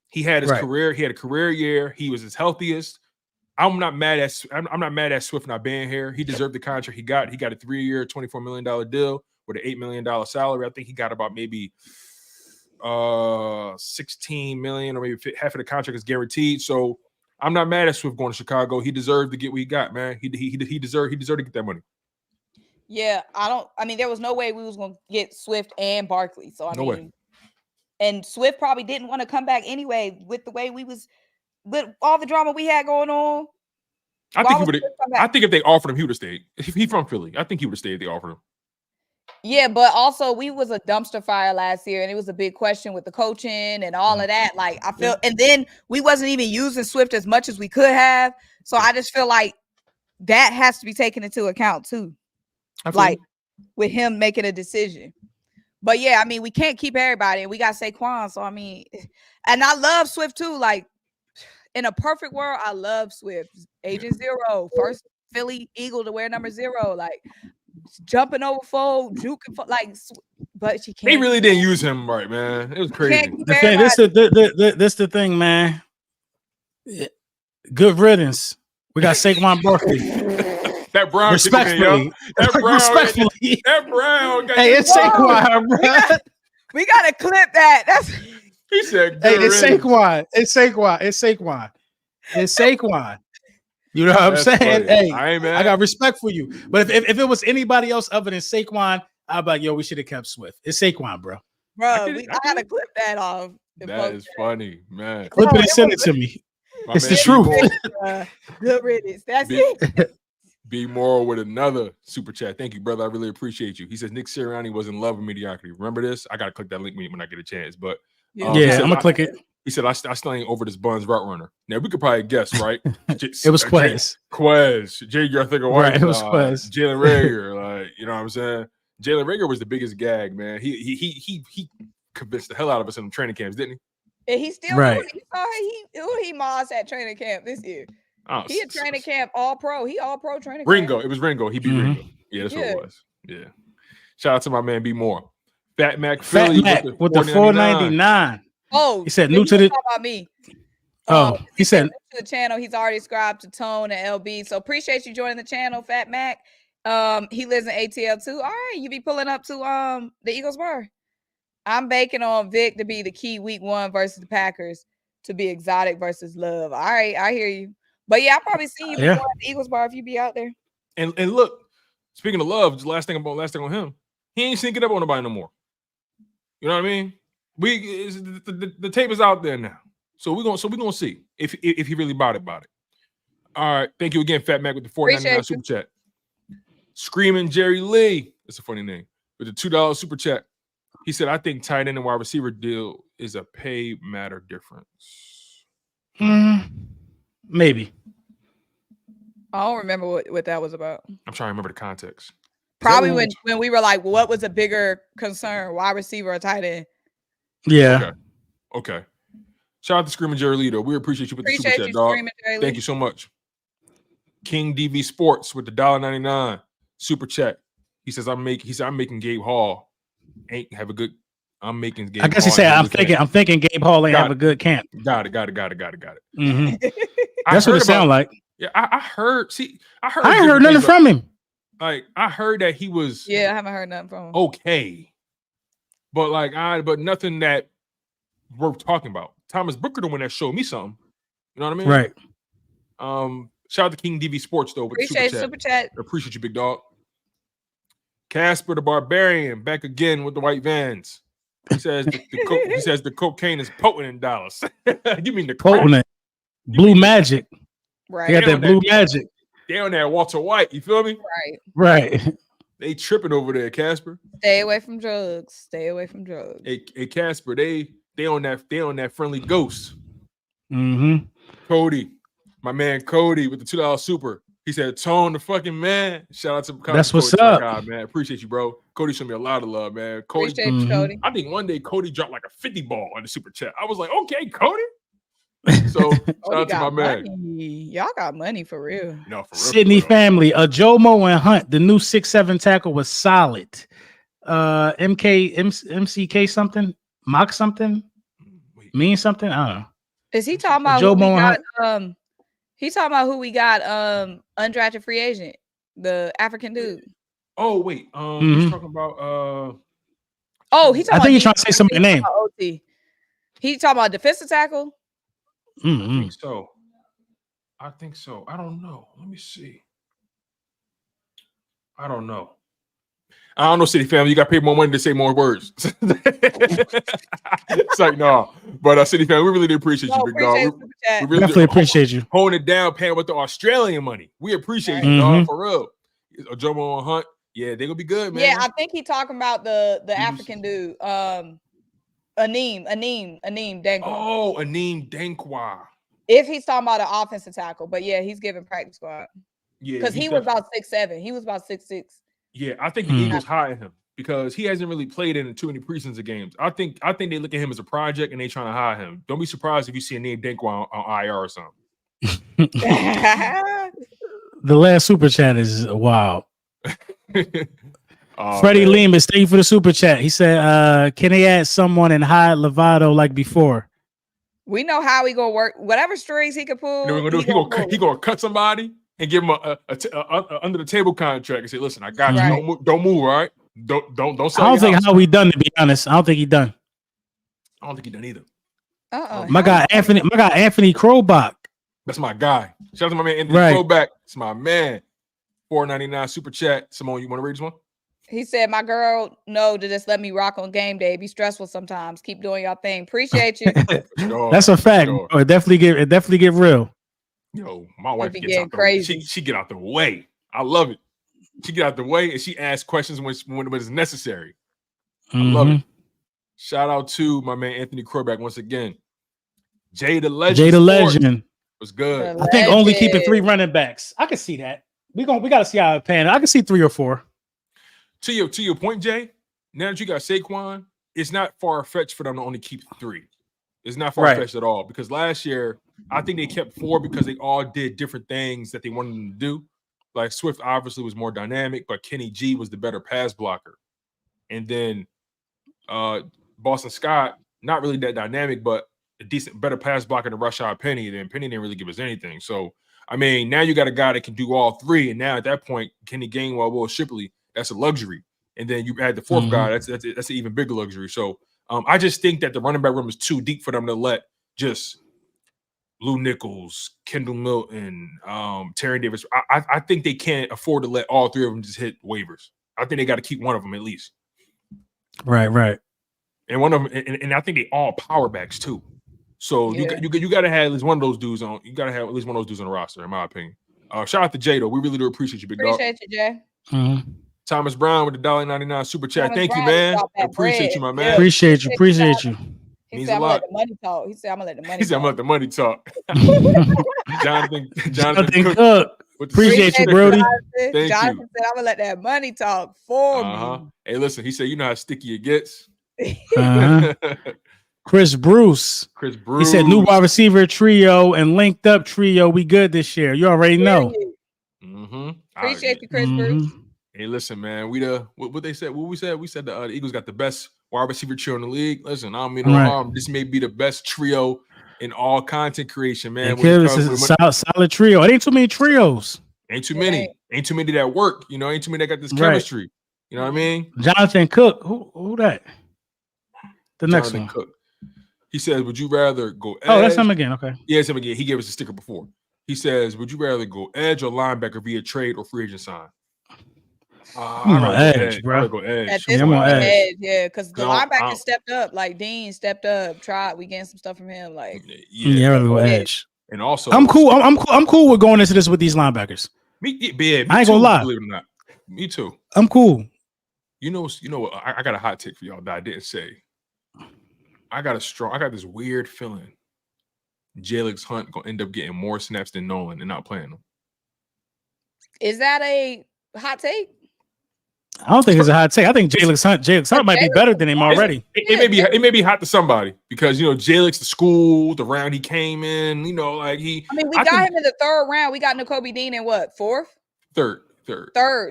Speaker 1: He had his career. He had a career year. He was his healthiest. I'm not mad at Swift not being here. He deserved the contract he got. He got a 3-year, $24 million deal with an $8 million salary. I think he got about maybe 16 million, or maybe half of the contract is guaranteed. So I'm not mad at Swift going to Chicago. He deserved to get what he got, man. He deserved to get that money.
Speaker 3: Yeah, there was no way we was gonna get Swift and Barkley. So
Speaker 1: no way.
Speaker 3: And Swift probably didn't want to come back anyway with the way we was with all the drama we had going on.
Speaker 1: I think if they offered him, he would have stayed. If he's from Philly, I think he would have stayed if they offered him.
Speaker 3: Yeah, but also we was a dumpster fire last year, and it was a big question with the coaching and all of that. Like I feel, and then we wasn't even using Swift as much as we could have. So I just feel like that has to be taken into account too. Like with him making a decision. But yeah, I mean, we can't keep everybody, and we got Saquon. So I mean, and I love Swift too. Like in a perfect world, I love Swift. Agent 0, first Philly Eagle to wear number 0. Like jumping over fold, juking like, but she can't.
Speaker 1: They really didn't use him right, man. It was crazy.
Speaker 2: The thing, this the thing, man. Good riddance. We got Saquon Barkley.
Speaker 1: That Brown,
Speaker 2: respectfully.
Speaker 1: That Brown.
Speaker 2: Hey, it's Saquon, bro.
Speaker 3: We gotta clip that. That's
Speaker 1: he said.
Speaker 2: Hey, it's Saquon. It's Saquon. It's Saquon. It's Saquon. You know what I'm saying?
Speaker 1: Funny.
Speaker 2: Hey,
Speaker 1: I
Speaker 2: got respect for you. But if it was anybody else other than Saquon, I'd be like, yo, we should have kept Swift. It's Saquon, bro.
Speaker 3: I gotta clip that off.
Speaker 1: That is funny, man.
Speaker 2: Clip it and send it to me. It's the truth.
Speaker 3: Good riddance. That's it.
Speaker 1: Be Moral with another super chat. Thank you, brother. I really appreciate you. He says Nick Sirianni was in love with mediocrity. Remember this? I gotta click that link when I get a chance. But
Speaker 2: I'm gonna click it.
Speaker 1: He said, I still ain't over this Buns route runner. Now, we could probably guess, right?
Speaker 2: It was Quez.
Speaker 1: Jay, I think
Speaker 2: right, it was Quez.
Speaker 1: Jalen Rager, like, you know what I'm saying? Jalen Rager was the biggest gag, man. He convinced the hell out of us in the training camps, didn't he?
Speaker 3: And he still who he moss at training camp this year. Oh, he a training camp all pro. He all pro training
Speaker 1: Ringo.
Speaker 3: camp.
Speaker 1: It was Ringo. He beat Ringo. Yeah, that's what it was. Yeah. Shout out to my man B Moore. Fat Mac Philly
Speaker 2: with the $4.99.
Speaker 3: Oh,
Speaker 2: he said new to the
Speaker 3: about me.
Speaker 2: He said
Speaker 3: to the channel. He's already subscribed to Tone and LB. So appreciate you joining the channel, Fat Mac. He lives in ATL too. All right, you be pulling up to the Eagles bar. I'm banking on Vic to be the key week 1 versus the Packers to be exotic versus Love. All right, I hear you. But yeah, I'll probably see you at the Eagles bar if you be out there.
Speaker 1: And look, speaking of Love, the last thing on him, he ain't sneaking up on nobody no more. You know what I mean? The tape is out there now, so we're gonna see if he really bought it. All right, thank you again, Fat Mac, with the $4.99 super chat. Screaming Jerry Lee, that's a funny name, with the $2 super chat. He said, "I think tight end and wide receiver deal is a pay matter difference."
Speaker 2: Maybe.
Speaker 3: I don't remember what that was about.
Speaker 1: I'm trying to remember the context.
Speaker 3: Probably when we were like, what was a bigger concern, wide receiver or tight end?
Speaker 2: Yeah.
Speaker 1: Okay. Shout out to Screaming Jerry Lee, though. We appreciate you with the super chat, dog. Thank you so much. King DV Sports with the $1.99 super chat. He said, I'm making Gabe Hall. I'm making Gabe Hall.
Speaker 2: I guess he said, I'm thinking Gabe Hall ain't have a good camp.
Speaker 1: Got it.
Speaker 2: Mm-hmm. That's what it sounded like.
Speaker 1: Yeah, I heard.
Speaker 2: I ain't heard nothing from him.
Speaker 1: Like, I heard that he was.
Speaker 3: Yeah, I haven't heard nothing from him.
Speaker 1: Okay. But nothing that worth talking about. Thomas Booker, the one that showed me something. You know what I mean?
Speaker 2: Right.
Speaker 1: Shout out to King DV Sports, though. With
Speaker 3: appreciate super chat.
Speaker 1: Appreciate you, big dog. Casper the Barbarian back again with the white vans. He says the cocaine is potent in Dallas. You mean the
Speaker 2: potent? Blue magic.
Speaker 3: Right.
Speaker 2: They got that blue magic.
Speaker 1: They on that Walter White. You feel me?
Speaker 2: Right.
Speaker 1: They tripping over there, Casper.
Speaker 3: Stay away from drugs.
Speaker 1: Hey, Casper, they on that friendly ghost.
Speaker 2: Mm-hmm.
Speaker 1: Cody, my man Cody with the $2 super. He said, "Tone the fucking man." Shout out to Cody.
Speaker 2: That's what's up,
Speaker 1: God, man. Appreciate you, bro. Cody showed me a lot of love, man. Cody,
Speaker 3: appreciate you, Cody.
Speaker 1: I think one day Cody dropped like a 50 ball on the super chat. I was like, okay, Cody. So shout out to my man.
Speaker 3: Y'all got money for real.
Speaker 1: No, for real.
Speaker 2: Sydney family, Jomo and Hunt, the new 6'7" tackle was solid. MCK something, mock something, mean something. I don't know.
Speaker 3: Is he talking about Jomo and Hunt? He's talking about who we got undrafted free agent, the African dude.
Speaker 1: Oh wait, he's talking about
Speaker 2: I think he's trying to say somebody's name.
Speaker 3: He's talking about defensive tackle.
Speaker 1: I think so. I don't know. Let me see. I don't know, City family. You got to pay more money to say more words. It's like, no. But City family, we really do appreciate you, big dog. We really
Speaker 2: definitely appreciate you.
Speaker 1: Holding it down, paying with the Australian money. We appreciate you, dog, for real. Jomo and Hunt. Yeah, they're gonna be good, man.
Speaker 3: Yeah, I think he talking about the African dude. Aneem Dankwa.
Speaker 1: Oh, Aneem Dankwa.
Speaker 3: If he's talking about an offensive tackle, but yeah, he's giving practice squad.
Speaker 1: Yeah,
Speaker 3: because he was about 6'7". He was about 6'6".
Speaker 1: Yeah, I think the Eagles hire him because he hasn't really played in too many preseason games. I think they look at him as a project and they trying to hire him. Don't be surprised if you see a name Dankwa on IR or something.
Speaker 2: The last super chat is wild. Freddie Lemus, thank you for the super chat. He said, "Can they add someone and hide Lovato like before?"
Speaker 3: We know how he gonna work. Whatever strings he can pull.
Speaker 1: You know what we're gonna do? He gonna cut somebody and give him a under the table contract and say, "Listen, I got you. Don't move. All right? Don't sell."
Speaker 2: I don't think how he done. To be honest, I don't think he done.
Speaker 1: I don't think he done either.
Speaker 2: My guy Anthony Krobach.
Speaker 1: That's my guy. Shout out to my man Anthony Krobach. It's my man. $4.99 super chat. Symone, you want to read this one?
Speaker 3: He said, "My girl, no, to just let me rock on game day. Be stressful sometimes. Keep doing your thing. Appreciate you."
Speaker 2: That's a fact. Sure. It definitely get real.
Speaker 1: Yo, my wife gets out crazy. She get out the way. I love it. She get out the way and she asks questions when it's necessary. I love it. Shout out to my man Anthony Krobach once again. Jay the Legend. Was good.
Speaker 2: I think only keeping 3 running backs. I can see that. We gotta see how it pan. I can see 3 or 4.
Speaker 1: To your point, Jay. Now that you got Saquon, it's not far fetched for them to only keep 3. It's not far fetched at all because last year I think they kept 4 because they all did different things that they wanted them to do. Like Swift obviously was more dynamic, but Kenny G was the better pass blocker, and then Boston Scott not really that dynamic, but a decent, better pass blocker than Rashad Penny. Then Penny didn't really give us anything. So I mean, now you got a guy that can do all 3, and now at that point, Kenny Gainwell, Will Shipley. That's a luxury. And then you add the 4th guy. That's an even bigger luxury. So I just think that the running back room is too deep for them to let just Lou Nichols, Kendall Milton, Terry Davis. I think they can't afford to let all 3 of them just hit waivers. I think they got to keep one of them at least.
Speaker 2: Right.
Speaker 1: And one of them, and I think they all power backs too. So you got to have at least one of those dudes on. You got to have at least one of those dudes on the roster, in my opinion. Shout out to Jay though. We really do appreciate you, big dog.
Speaker 3: Appreciate you, Jay.
Speaker 1: Thomas Brown with the $1.99 super chat.
Speaker 3: Thomas
Speaker 1: Thank
Speaker 3: Brown
Speaker 1: you, man.
Speaker 3: Appreciate
Speaker 1: you, my man.
Speaker 2: Appreciate you.
Speaker 3: He said, "I'm gonna let the money talk." He said, "I'm gonna let the money."
Speaker 1: He said, "I'm gonna let the money talk." Jonathan
Speaker 2: Cook. Appreciate you, Brody.
Speaker 3: Jonathan said, "I'm gonna let that money talk for me."
Speaker 1: Hey, listen. He said, "You know how sticky it gets."
Speaker 2: Chris Bruce. He said, "New wide receiver trio and linked up trio. We good this year. You already know."
Speaker 3: Appreciate you, Chris Bruce.
Speaker 1: Hey, listen, man. We what they said. What we said. We said the Eagles got the best wide receiver trio in the league. Listen, I don't mean no harm. This may be the best trio in all content creation, man.
Speaker 2: It's a solid trio. It ain't too many trios.
Speaker 1: Ain't too many. Ain't too many that work. You know, ain't too many that got this chemistry. You know what I mean?
Speaker 2: Jonathan Cook. Who that? The next one.
Speaker 1: Cook. He says, "Would you rather go edge?"
Speaker 2: Oh, that's him again. Okay.
Speaker 1: Yeah, it's him again. He gave us a sticker before. He says, "Would you rather go edge or linebacker via trade or free agent sign?"
Speaker 2: I'm on edge, bro.
Speaker 1: Go edge.
Speaker 3: At this point, edge, yeah, because the linebacker stepped up. Like Dean stepped up. We getting some stuff from him. Like,
Speaker 2: yeah, really go edge.
Speaker 1: And also,
Speaker 2: I'm cool. I'm cool with going into this with these linebackers.
Speaker 1: Me
Speaker 2: I ain't gonna lie.
Speaker 1: Believe it or not. Me too.
Speaker 2: I'm cool.
Speaker 1: You know. I got a hot take for y'all that I didn't say. I got this weird feeling Jalen Hunt gonna end up getting more snaps than Nolan and not playing them.
Speaker 3: Is that a hot take?
Speaker 2: I don't think it's a hot take. I think Jalen Hunt might be better than him already.
Speaker 1: It may be hot to somebody because Jalen's the school, the round he came in. Like he.
Speaker 3: I mean, we got him in the 3rd round. We got Nakobe Dean in what, 4th?
Speaker 1: Third.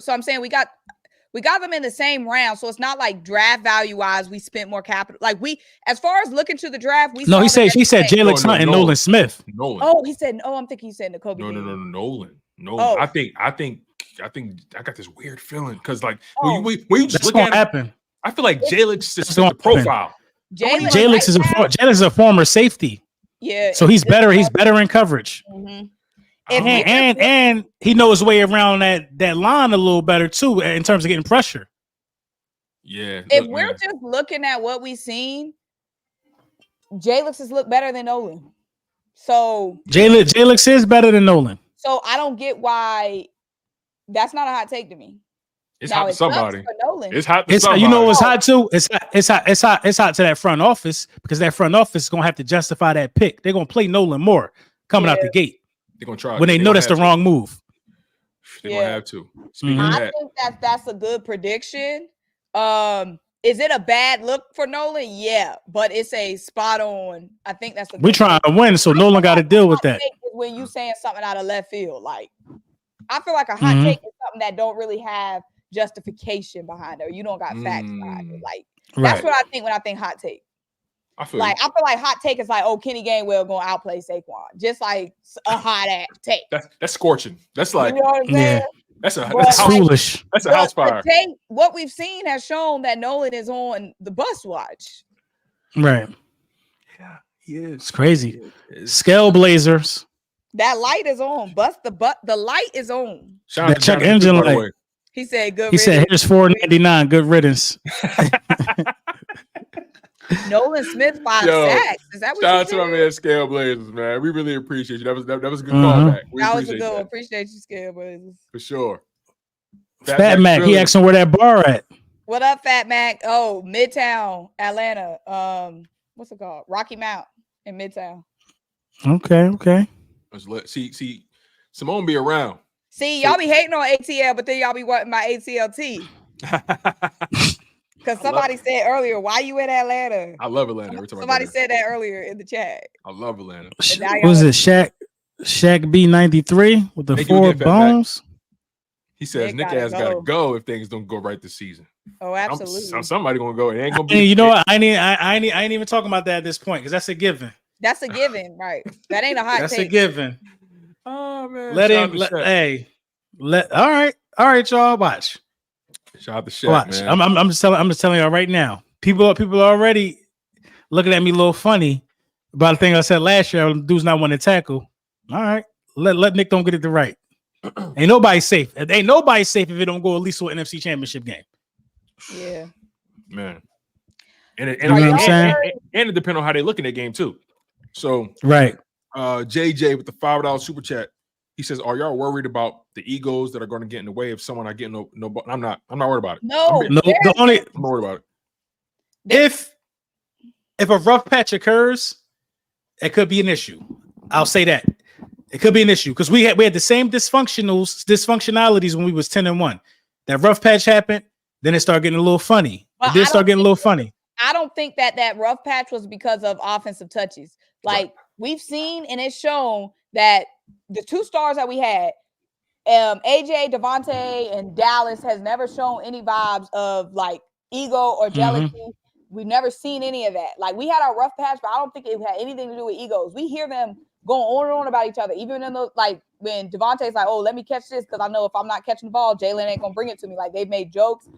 Speaker 3: So I'm saying we got them in the same round. So it's not like draft value wise we spent more capital. Like as far as looking to the draft, he said
Speaker 2: Jalen Hunt and Nolan Smith.
Speaker 1: Nolan.
Speaker 3: Oh, he said. Oh, I'm thinking he said Nakobe.
Speaker 1: No, Nolan. Oh. I think I got this weird feeling because when you just look at it, I feel like Jalen's just the profile.
Speaker 2: Jalen is a former safety.
Speaker 3: Yeah.
Speaker 2: So he's better. He's better in coverage. And he knows his way around that line a little better too in terms of getting pressure.
Speaker 1: Yeah.
Speaker 3: If we're just looking at what we've seen, Jalix has looked better than Nolan. So
Speaker 2: Jalix is better than Nolan.
Speaker 3: So I don't get why that's not a hot take to me.
Speaker 1: It's hot to somebody. It's hot to somebody.
Speaker 2: You know what's hot too? It's hot to that front office because that front office is gonna have to justify that pick. They're gonna play Nolan Moore coming out the gate.
Speaker 1: They're gonna try
Speaker 2: when they know that's the wrong move.
Speaker 1: They're gonna have to.
Speaker 3: I think that's a good prediction. Is it a bad look for Nolan? Yeah, but it's a spot on. I think that's
Speaker 2: we're trying to win, so Nolan got to deal with that.
Speaker 3: When you saying something out of left field, like I feel like a hot take is something that don't really have justification behind it, or you don't got facts behind it. Like that's what I think when I think hot take. I feel like hot take is like, oh, Kenny Gainwell gonna outplay Saquon, just like a hot ass take.
Speaker 1: That's scorching. That's like,
Speaker 3: you know what I'm saying?
Speaker 1: That's foolish. That's a house fire.
Speaker 3: What we've seen has shown that Nolan is on the bus watch.
Speaker 2: Right.
Speaker 1: Yeah, he is.
Speaker 2: It's crazy. Scale Blazers.
Speaker 3: That light is on. The light is on.
Speaker 2: That check engine light.
Speaker 3: He said good.
Speaker 2: He said here's $4.99. Good riddance.
Speaker 3: Nolan Smith 5 sacks. Is that what
Speaker 1: shout out to my man Scale Blazers, man. We really appreciate you. That was a good callback.
Speaker 3: That was a good one. Appreciate you, Scale Blazers.
Speaker 1: For sure.
Speaker 2: Fat Mac, he asking where that bar at.
Speaker 3: What up, Fat Mac? Oh, Midtown, Atlanta. What's it called? Rocky Mount in Midtown.
Speaker 2: Okay.
Speaker 1: See, Symone be around.
Speaker 3: See, y'all be hating on ATL, but then y'all be wanting my ATLT. Because somebody said earlier, why you in Atlanta?
Speaker 1: I love Atlanta.
Speaker 3: Somebody said that earlier in the chat.
Speaker 1: I love Atlanta.
Speaker 2: Was it Shaq B93 with the 4 bones?
Speaker 1: He says Nick ass gotta go if things don't go right this season.
Speaker 3: Oh, absolutely.
Speaker 1: Somebody gonna go. It ain't gonna be.
Speaker 2: You know what? I ain't even talking about that at this point because that's a given.
Speaker 3: That's a given, right? That ain't a hot take.
Speaker 2: That's a given.
Speaker 1: Oh man.
Speaker 2: All right, y'all. Watch.
Speaker 1: Shout out to Shaq, man.
Speaker 2: I'm just telling y'all right now. People are already looking at me a little funny about the thing I said last year. Dudes not want to tackle. All right, let Nick don't get it right. Ain't nobody safe. Ain't nobody safe if it don't go at least to an NFC Championship game.
Speaker 3: Yeah,
Speaker 1: man. And it depends on how they look in that game too. So
Speaker 2: right.
Speaker 1: JJ with the $5 super chat. He says, "Are y'all worried about the egos that are going to get in the way if someone not getting no?" I'm not worried about it.
Speaker 3: No,
Speaker 1: I'm not worried about
Speaker 2: it. If a rough patch occurs, it could be an issue. I'll say that it could be an issue because we had the same dysfunctionalities when we was 10-1. That rough patch happened, then it started getting a little funny. I
Speaker 3: don't think that rough patch was because of offensive touches. Like we've seen and it's shown that the 2 stars that we had, AJ, Devontae, and Dallas has never shown any vibes of like ego or jealousy. We've never seen any of that. Like we had our rough patch, but I don't think it had anything to do with egos. We hear them going on and on about each other, even in those like when Devontae's like, "Oh, let me catch this because I know if I'm not catching the ball, Jalen ain't gonna bring it to me." Like they've made jokes.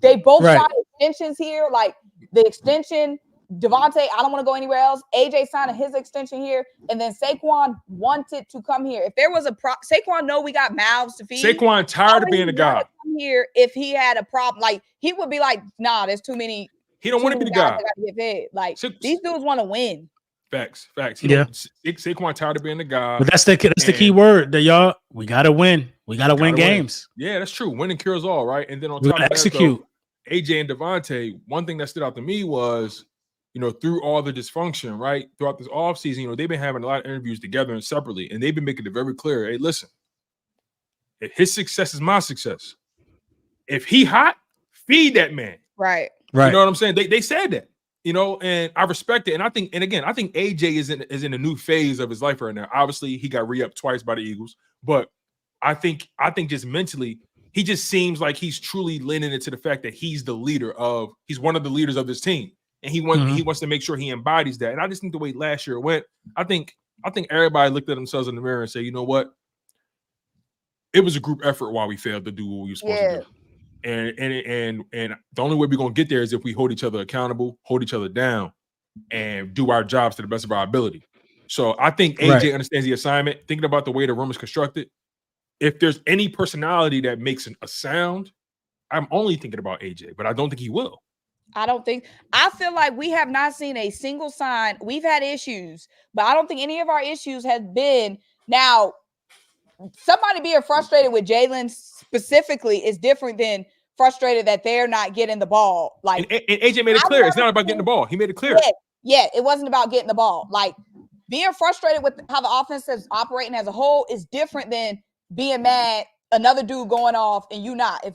Speaker 3: They both shot extensions here, like the extension. Devontae, I don't want to go anywhere else. AJ signing his extension here, and then Saquon wanted to come here. If there was a Saquon, know we got mouths to feed.
Speaker 1: Saquon tired of being a guy.
Speaker 3: Come here, if he had a problem, like he would be like, "Nah, there's too many."
Speaker 1: He don't want to be the guy.
Speaker 3: Get fed. Like these dudes want to win.
Speaker 1: Facts. Saquon tired of being the guy.
Speaker 2: But that's the key word that y'all. We gotta win. We gotta win games.
Speaker 1: Yeah, that's true. Winning cures all, right? And then on top of that, execute. AJ and Devontae. One thing that stood out to me was, through all the dysfunction, right? Throughout this offseason, they've been having a lot of interviews together and separately, and they've been making it very clear. Hey, listen, if his success is my success, if he hot, feed that man.
Speaker 3: Right.
Speaker 1: You know what I'm saying? They said that, and I respect it. And I think AJ is in a new phase of his life right now. Obviously, he got re-upped twice by the Eagles, but I think just mentally, he just seems like he's truly leaning into the fact that he's one of the leaders of this team. And he wants to make sure he embodies that. And I just think the way last year went, I think everybody looked at themselves in the mirror and said, you know what? It was a group effort while we failed to do what we were supposed to do. And the only way we're gonna get there is if we hold each other accountable, hold each other down, and do our jobs to the best of our ability. So I think AJ understands the assignment. Thinking about the way the room is constructed, if there's any personality that makes a sound, I'm only thinking about AJ, but I don't think he will.
Speaker 3: I feel like we have not seen a single sign. We've had issues, but I don't think any of our issues have been now somebody being frustrated with Jalen specifically is different than frustrated that they're not getting the ball. Like,
Speaker 1: and AJ made it clear. It's not about getting the ball. He made it clear.
Speaker 3: Yeah, it wasn't about getting the ball. Like, being frustrated with how the offense is operating as a whole is different than being mad another dude going off and you not. If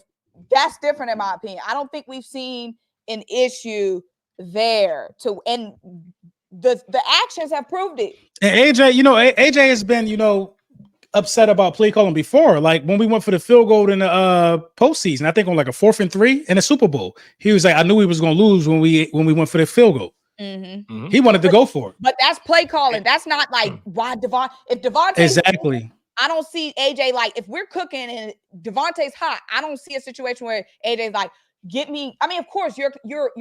Speaker 3: that's different, in my opinion. I don't think we've seen an issue there. And the actions have proved it.
Speaker 2: And AJ, AJ has been, upset about play calling before. Like when we went for the field goal in the postseason, I think on like a 4th and 3 in the Super Bowl, he was like, I knew we was gonna lose when we went for the field goal.
Speaker 3: Mm-hmm.
Speaker 2: He wanted to go for it.
Speaker 3: But that's play calling. That's not like why if Devontae
Speaker 2: exactly.
Speaker 3: I don't see AJ like if we're cooking and Devontae's hot, I don't see a situation where AJ's like, get me. I mean, of course, you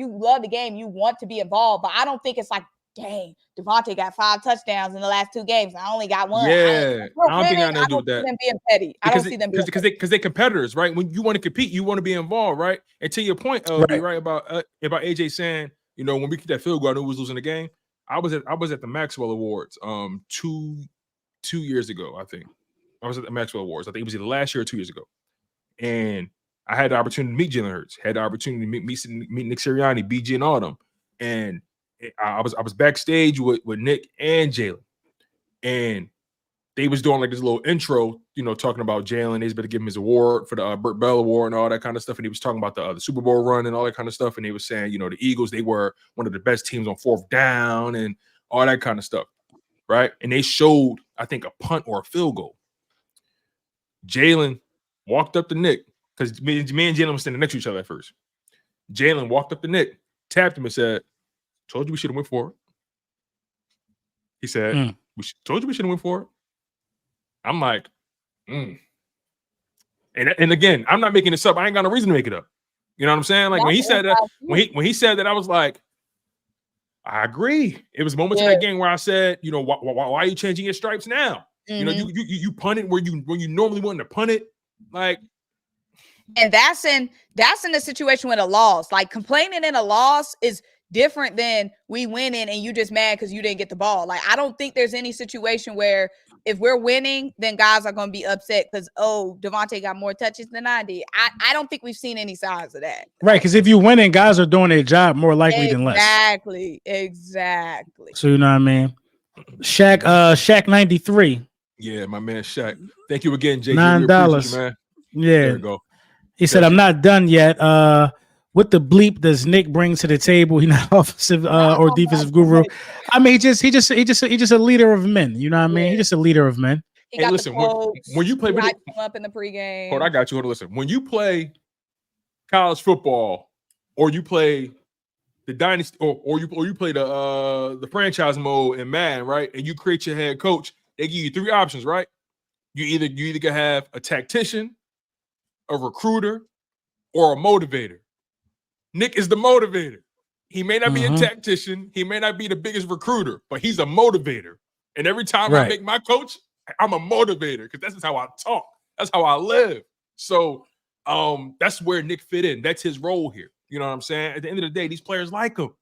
Speaker 3: love the game, you want to be involved, but I don't think it's like, dang, Devontae got 5 touchdowns in the last 2 games. I only got 1.
Speaker 1: Yeah, I don't think I know to do with that.
Speaker 3: Them being petty. I don't see them
Speaker 1: because they're competitors, right? When you want to compete, you want to be involved, right? And to your point, right about AJ saying, when we kicked that field goal, I knew we was losing the game. I was at the Maxwell Awards 2 years ago, I think. I was at the Maxwell Awards. I think it was either last year or 2 years ago. And I had the opportunity to meet Jalen Hurts, had the opportunity to meet Nick Sirianni, BG, and all them. And I was backstage with Nick and Jalen. And they was doing like this little intro, talking about Jalen. They was better give him his award for the Burt Bell Award and all that kind of stuff. And he was talking about the Super Bowl run and all that kind of stuff. And they was saying, the Eagles, they were one of the best teams on 4th down and all that kind of stuff, right? And they showed, I think, a punt or a field goal. Jalen walked up to Nick because me and Jalen were standing next to each other at first. Jalen walked up to Nick, tapped him and said, told you we should have went for it. He said, told you we should have went for it. I'm like, And again, I'm not making this up. I ain't got no reason to make it up. You know what I'm saying? Like when he said that, when he said that, I was like, I agree. It was moments in that game where I said, why are you changing your stripes now? Mm-hmm. You punt it where you normally want to punt it, like.
Speaker 3: And that's in a situation with a loss. Like complaining in a loss is different than we winning and you just mad because you didn't get the ball. Like I don't think there's any situation where if we're winning, then guys are going to be upset because Devontae got more touches than I did. I don't think we've seen any signs of that.
Speaker 2: Right, because if you winning, guys are doing their job more likely than less.
Speaker 3: Exactly.
Speaker 2: So you know what I mean? Shaq 93.
Speaker 1: Yeah, my man Shaq. Thank you again, JJ.
Speaker 2: $9.
Speaker 1: Man.
Speaker 2: Yeah.
Speaker 1: There we go.
Speaker 2: He said, I'm not done yet. What the bleep does Nick bring to the table? He's not offensive or defensive guru. I mean, he just a leader of men. You know what I mean? Yeah. He's just a leader of men.
Speaker 1: Hey, listen, when you play
Speaker 3: up in the pregame.
Speaker 1: Hold on, I got you. Hold on, listen. When you play college football, or you play the dynasty, or you play the franchise mode in Madden, right? And you create your head coach. They give you 3 options, right? You either can have a tactician, a recruiter, or a motivator. Nick is the motivator. He may not be a tactician. He may not be the biggest recruiter, but he's a motivator. And every time I make my coach, I'm a motivator because that's how I talk. That's how I live. So that's where Nick fit in. That's his role here. You know what I'm saying? At the end of the day, these players like him.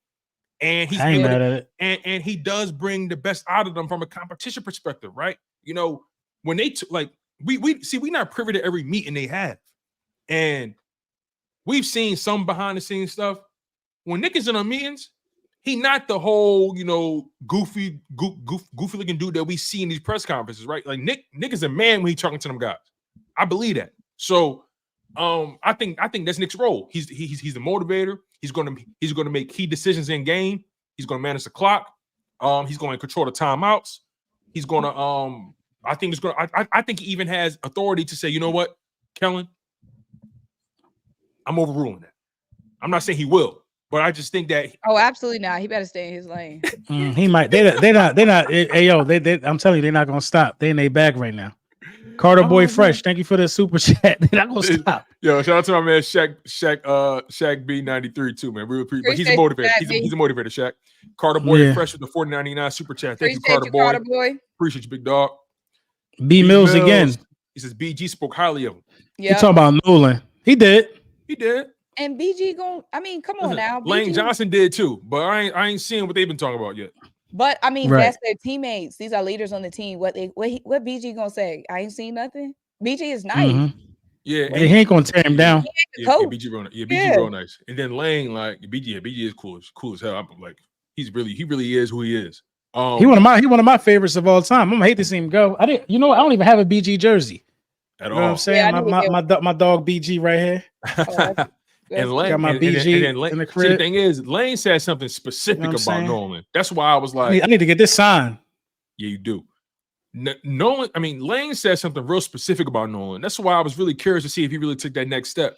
Speaker 1: And he's and he does bring the best out of them from a competition perspective, right? When they we not privy to every meeting they have. And we've seen some behind the scenes stuff. When Nick is in our meetings, he not the whole, goofy looking dude that we see in these press conferences, right? Like Nick is a man when he's talking to them guys. I believe that. So I think that's Nick's role. He's the motivator. He's gonna make key decisions in game. He's gonna manage the clock. He's going to control the timeouts. He's gonna I think he even has authority to say, you know what, Kellen, I'm overruling that. I'm not saying he will, but I just think that.
Speaker 3: Oh, absolutely not. He better stay in his lane.
Speaker 2: He might. They're not. Hey, yo, I'm telling you, they're not gonna stop. They in their bag right now. Carter Boy Fresh, thank you for the super chat. They're not gonna stop.
Speaker 1: Yo, shout out to my man Shaq B93 too, man. We appreciate. But he's a motivator. He's a motivator, Shaq. Carter Boy Fresh with the 40.99 super chat. Thank you, Carter Boy. Appreciate you, big dog.
Speaker 2: B Mills again.
Speaker 1: He says BG spoke highly of him.
Speaker 2: Yeah, you talking about Nolan? He did.
Speaker 3: And BG come on now.
Speaker 1: Lane Johnson did too, but I ain't seeing what they've been talking about yet.
Speaker 3: But that's their teammates. These are leaders on the team. What BG gonna say? I ain't seen nothing. BG is nice.
Speaker 1: Yeah,
Speaker 2: he ain't gonna tear him down.
Speaker 1: BG real nice. And then Lane, like BG is cool as hell. I'm like, he really is who he is.
Speaker 2: He one of my favorites of all time. I'm gonna hate to see him go. I don't even have a BG jersey
Speaker 1: at all.
Speaker 2: You know what I'm saying?
Speaker 3: Yeah,
Speaker 2: my dog BG right here.
Speaker 1: And Lane
Speaker 2: got my BG
Speaker 1: and Lane,
Speaker 2: in the crib.
Speaker 1: See, the thing is, Lane said something specific about Nolan. That's why I was like,
Speaker 2: I need to get this signed.
Speaker 1: Yeah, you do. Nolan, Lane said something real specific about Nolan. That's why I was really curious to see if he really took that next step.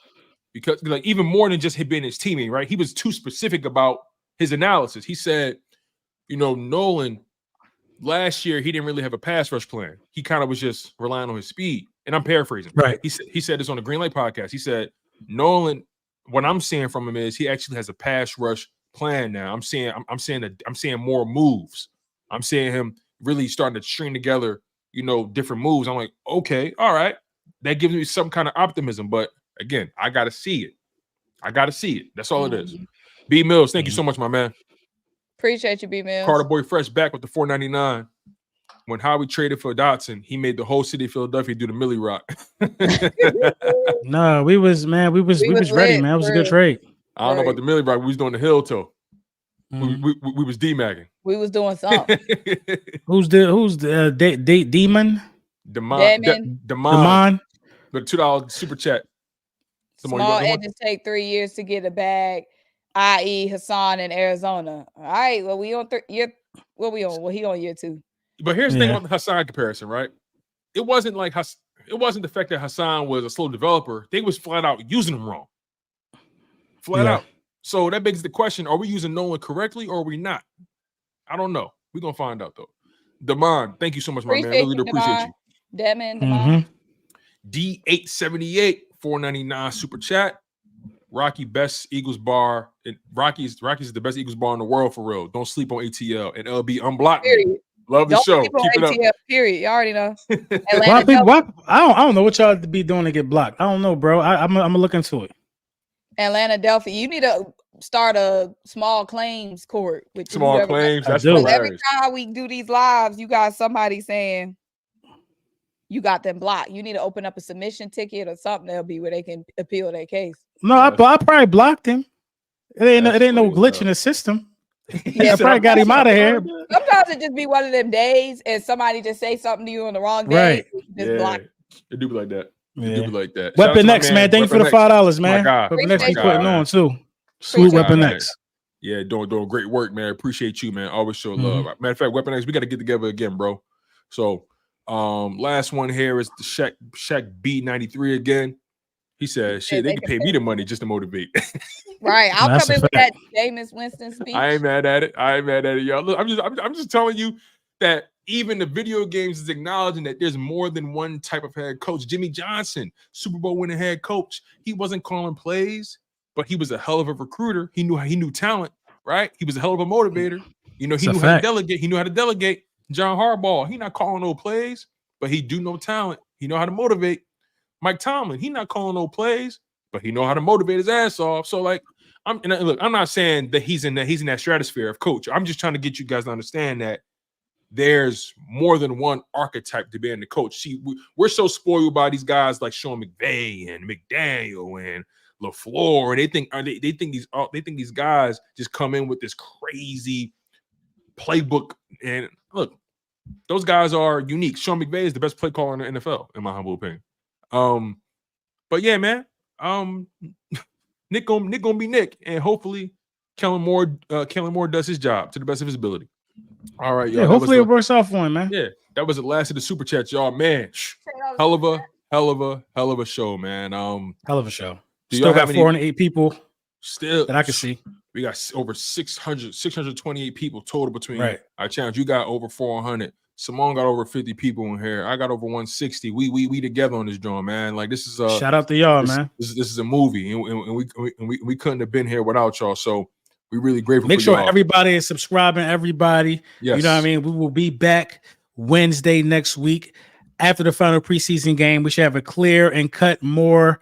Speaker 1: Because like even more than just him being his teammate, right? He was too specific about his analysis. He said, Nolan, last year he didn't really have a pass rush plan. He kind of was just relying on his speed. And I'm paraphrasing.
Speaker 2: Right.
Speaker 1: He said this on the Green Light podcast. He said, Nolan, what I'm seeing from him is he actually has a pass rush plan now. I'm seeing more moves. I'm seeing him really starting to string together, different moves. I'm like, okay, all right. That gives me some kind of optimism. But again, I got to see it. That's all it is. B Mills, thank you so much, my man.
Speaker 3: Appreciate you, B Mills.
Speaker 1: Carter Boy Fresh back with the $4.99. When Howie traded for Dotson, he made the whole city of Philadelphia do the Millie Rock.
Speaker 2: No, we was ready, man. It was a good trade.
Speaker 1: I don't know about the Millie Rock. We was doing the hill toe. We was D-magging.
Speaker 3: We was doing something.
Speaker 2: Who's the Demon?
Speaker 1: Demon. The $2 super chat.
Speaker 3: Small edges take 3 years to get a bag, i.e. Hassan in Arizona. All right, well, we on year. What we on? Well, he on year 2.
Speaker 1: But here's the thing about the Hassan comparison, right? It wasn't the fact that Hassan was a slow developer. They was flat out using him wrong. Flat out. So that begs the question, are we using Nolan correctly or are we not? I don't know. We're going to find out, though. Damon, thank you so much, my man. I really appreciate you.
Speaker 3: Damon.
Speaker 1: D878, $4.99 super chat. Rocky, best Eagles bar. Rocky's the best Eagles bar in the world, for real. Don't sleep on ATL. And LB, unblock me. Love the show. Keep it
Speaker 3: ATL, up. Period. You already know.
Speaker 2: I don't know what y'all be doing to get blocked. I don't know, bro. I'm gonna look into it.
Speaker 3: Atlanta, Delphi, you need to start a small claims court with
Speaker 1: small claims. That's hilarious.
Speaker 3: Every time we do these lives, you got somebody saying you got them blocked. You need to open up a submission ticket or something. That'll be where they can appeal their case.
Speaker 2: No, I probably blocked him. It ain't no glitch in the system. Yeah, I probably got him out of here.
Speaker 3: Sometimes it just be one of them days and somebody just say something to you on the wrong day.
Speaker 1: Right. Block. It do be like that. It do be like that.
Speaker 2: Weapon X, man. Thank you for the $5, man. Weapon X be putting on too. Sweet Weapon X.
Speaker 1: Yeah, doing great work, man. Appreciate you, man. Always show love. Matter of fact, Weapon X, we got to get together again, bro. So, last one here is the Shaq B93 again. He said, "Shit, they can pay me the money just to motivate."
Speaker 3: Right, I'll come in with that Jameis Winston speech.
Speaker 1: I ain't mad at it, y'all. Look, I'm just telling you that even the video games is acknowledging that there's more than one type of head coach. Jimmy Johnson, Super Bowl winning head coach, he wasn't calling plays, but he was a hell of a recruiter. He knew talent, right? He was a hell of a motivator. He knew how to delegate. He knew how to delegate. John Harbaugh, he not calling no plays, but he do know talent. He know how to motivate. Mike Tomlin, he not calling no plays, but he know how to motivate his ass off. So I'm not saying that he's in that stratosphere of coach. I'm just trying to get you guys to understand that there's more than one archetype to being the coach. See, we're so spoiled by these guys like Sean McVay and McDaniel and LaFleur, and they think these guys just come in with this crazy playbook. And look, those guys are unique. Sean McVay is the best play caller in the NFL, in my humble opinion. But yeah, man. Nick gonna be Nick, and hopefully Kellen Moore does his job to the best of his ability. All right, y'all.
Speaker 2: Yeah, hopefully it works out for him, man.
Speaker 1: Yeah, that was the last of the super chats, y'all. Man, hell of a show, man.
Speaker 2: Hell of a show. Still got 408 people.
Speaker 1: Still
Speaker 2: that I can see.
Speaker 1: We got over 628 people total between our challenge. You got over 400. Symone got over 50 people in here. I got over 160. We together on this drawing, man. Like this is
Speaker 2: shout out to y'all, man.
Speaker 1: This is a movie, and we couldn't have been here without y'all. So we really grateful.
Speaker 2: Make
Speaker 1: for
Speaker 2: sure
Speaker 1: y'all.
Speaker 2: Everybody is subscribing. Everybody,
Speaker 1: yes.
Speaker 2: You know what I mean. We will be back Wednesday next week after the final preseason game. We should have a clear and cut more.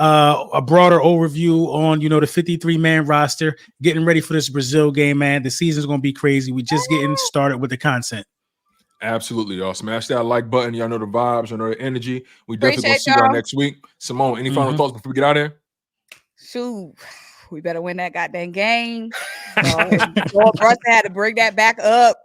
Speaker 2: A broader overview on, the 53-man roster, getting ready for this Brazil game, man. The season's going to be crazy. We're just getting started with the content.
Speaker 1: Absolutely, y'all. Smash that like button. Y'all know the vibes. Y'all know the energy. We definitely gonna
Speaker 3: Appreciate
Speaker 1: see y'all
Speaker 3: y'all.
Speaker 1: next week. Symone, any final thoughts before we get out of here?
Speaker 3: Shoot, we better win that goddamn game. Brunson had to bring that back up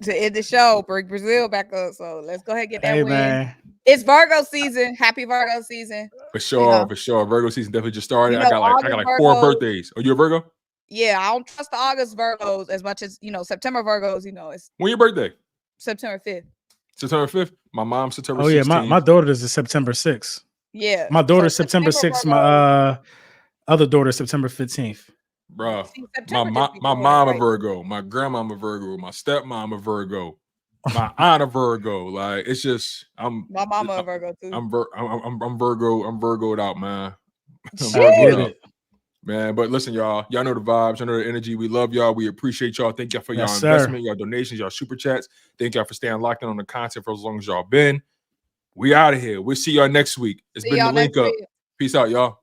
Speaker 3: to end the show, bring Brazil back up. So let's go ahead and get that win.
Speaker 2: Man.
Speaker 3: It's Virgo season. Happy Virgo season.
Speaker 1: For sure, for sure. Virgo season definitely just started.
Speaker 3: You know,
Speaker 1: I got like 4 birthdays. Are you a Virgo?
Speaker 3: Yeah, I don't trust the August Virgos as much as September Virgos. It's
Speaker 1: when your birthday?
Speaker 3: September 5th.
Speaker 1: September 5th. My mom's September 16th.
Speaker 2: Oh yeah, my daughter is September 6th.
Speaker 3: Yeah,
Speaker 2: my daughter's September 6th. My other daughter September 15th.
Speaker 1: Bro, my mom a Virgo, my grandma a Virgo, my stepmom a Virgo, my aunt a Virgo. Like it's just
Speaker 3: my mama a Virgo too.
Speaker 1: I'm Virgoed out, man. Man, but listen, y'all know the vibes, y'all know the energy. We love y'all. We appreciate y'all. Thank y'all for y'all investment, y'all donations, y'all super chats. Thank y'all for staying locked in on the content for as long as y'all been. We out of here. We'll see y'all next week. It's been the Link Up. Peace out, y'all.